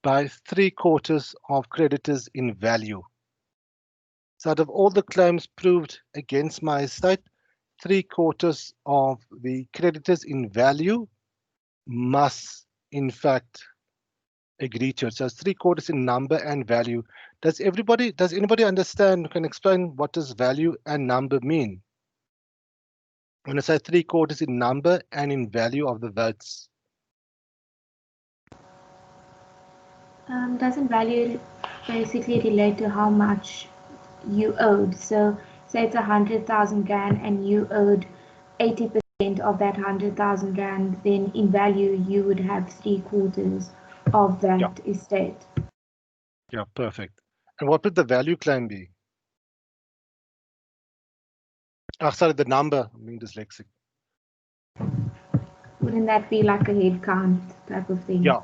by 3/4 of creditors in value. So out of all the claims proved against my estate, 3/4 of the creditors in value must in fact agree to it. So it's 3/4 in number and value. Does anybody understand, can explain what does value and number mean? When I say 3/4 in number and in value of the votes. Doesn't value basically relate to how much you owed? So say it's 100,000 rand and you owed 80% of that 100,000 rand, then in value you would have 3/4 of that estate. Yeah, perfect. And what would the value claim be? Oh, sorry, the number. I'm being dyslexic. Wouldn't that be like a head count type of thing? Yeah.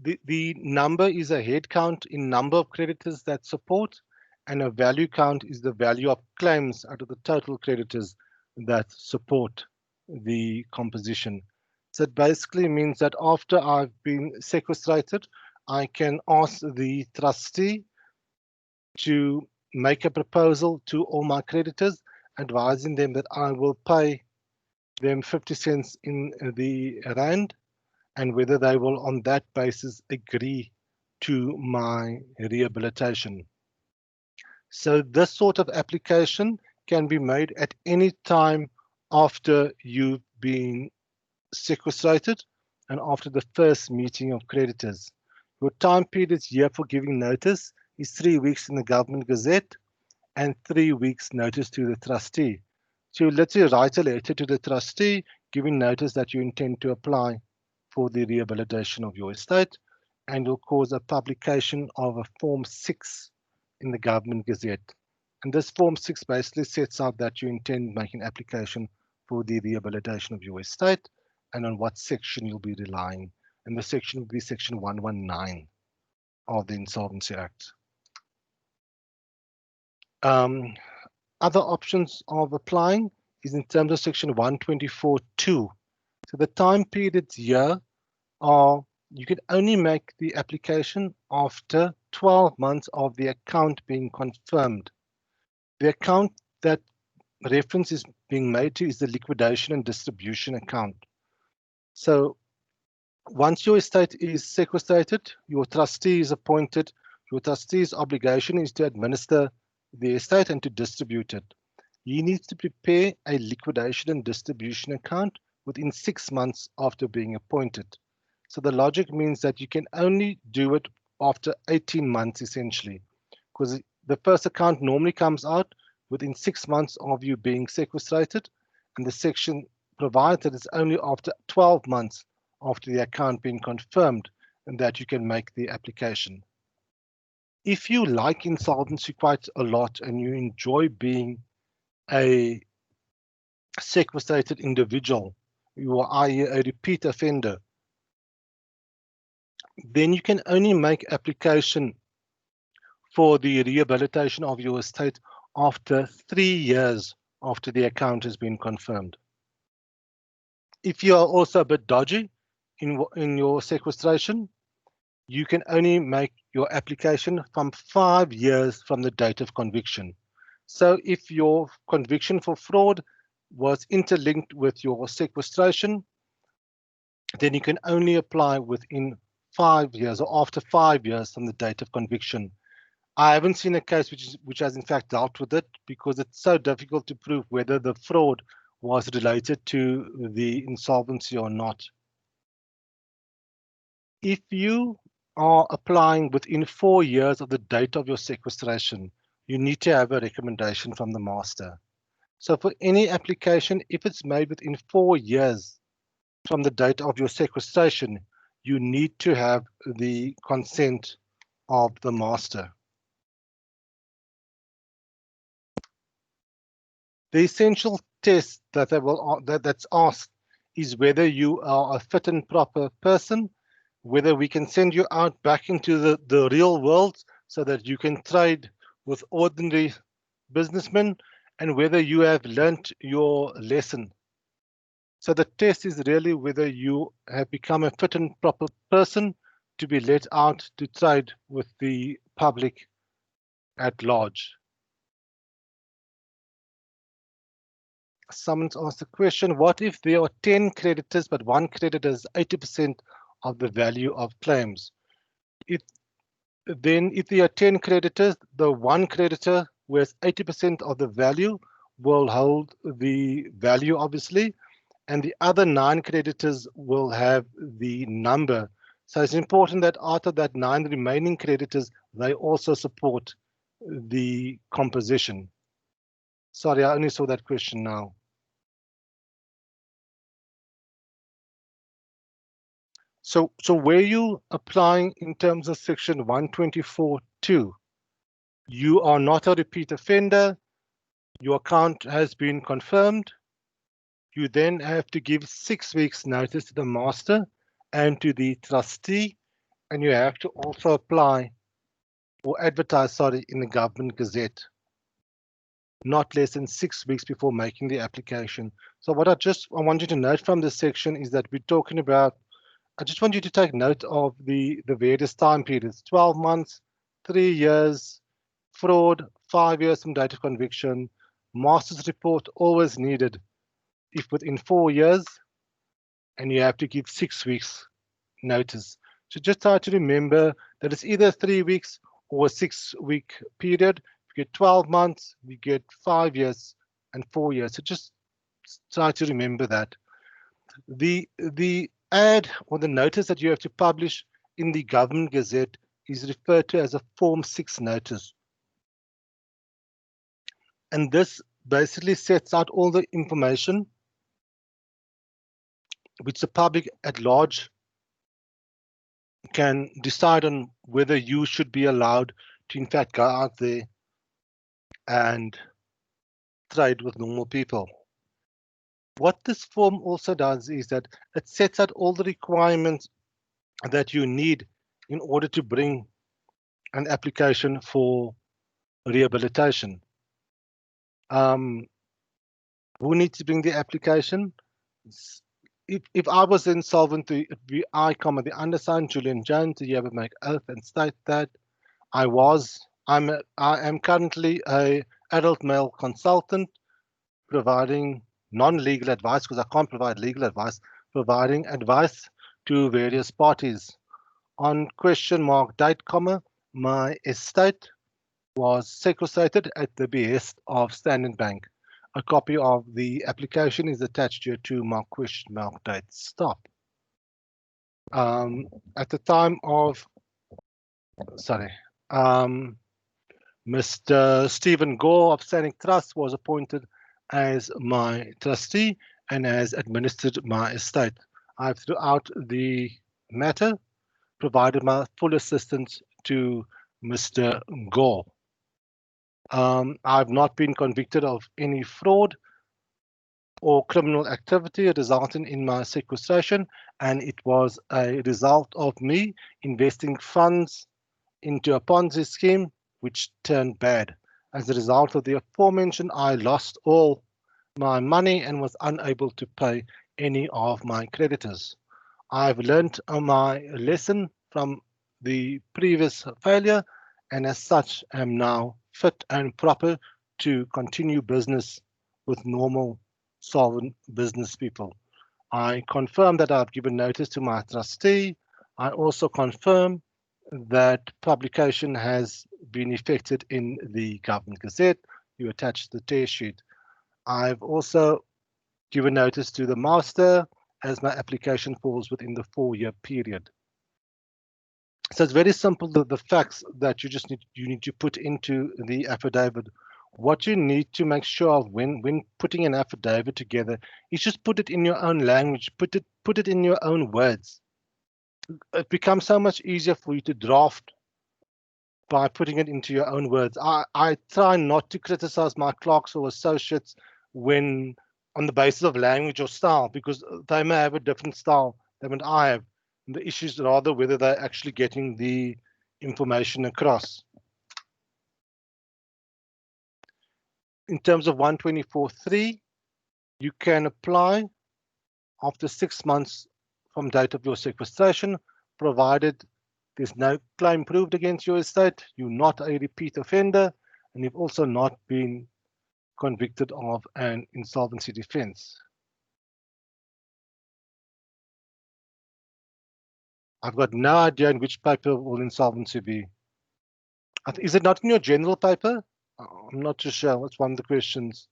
The number is a head count in number of creditors that support, and a value count is the value of claims out of the total creditors that support the composition. So it basically means that after I've been sequestrated, I can ask the trustee to make a proposal to all my creditors, advising them that I will pay them 50 cents in the rand, and whether they will on that basis agree to my rehabilitation. So this sort of application can be made at any time after you've been sequestrated and after the first meeting of creditors. Your time period here for giving notice is 3 weeks in the Government Gazette and 3 weeks notice to the trustee. So let's say write a letter to the trustee giving notice that you intend to apply for the rehabilitation of your estate, and will cause a publication of a Form 6 in the Government Gazette. And this Form 6 basically sets out that you intend making application for the rehabilitation of your estate and on what section you'll be relying. And the section will be section 119 of the Insolvency Act. Other options of applying is in terms of section 124.2. So the time periods here are you can only make the application after 12 months of the account being confirmed. The account that reference is being made to is the liquidation and distribution account. So once your estate is sequestrated, your trustee is appointed. Your trustee's obligation is to administer the estate and to distribute it. He needs to prepare a liquidation and distribution account within 6 months after being appointed. So the logic means that you can only do it after 18 months essentially, because the first account normally comes out within 6 months of you being sequestrated, and the section provides that it's only after 12 months after the account being confirmed and that you can make the application. If you like insolvency quite a lot and you enjoy being a sequestrated individual, you are a repeat offender, then you can only make application for the rehabilitation of your estate after 3 years after the account has been confirmed. If you are also a bit dodgy in your sequestration, you can only make your application from 5 years from the date of conviction. So if your conviction for fraud was interlinked with your sequestration, then you can only apply within 5 years or after 5 years from the date of conviction. I haven't seen a case which has in fact dealt with it because it's so difficult to prove whether the fraud was related to the insolvency or not. If you are applying within 4 years of the date of your sequestration, you need to have a recommendation from the master. So for any application, if it's made within 4 years from the date of your sequestration, you need to have the consent of the master. The essential test that that's asked is whether you are a fit and proper person, whether we can send you out back into the real world so that you can trade with ordinary businessmen, and whether you have learnt your lesson. So the test is really whether you have become a fit and proper person to be let out to trade with the public at large. Someone's asked the question, what if there are 10 creditors but one creditor is 80% of the value of claims? If there are 10 creditors, the one creditor who has 80% of the value will hold the value, obviously, and the other 9 creditors will have the number. So it's important that out of that 9 remaining creditors, they also support the composition. Sorry, I only saw that question now. So where you applying in terms of section 124.2, you are not a repeat offender, your account has been confirmed, you then have to give 6 weeks notice to the master and to the trustee, and you have to also apply or advertise, in the Government Gazette, not less than 6 weeks before making the application. So what I want you to note from this section is that we're talking about, I just want you to take note of the various time periods: 12 months, 3 years, fraud, 5 years from date of conviction, master's report always needed if within 4 years, and you have to give 6 weeks notice. So just try to remember that it's either 3 weeks or a 6-week period. If you get 12 months, you get 5 years and 4 years. So just try to remember that. The ad or the notice that you have to publish in the Government Gazette is referred to as a Form 6 notice. And this basically sets out all the information which the public at large can decide on whether you should be allowed to in fact go out there and trade with normal people. What this form also does is that it sets out all the requirements that you need in order to bring an application for rehabilitation. Who needs to bring the application? If I was insolvent, it would be I, the undersigned Julian Jones. You have to make oath and state that I am currently a adult male consultant providing non-legal advice, because I can't provide legal advice, providing advice to various parties. On question mark date, my estate was sequestrated at the behest of Standard Bank. A copy of the application is attached here to my question mark date stop. At the time of, Mr. Stephen Gore of Standing Trust was appointed as my trustee and has administered my estate. I've throughout the matter provided my full assistance to Mr. Gore. I've not been convicted of any fraud or criminal activity resulting in my sequestration, and it was a result of me investing funds into a Ponzi scheme which turned bad. As a result of the aforementioned, I lost all my money and was unable to pay any of my creditors. I've learned my lesson from the previous failure, and as such am now fit and proper to continue business with normal, solvent business people. I confirm that I've given notice to my trustee. I also confirm that publication has been effected in the Government Gazette. You attach the tear sheet. I've also given notice to the master as my application falls within the 4-year period. So it's very simple, the facts that you need to put into the affidavit. What you need to make sure of when putting an affidavit together is just put it in your own language, put it in your own words. it becomes so much easier for you to draft by putting it into your own words. I try not to criticize my clerks or associates when on the basis of language or style, because they may have a different style than what I have. And the issue is rather whether they're actually getting the information across. In terms of 124.3, you can apply after 6 months from date of your sequestration, provided there's no claim proved against your estate, you're not a repeat offender, and you've also not been convicted of an insolvency defense. I've got no idea in which paper will insolvency be. Is it not in your general paper? I'm not too sure. That's one of the questions.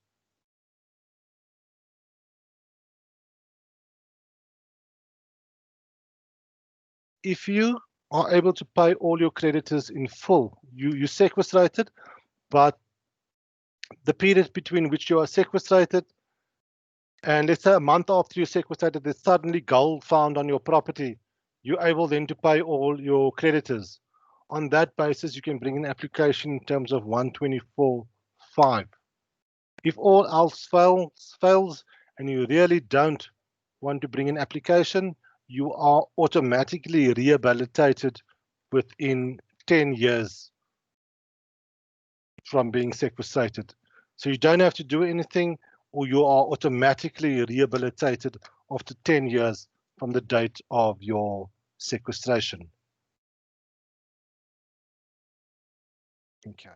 If you are able to pay all your creditors in full, you sequestrated, but the period between which you are sequestrated and let's say a month after you sequestrated, there's suddenly gold found on your property, you're able then to pay all your creditors. On that basis, you can bring an application in terms of 124.5. If all else fails and you really don't want to bring an application, you are automatically rehabilitated within 10 years from being sequestrated. So you don't have to do anything, or you are automatically rehabilitated after 10 years from the date of your sequestration. Okay.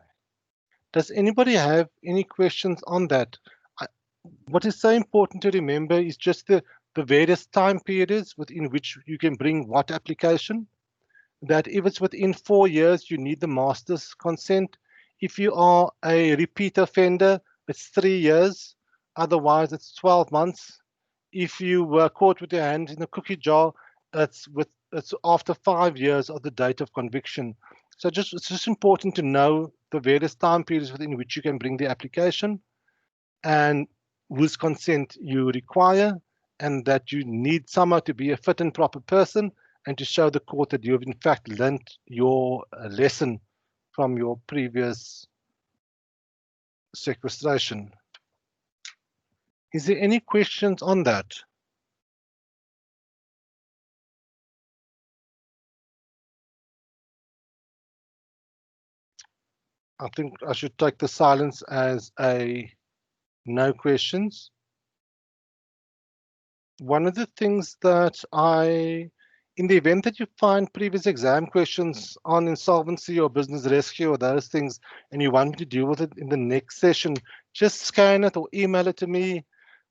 Does anybody have any questions on that? What is so important to remember is just the various time periods within which you can bring what application. That if it's within 4 years, you need the master's consent. If you are a repeat offender, it's 3 years. Otherwise, it's 12 months. If you were caught with your hand in a cookie jar, it's after 5 years of the date of conviction. So it's just important to know the various time periods within which you can bring the application and whose consent you require, and that you need someone to be a fit and proper person and to show the court that you have in fact learnt your lesson from your previous sequestration. Is there any questions on that? I think I should take the silence as a no questions. One of the things that in the event that you find previous exam questions on insolvency or business rescue or those things, and you want me to deal with it in the next session, just scan it or email it to me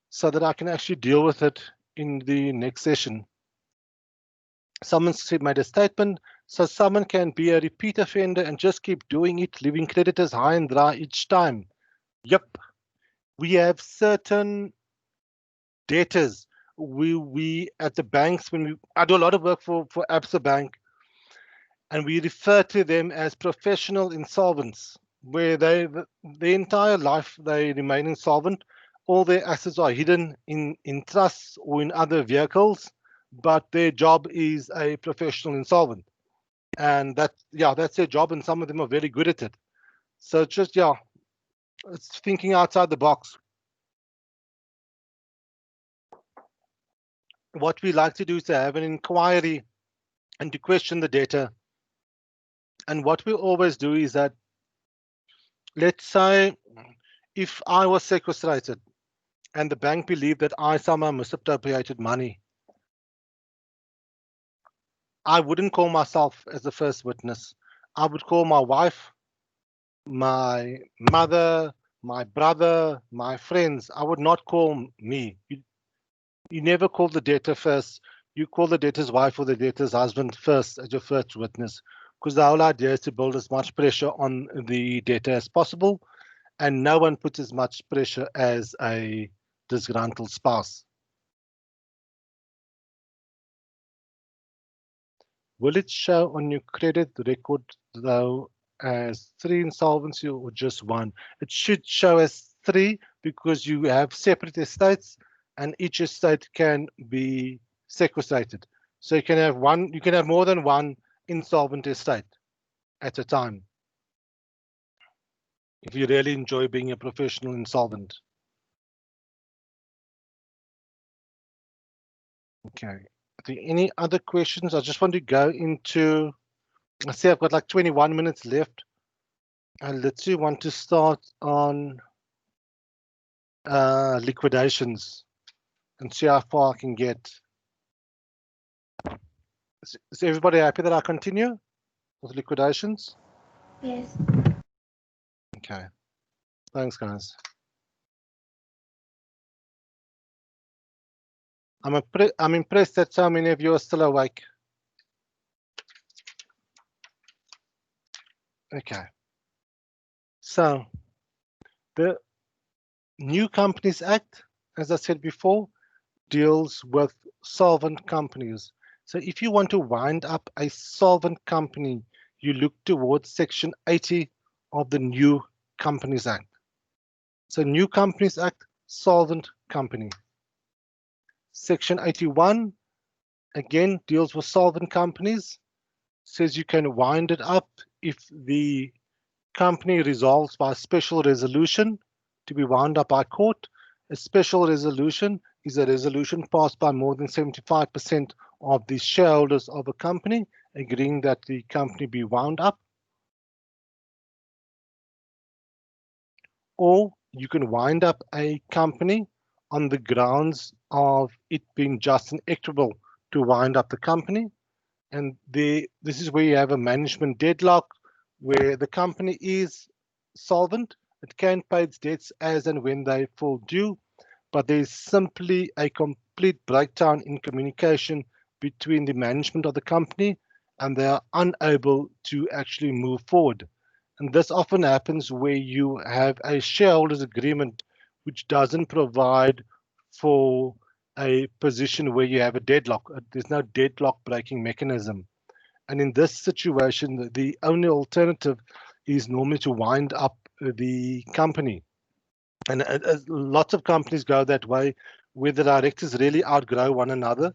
so that I can actually deal with it in the next session. Someone made a statement, so someone can be a repeat offender and just keep doing it, leaving creditors high and dry each time. Yep, we have certain debtors. We at the banks, I do a lot of work for Absa Bank, and we refer to them as professional insolvents, where the entire life they remain insolvent. All their assets are hidden in trusts or in other vehicles, but their job is a professional insolvent, and that's their job, and some of them are very good at it. So just it's thinking outside the box. What we like to do is to have an inquiry and to question the debtor. And what we always do is that, let's say, if I was sequestrated and the bank believed that I somehow misappropriated money, I wouldn't call myself as the first witness. I would call my wife, my mother, my brother, my friends. I would not call me. You never call the debtor first. You call the debtor's wife or the debtor's husband first as your first witness, because the whole idea is to build as much pressure on the debtor as possible, and no one puts as much pressure as a disgruntled spouse. Will it show on your credit record, though, as 3 insolvency or just 1? It should show as 3 because you have separate estates and each estate can be sequestrated. So you can have more than one insolvent estate at a time if you really enjoy being a professional insolvent. Okay. Are there any other questions? I just want to go into, I see I've got like 21 minutes left. And let's see, want to start on liquidations and see how far I can get. Is everybody happy that I continue with liquidations? Yes. Okay. Thanks, guys. I'm impressed that so many of you are still awake. Okay. So the New Companies Act, as I said before, deals with solvent companies. So if you want to wind up a solvent company, you look towards Section 80 of the New Companies Act. So New Companies Act, solvent company. Section 81, again, deals with solvent companies, says you can wind it up if the company resolves by special resolution to be wound up by court. A special resolution is a resolution passed by more than 75% of the shareholders of a company agreeing that the company be wound up. Or you can wind up a company on the grounds of it being just and equitable to wind up the company. And this is where you have a management deadlock where the company is solvent. It can pay its debts as and when they fall due, but there's simply a complete breakdown in communication between the management of the company and they are unable to actually move forward. And this often happens where you have a shareholders agreement which doesn't provide for a position where you have a deadlock. There's no deadlock breaking mechanism. And in this situation, the only alternative is normally to wind up the company. And lots of companies go that way, where the directors really outgrow one another.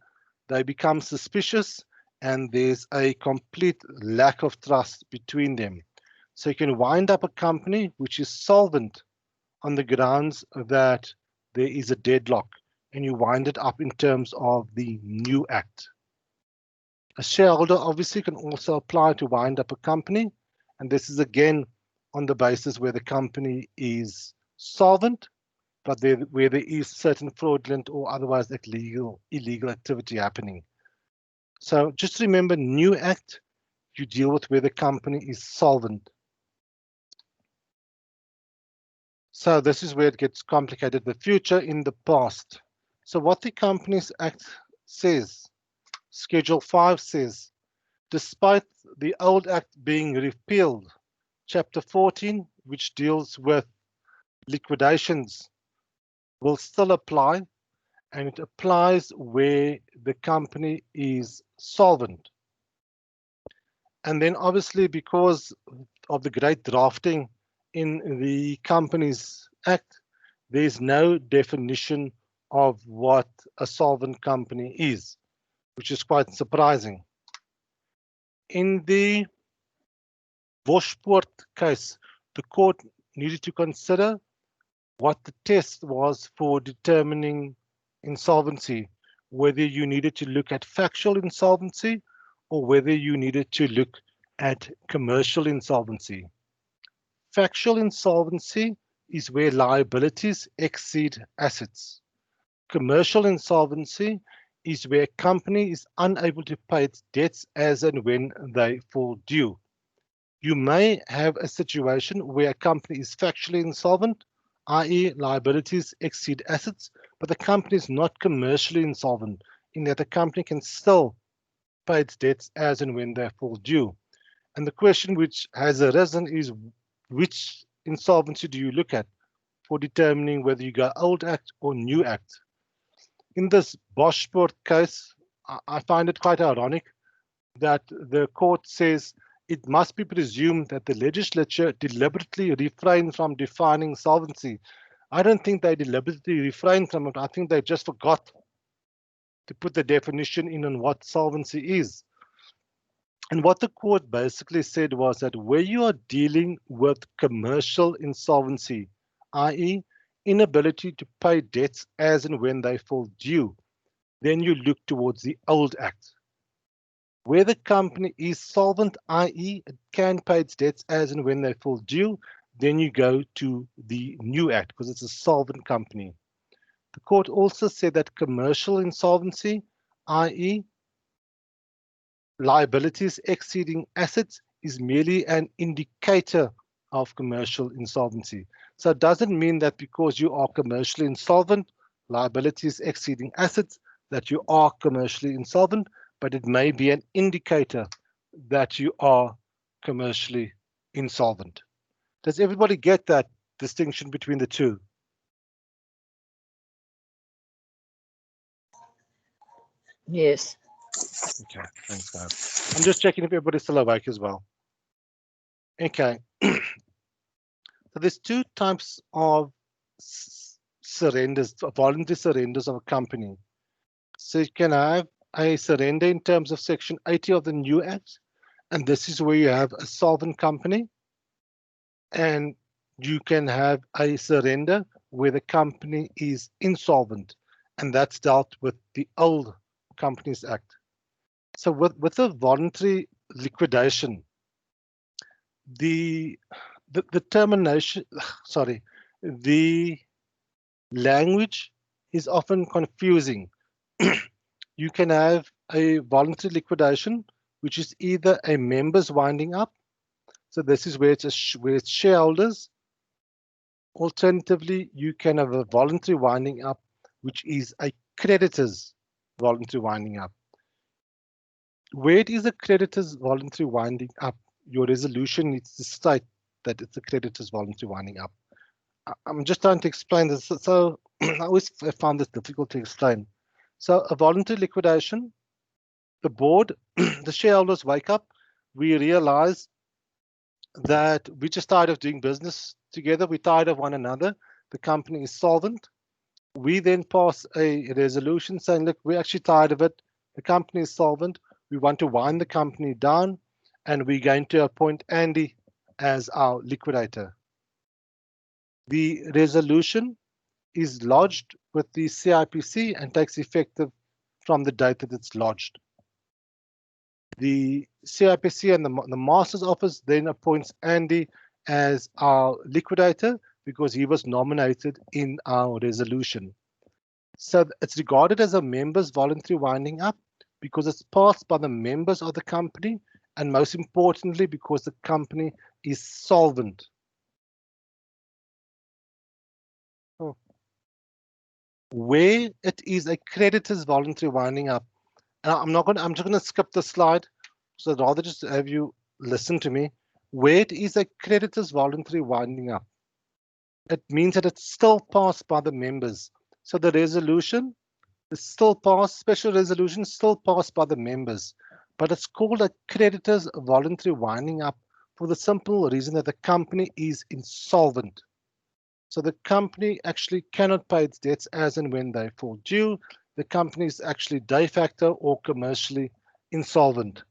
They become suspicious, and there's a complete lack of trust between them. So you can wind up a company which is solvent on the grounds that there is a deadlock, and you wind it up in terms of the new act. A shareholder obviously can also apply to wind up a company, and this is again on the basis where the company is solvent, but where there is certain fraudulent or otherwise illegal activity happening. So just remember, new act, you deal with where the company is solvent. So this is where it gets complicated, the future in the past. So what the Companies Act says, Schedule 5 says, despite the old act being repealed, Chapter 14, which deals with liquidations, will still apply, and it applies where the company is solvent. And then obviously, because of the great drafting in the Companies Act, there's no definition of what a solvent company is, which is quite surprising. In the Boschpoort case, the court needed to consider what the test was for determining insolvency, whether you needed to look at factual insolvency or whether you needed to look at commercial insolvency. Factual insolvency is where liabilities exceed assets. Commercial insolvency is where a company is unable to pay its debts as and when they fall due. You may have a situation where a company is factually insolvent, i.e. liabilities exceed assets, but the company is not commercially insolvent, in that the company can still pay its debts as and when they fall due. And the question which has arisen is, which insolvency do you look at for determining whether you go old act or new act? In this Boschpoort case, I find it quite ironic that the court says it must be presumed that the legislature deliberately refrained from defining solvency. I don't think they deliberately refrained from it. I think they just forgot to put the definition in on what solvency is. And what the court basically said was that where you are dealing with commercial insolvency, i.e. inability to pay debts as and when they fall due, then you look towards the old act. Where the company is solvent, i.e. it can pay its debts as and when they fall due, then you go to the new act because it's a solvent company. The court also said that commercial insolvency, i.e. liabilities exceeding assets, is merely an indicator of commercial insolvency. So it doesn't mean that because you are commercially insolvent, liabilities exceeding assets, that you are commercially insolvent, but it may be an indicator that you are commercially insolvent. Does everybody get that distinction between the two? Yes. Okay, thanks guys. I'm just checking if everybody's still awake as well. Okay. So there's two types of surrenders, voluntary surrenders of a company. So you can have a surrender in terms of Section 80 of the new Act, and this is where you have a solvent company, and you can have a surrender where the company is insolvent, and that's dealt with the old Companies Act. So with a voluntary liquidation, the termination, sorry, the language is often confusing. You can have a voluntary liquidation, which is either a members winding up. So this is where where it's shareholders. Alternatively, you can have a voluntary winding up, which is a creditors voluntary winding up. Where it is a creditors voluntary winding up, your resolution needs to state that it's a creditors voluntary winding up. I'm just trying to explain this. So I always found this difficult to explain. So a voluntary liquidation, the board, the shareholders wake up, we realize that we're just tired of doing business together. We're tired of one another. The company is solvent. We then pass a resolution saying, look, we're actually tired of it. The company is solvent. We want to wind the company down, and we're going to appoint Andy as our liquidator. The resolution is lodged with the CIPC and takes effect from the date that it's lodged. The CIPC and the Master's Office then appoints Andy as our liquidator because he was nominated in our resolution. So it's regarded as a members voluntary winding up because it's passed by the members of the company, and most importantly, because the company is solvent. Where it is a creditor's voluntary winding up, and I'm just gonna skip the slide, so I'd rather just have you listen to me. Where it is a creditor's voluntary winding up, it means that it's still passed by the members. So the resolution is still passed, special resolution is still passed by the members, but it's called a creditor's voluntary winding up for the simple reason that the company is insolvent. So the company actually cannot pay its debts as and when they fall due. The company is actually de facto or commercially insolvent,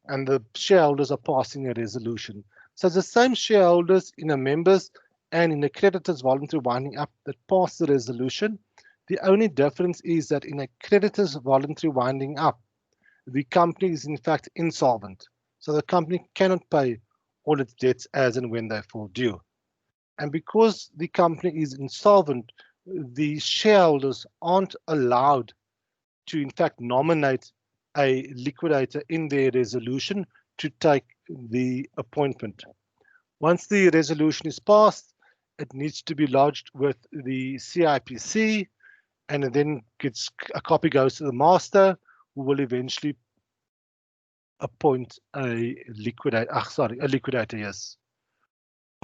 and the shareholders are passing a resolution. So it's the same shareholders in a members and in a creditors voluntary winding up that pass the resolution. The only difference is that in a creditors voluntary winding up, the company is in fact insolvent. So the company cannot pay all its debts as and when they fall due. And because the company is insolvent, the shareholders aren't allowed to in fact nominate a liquidator in their resolution to take the appointment. Once the resolution is passed, it needs to be lodged with the CIPC, and then a copy goes to the master, who will eventually appoint a liquidator, yes.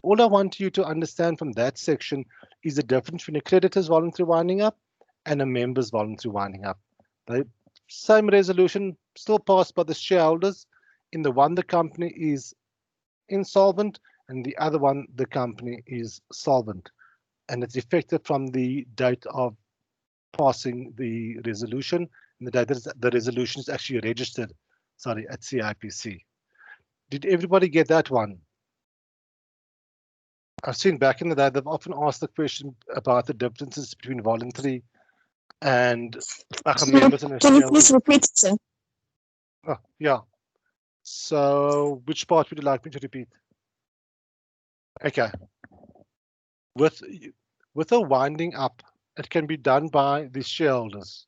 All I want you to understand from that section is the difference between a creditor's voluntary winding up and a member's voluntary winding up. The same resolution still passed by the shareholders. In the one, the company is insolvent, and the other one, the company is solvent. And it's effective from the date of passing the resolution and the day that the resolution is actually registered, sorry, at CIPC. Did everybody get that one? I've seen back in the day, they've often asked the question about the differences between voluntary and members and Can you please repeat, sir? Oh, yeah. So which part would you like me to repeat? Okay. With a winding up, it can be done by the shareholders.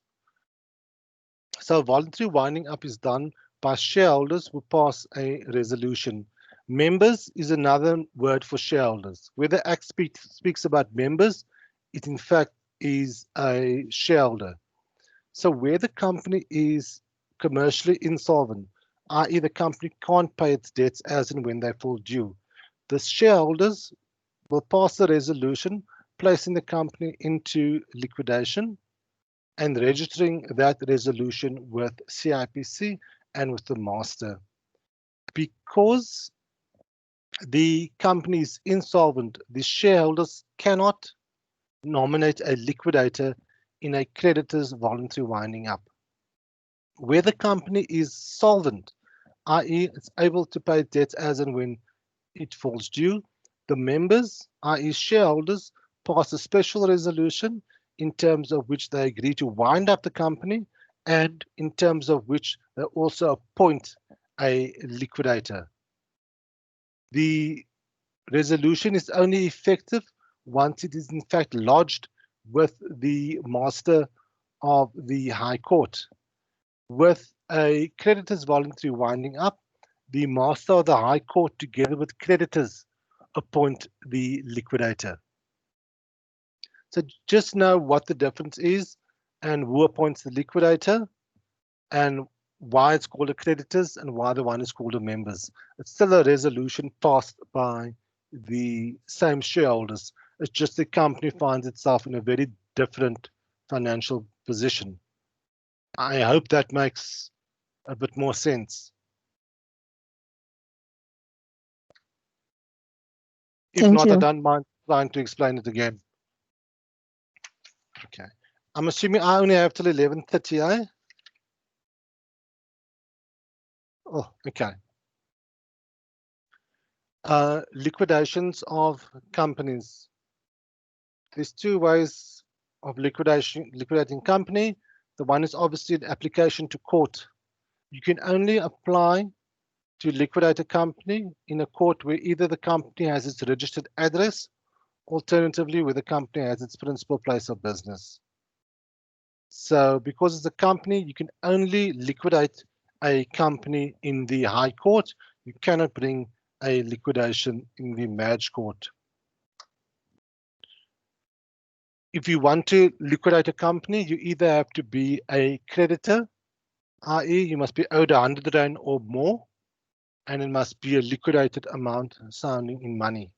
So voluntary winding up is done by shareholders who pass a resolution. Members is another word for shareholders. Where the Act speaks about members, it in fact is a shareholder. So where the company is commercially insolvent, i.e. the company can't pay its debts as and when they fall due, the shareholders will pass the resolution placing the company into liquidation and registering that resolution with CIPC and with the master. Because the company is insolvent, the shareholders cannot nominate a liquidator in a creditor's voluntary winding up. Where the company is solvent, i.e. it's able to pay debts as and when it falls due, the members, i.e. shareholders, pass a special resolution in terms of which they agree to wind up the company and in terms of which they also appoint a liquidator. The resolution is only effective once it is in fact lodged with the master of the High Court. With a creditor's voluntary winding up, the master of the High Court together with creditors appoint the liquidator. So just know what the difference is and who appoints the liquidator and why it's called a creditors and why the one is called a members. It's still a resolution passed by the same shareholders. It's just the company finds itself in a very different financial position. I hope that makes a bit more sense. If Thank not, you. I don't mind trying to explain it again. Okay. I'm assuming I only have till 11:30, eh? Oh, okay. Liquidations of companies. There's two ways of liquidating company. The one is obviously an application to court. You can only apply to liquidate a company in a court where either the company has its registered address, alternatively where the company has its principal place of business. So because it's a company, you can only liquidate a company in the High Court. You cannot bring a liquidation in the Madge Court. If you want to liquidate a company, you either have to be a creditor, i.e. you must be owed 100 Rand or more, and it must be a liquidated amount sounding in money.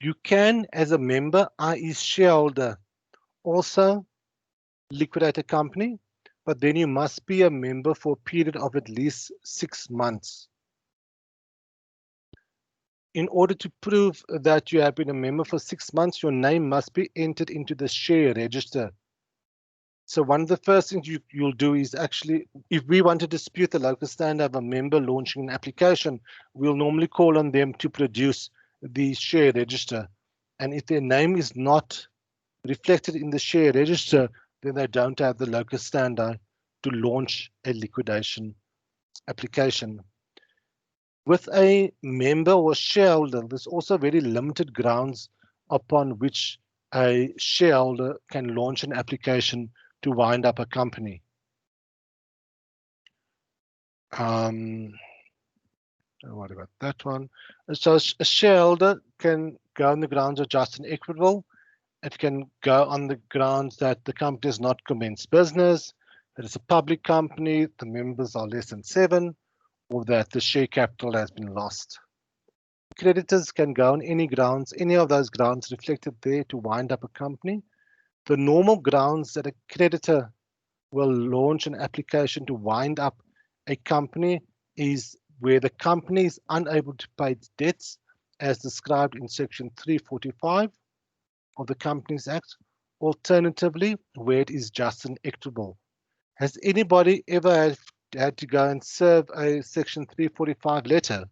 You can, as a member, i.e. shareholder, also liquidate a company, but then you must be a member for a period of at least 6 months. In order to prove that you have been a member for 6 months, your name must be entered into the share register. So one of the first things you'll do is actually, if we want to dispute the local standard of a member launching an application, we'll normally call on them to produce the share register. And if their name is not reflected in the share register, then they don't have the locus standi to launch a liquidation application. With a member or shareholder, there's also very limited grounds upon which a shareholder can launch an application to wind up a company. Don't worry about that one. So a shareholder can go on the grounds of just and equitable. It can go on the grounds that the company has not commenced business, that it's a public company, the members are less than 7, or that the share capital has been lost. Creditors can go on any grounds, any of those grounds reflected there to wind up a company. The normal grounds that a creditor will launch an application to wind up a company is where the company is unable to pay its debts as described in section 345 of the Companies Act, alternatively where it is just and equitable. Has anybody ever had to go and serve a Section 345 letter?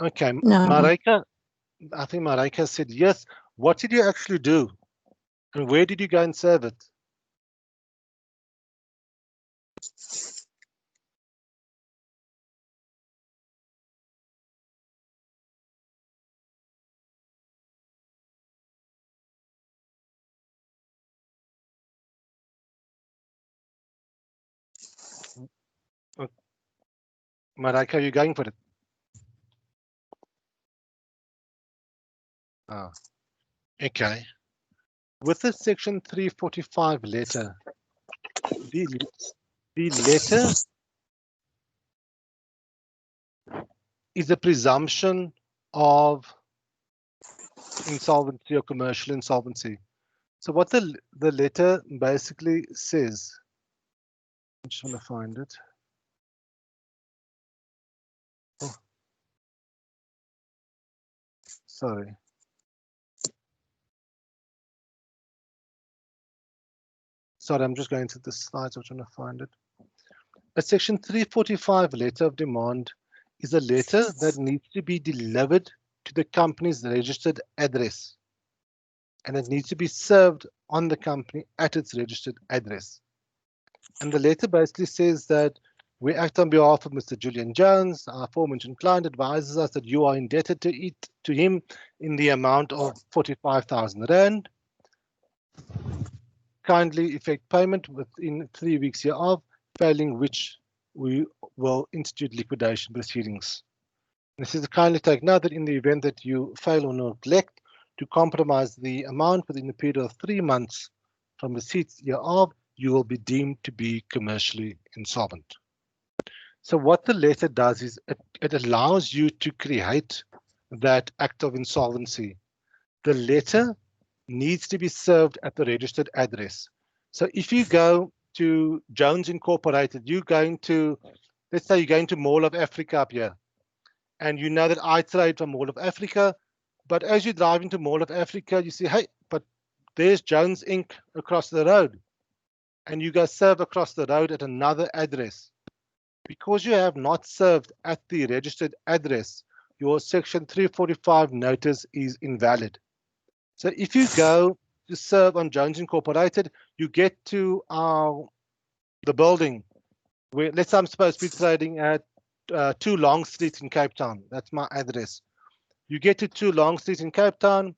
Okay, No. Marika, I think Marika said yes. What did you actually do? And where did you go and serve it? Marika, are you going for it? Ah, okay. With the Section 345 letter, the letter is a presumption of insolvency or commercial insolvency. So what the letter basically says, I just want to find it. Oh, sorry. Sorry, I'm just going to the slides. I'm trying to find it. A Section 345 letter of demand is a letter that needs to be delivered to the company's registered address, and it needs to be served on the company at its registered address. And the letter basically says that we act on behalf of Mr. Julian Jones. Our aforementioned client advises us that you are indebted to him in the amount of 45,000 Rand. Kindly effect payment within 3 weeks hereof, failing which we will institute liquidation proceedings. This is to kindly take note that in the event that you fail or neglect to compromise the amount within the period of 3 months from receipt hereof, you will be deemed to be commercially insolvent. So what the letter does is it allows you to create that act of insolvency. The letter needs to be served at the registered address. So if you go to Jones Incorporated, you're going to, let's say you're going to Mall of Africa up here, and you know that I trade from Mall of Africa, but as you drive into Mall of Africa, you see, hey, but there's Jones Inc. across the road, and you go serve across the road at another address. Because you have not served at the registered address, your Section 345 notice is invalid. So if you go to serve on Jones Incorporated, you get to the building where, let's say I'm supposed to be trading at 2 Long Street in Cape Town. That's my address. You get to 2 Long Street in Cape Town,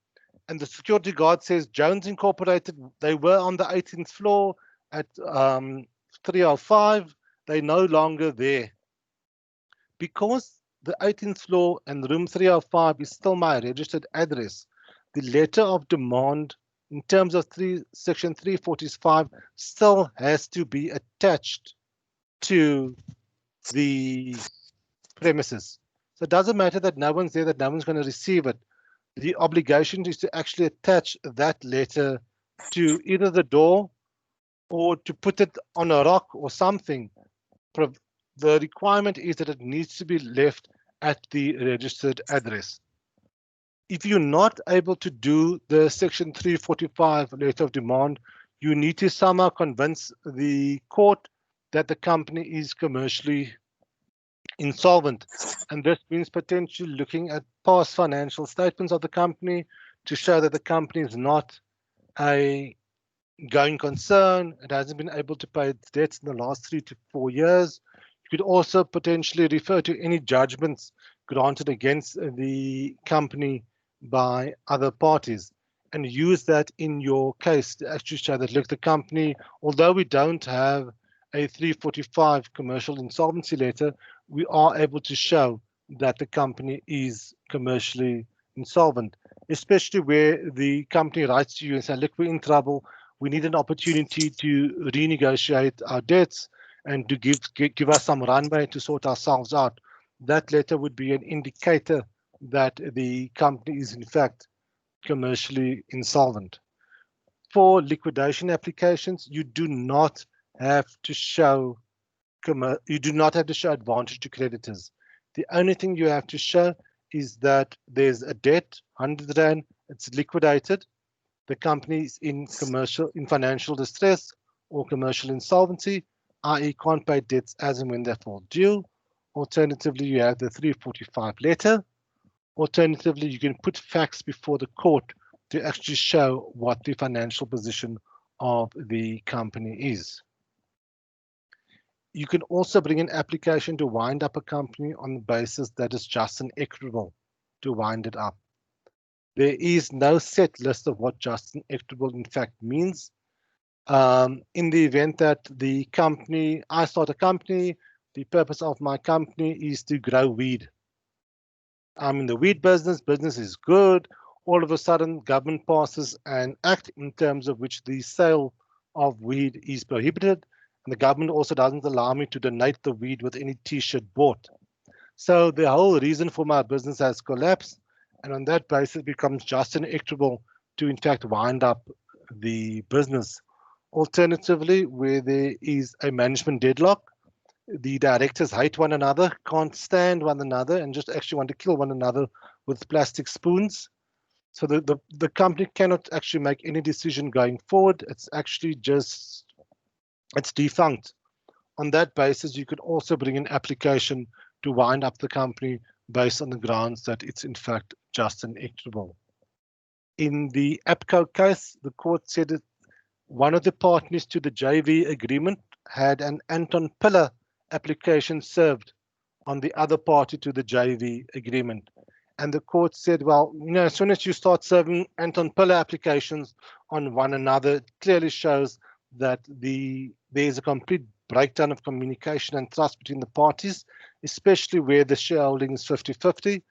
and the security guard says Jones Incorporated, they were on the 18th floor at 305. They're no longer there. Because the 18th floor and room 305 is still my registered address, the letter of demand in terms of Section 345 still has to be attached to the premises. So it doesn't matter that no one's there, that no one's going to receive it. The obligation is to actually attach that letter to either the door or to put it on a rock or something. The requirement is that it needs to be left at the registered address. If you're not able to do the Section 345 letter of demand, you need to somehow convince the court that the company is commercially insolvent. And this means potentially looking at past financial statements of the company to show that the company is not a going concern. It hasn't been able to pay its debts in the last 3 to 4 years. You could also potentially refer to any judgments granted against the company by other parties and use that in your case to actually show that, look, the company, although we don't have a 345 commercial insolvency letter, we are able to show that the company is commercially insolvent, especially where the company writes to you and says, look, we're in trouble. We need an opportunity to renegotiate our debts and to give us some runway to sort ourselves out. That letter would be an indicator that the company is in fact commercially insolvent. For liquidation applications, you do not have to show advantage to creditors. The only thing you have to show is that there's a debt, 100 Rand, it's liquidated. The company is in financial distress or commercial insolvency, i.e. can't pay debts as and when they fall due. Alternatively, you have the 345 letter. Alternatively, you can put facts before the court to actually show what the financial position of the company is. You can also bring an application to wind up a company on the basis that it's just and equitable to wind it up. There is no set list of what just and equitable in fact means. In the event that I start a company, the purpose of my company is to grow weed. I'm in the weed business is good. All of a sudden, government passes an act in terms of which the sale of weed is prohibited. And the government also doesn't allow me to donate the weed with any t-shirt bought. So the whole reason for my business has collapsed. And on that basis, it becomes just and equitable to, in fact, wind up the business. Alternatively, where there is a management deadlock, the directors hate one another, can't stand one another, and just actually want to kill one another with plastic spoons. So the company cannot actually make any decision going forward. It's actually it's defunct. On that basis, you could also bring an application to wind up the company based on the grounds that it's in fact just and equitable. In the APCO case, the court said that one of the partners to the JV agreement had an Anton Pillar application served on the other party to the JV agreement. And the court said, well, as soon as you start serving Anton Pillar applications on one another, it clearly shows that there's a complete breakdown of communication and trust between the parties, especially where the shareholding is 50-50.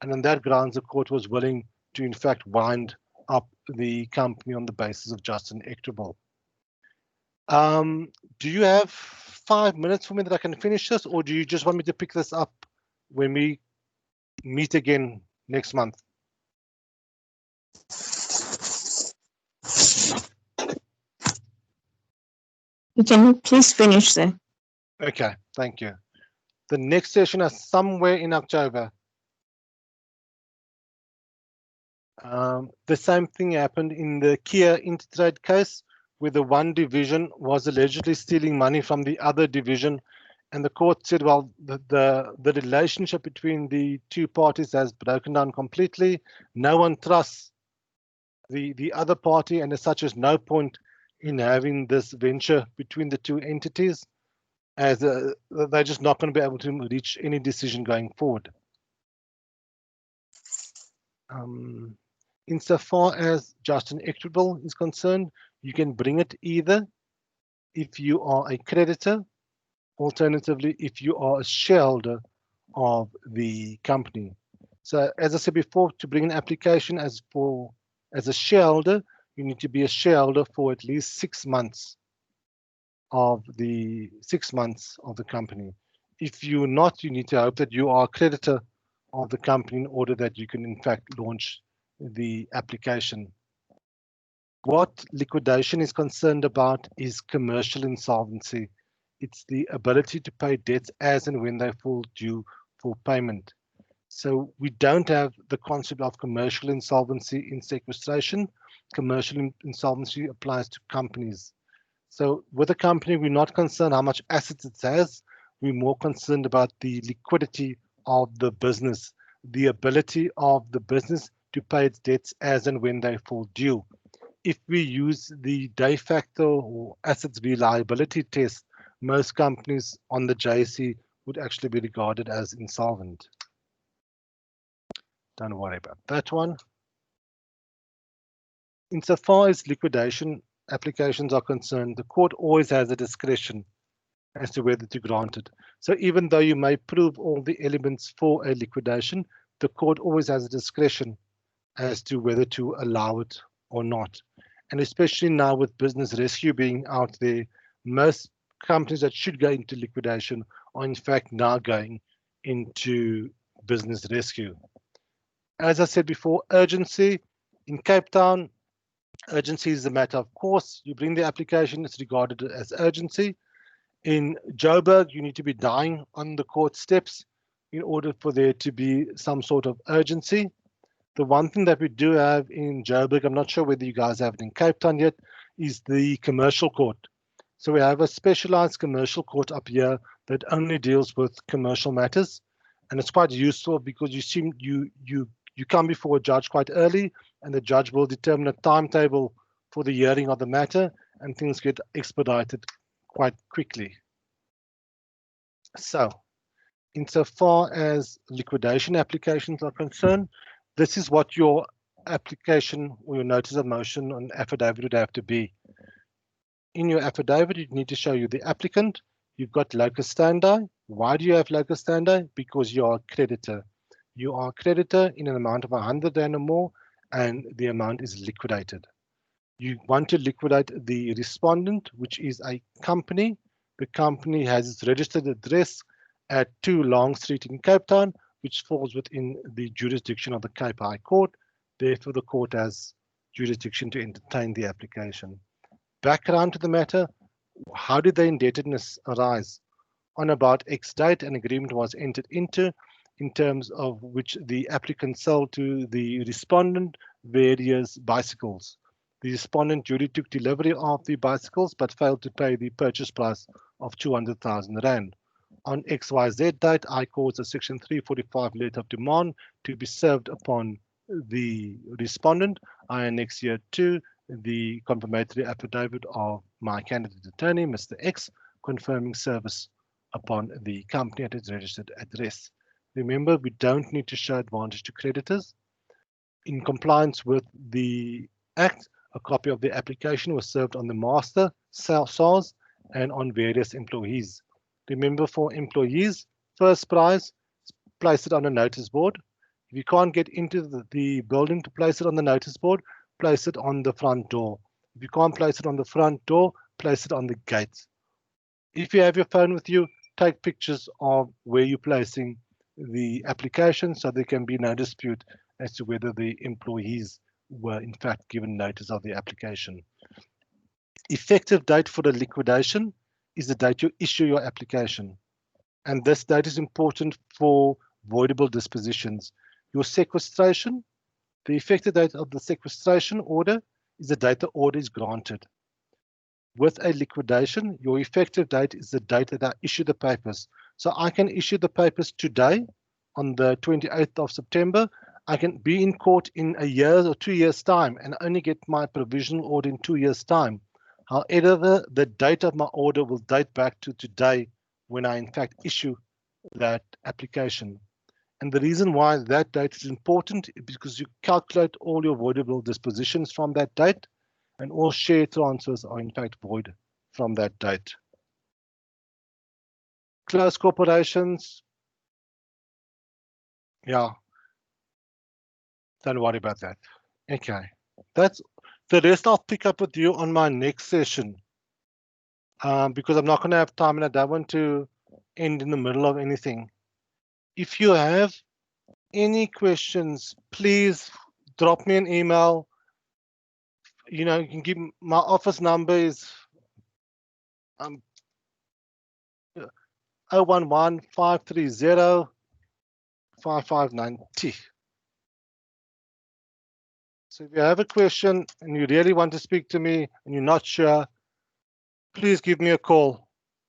And on that grounds, the court was willing to, in fact, wind up the company on the basis of just and equitable. Do you have 5 minutes for me that I can finish this, or do you just want me to pick this up when we meet again next month? Can you please finish there? Okay, thank you. The next session is somewhere in October. The same thing happened in the Kia Intertrade case, where the one division was allegedly stealing money from the other division, and the court said, well, the relationship between the two parties has broken down completely. No one trusts the other party, and as such, there's no point in having this venture between the two entities, as they're just not going to be able to reach any decision going forward. Insofar as just and equitable is concerned, you can bring it either if you are a creditor, alternatively if you are a shareholder of the company. So as I said before, to bring an application as a shareholder, you need to be a shareholder for at least 6 months of the company. If you're not, you need to hope that you are a creditor of the company in order that you can in fact launch the application. What liquidation is concerned about is commercial insolvency. It's the ability to pay debts as and when they fall due for payment. So we don't have the concept of commercial insolvency in sequestration. Commercial insolvency applies to companies. So with a company, we're not concerned how much assets it has. We're more concerned about the liquidity of the business, the ability of the business to pay its debts as and when they fall due. If we use the de facto or assets v liability test, most companies on the JSE would actually be regarded as insolvent. Don't worry about that one. Insofar as liquidation applications are concerned, the court always has a discretion as to whether to grant it. So even though you may prove all the elements for a liquidation, the court always has a discretion as to whether to allow it or not. And especially now with business rescue being out there, most companies that should go into liquidation are in fact now going into business rescue. As I said before, urgency in Cape Town, urgency is a matter of course. You bring the application, it's regarded as urgency. In Joburg, you need to be dying on the court steps in order for there to be some sort of urgency. The one thing that we do have in Joburg, I'm not sure whether you guys have it in Cape Town yet, is the commercial court. So we have a specialized commercial court up here that only deals with commercial matters, and it's quite useful because you come before a judge quite early, and the judge will determine a timetable for the hearing of the matter, and things get expedited quite quickly. So, insofar as liquidation applications are concerned, this is what your application or your notice of motion on affidavit would have to be. In your affidavit, you need to show you the applicant. You've got locus standi. Why do you have locus standi? Because you are a creditor. You are a creditor in an amount of 100 rand or more, and the amount is liquidated. You want to liquidate the respondent, which is a company. The company has its registered address at 2 Long Street in Cape Town, which falls within the jurisdiction of the Cape High Court. Therefore, the court has jurisdiction to entertain the application. Background to the matter: how did the indebtedness arise? On about X date, an agreement was entered into in terms of which the applicant sold to the respondent various bicycles. The respondent duly took delivery of the bicycles but failed to pay the purchase price of 200,000 rand. On XYZ date, I caused a Section 345 letter of demand to be served upon the respondent. I annex here to the confirmatory affidavit of my candidate attorney, Mr. X, confirming service upon the company at its registered address. Remember, we don't need to show advantage to creditors. In compliance with the Act, a copy of the application was served on the master, SARS, and on various employees. Remember, for employees, first prize, place it on a notice board. If you can't get into the building to place it on the notice board, place it on the front door. If you can't place it on the front door, place it on the gate. If you have your phone with you, take pictures of where you're placing the application so there can be no dispute as to whether the employees were in fact given notice of the application. Effective date for the liquidation is the date you issue your application. And this date is important for voidable dispositions. Your sequestration, the effective date of the sequestration order is the date the order is granted. With a liquidation, your effective date is the date that I issue the papers. So I can issue the papers today on the 28th of September. I can be in court in a year or 2 years' time and only get my provisional order in 2 years' time. However, the date of my order will date back to today when I in fact issue that application. And the reason why that date is important is because you calculate all your voidable dispositions from that date, and all share transfers are in fact void from that date. Closed corporations, yeah, don't worry about that. Okay, that's the rest. I'll pick up with you on my next session because I'm not going to have time and I don't want to end in the middle of anything. If you have any questions, please drop me an email. You know, you can give my office number is 011-530-5590. So if you have a question and you really want to speak to me and you're not sure, please give me a call.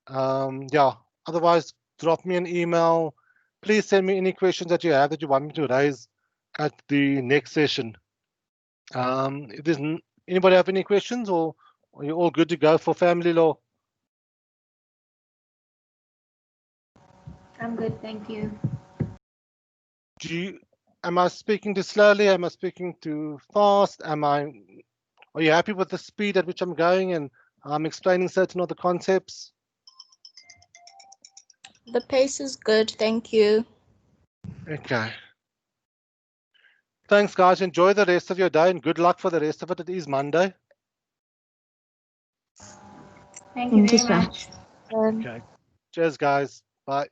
Yeah, otherwise drop me an email. Please send me any questions that you have that you want me to raise at the next session. If there's anybody have any questions, or are you all good to go for family law? I'm good, thank you. Am I speaking too slowly? Am I speaking too fast? Are you happy with the speed at which I'm going and I'm explaining certain of the concepts? The pace is good, thank you. Okay. Thanks, guys. Enjoy the rest of your day and good luck for the rest of it. It is Monday. Thank you Thank you, very sir. much. Okay. Cheers, guys. Bye.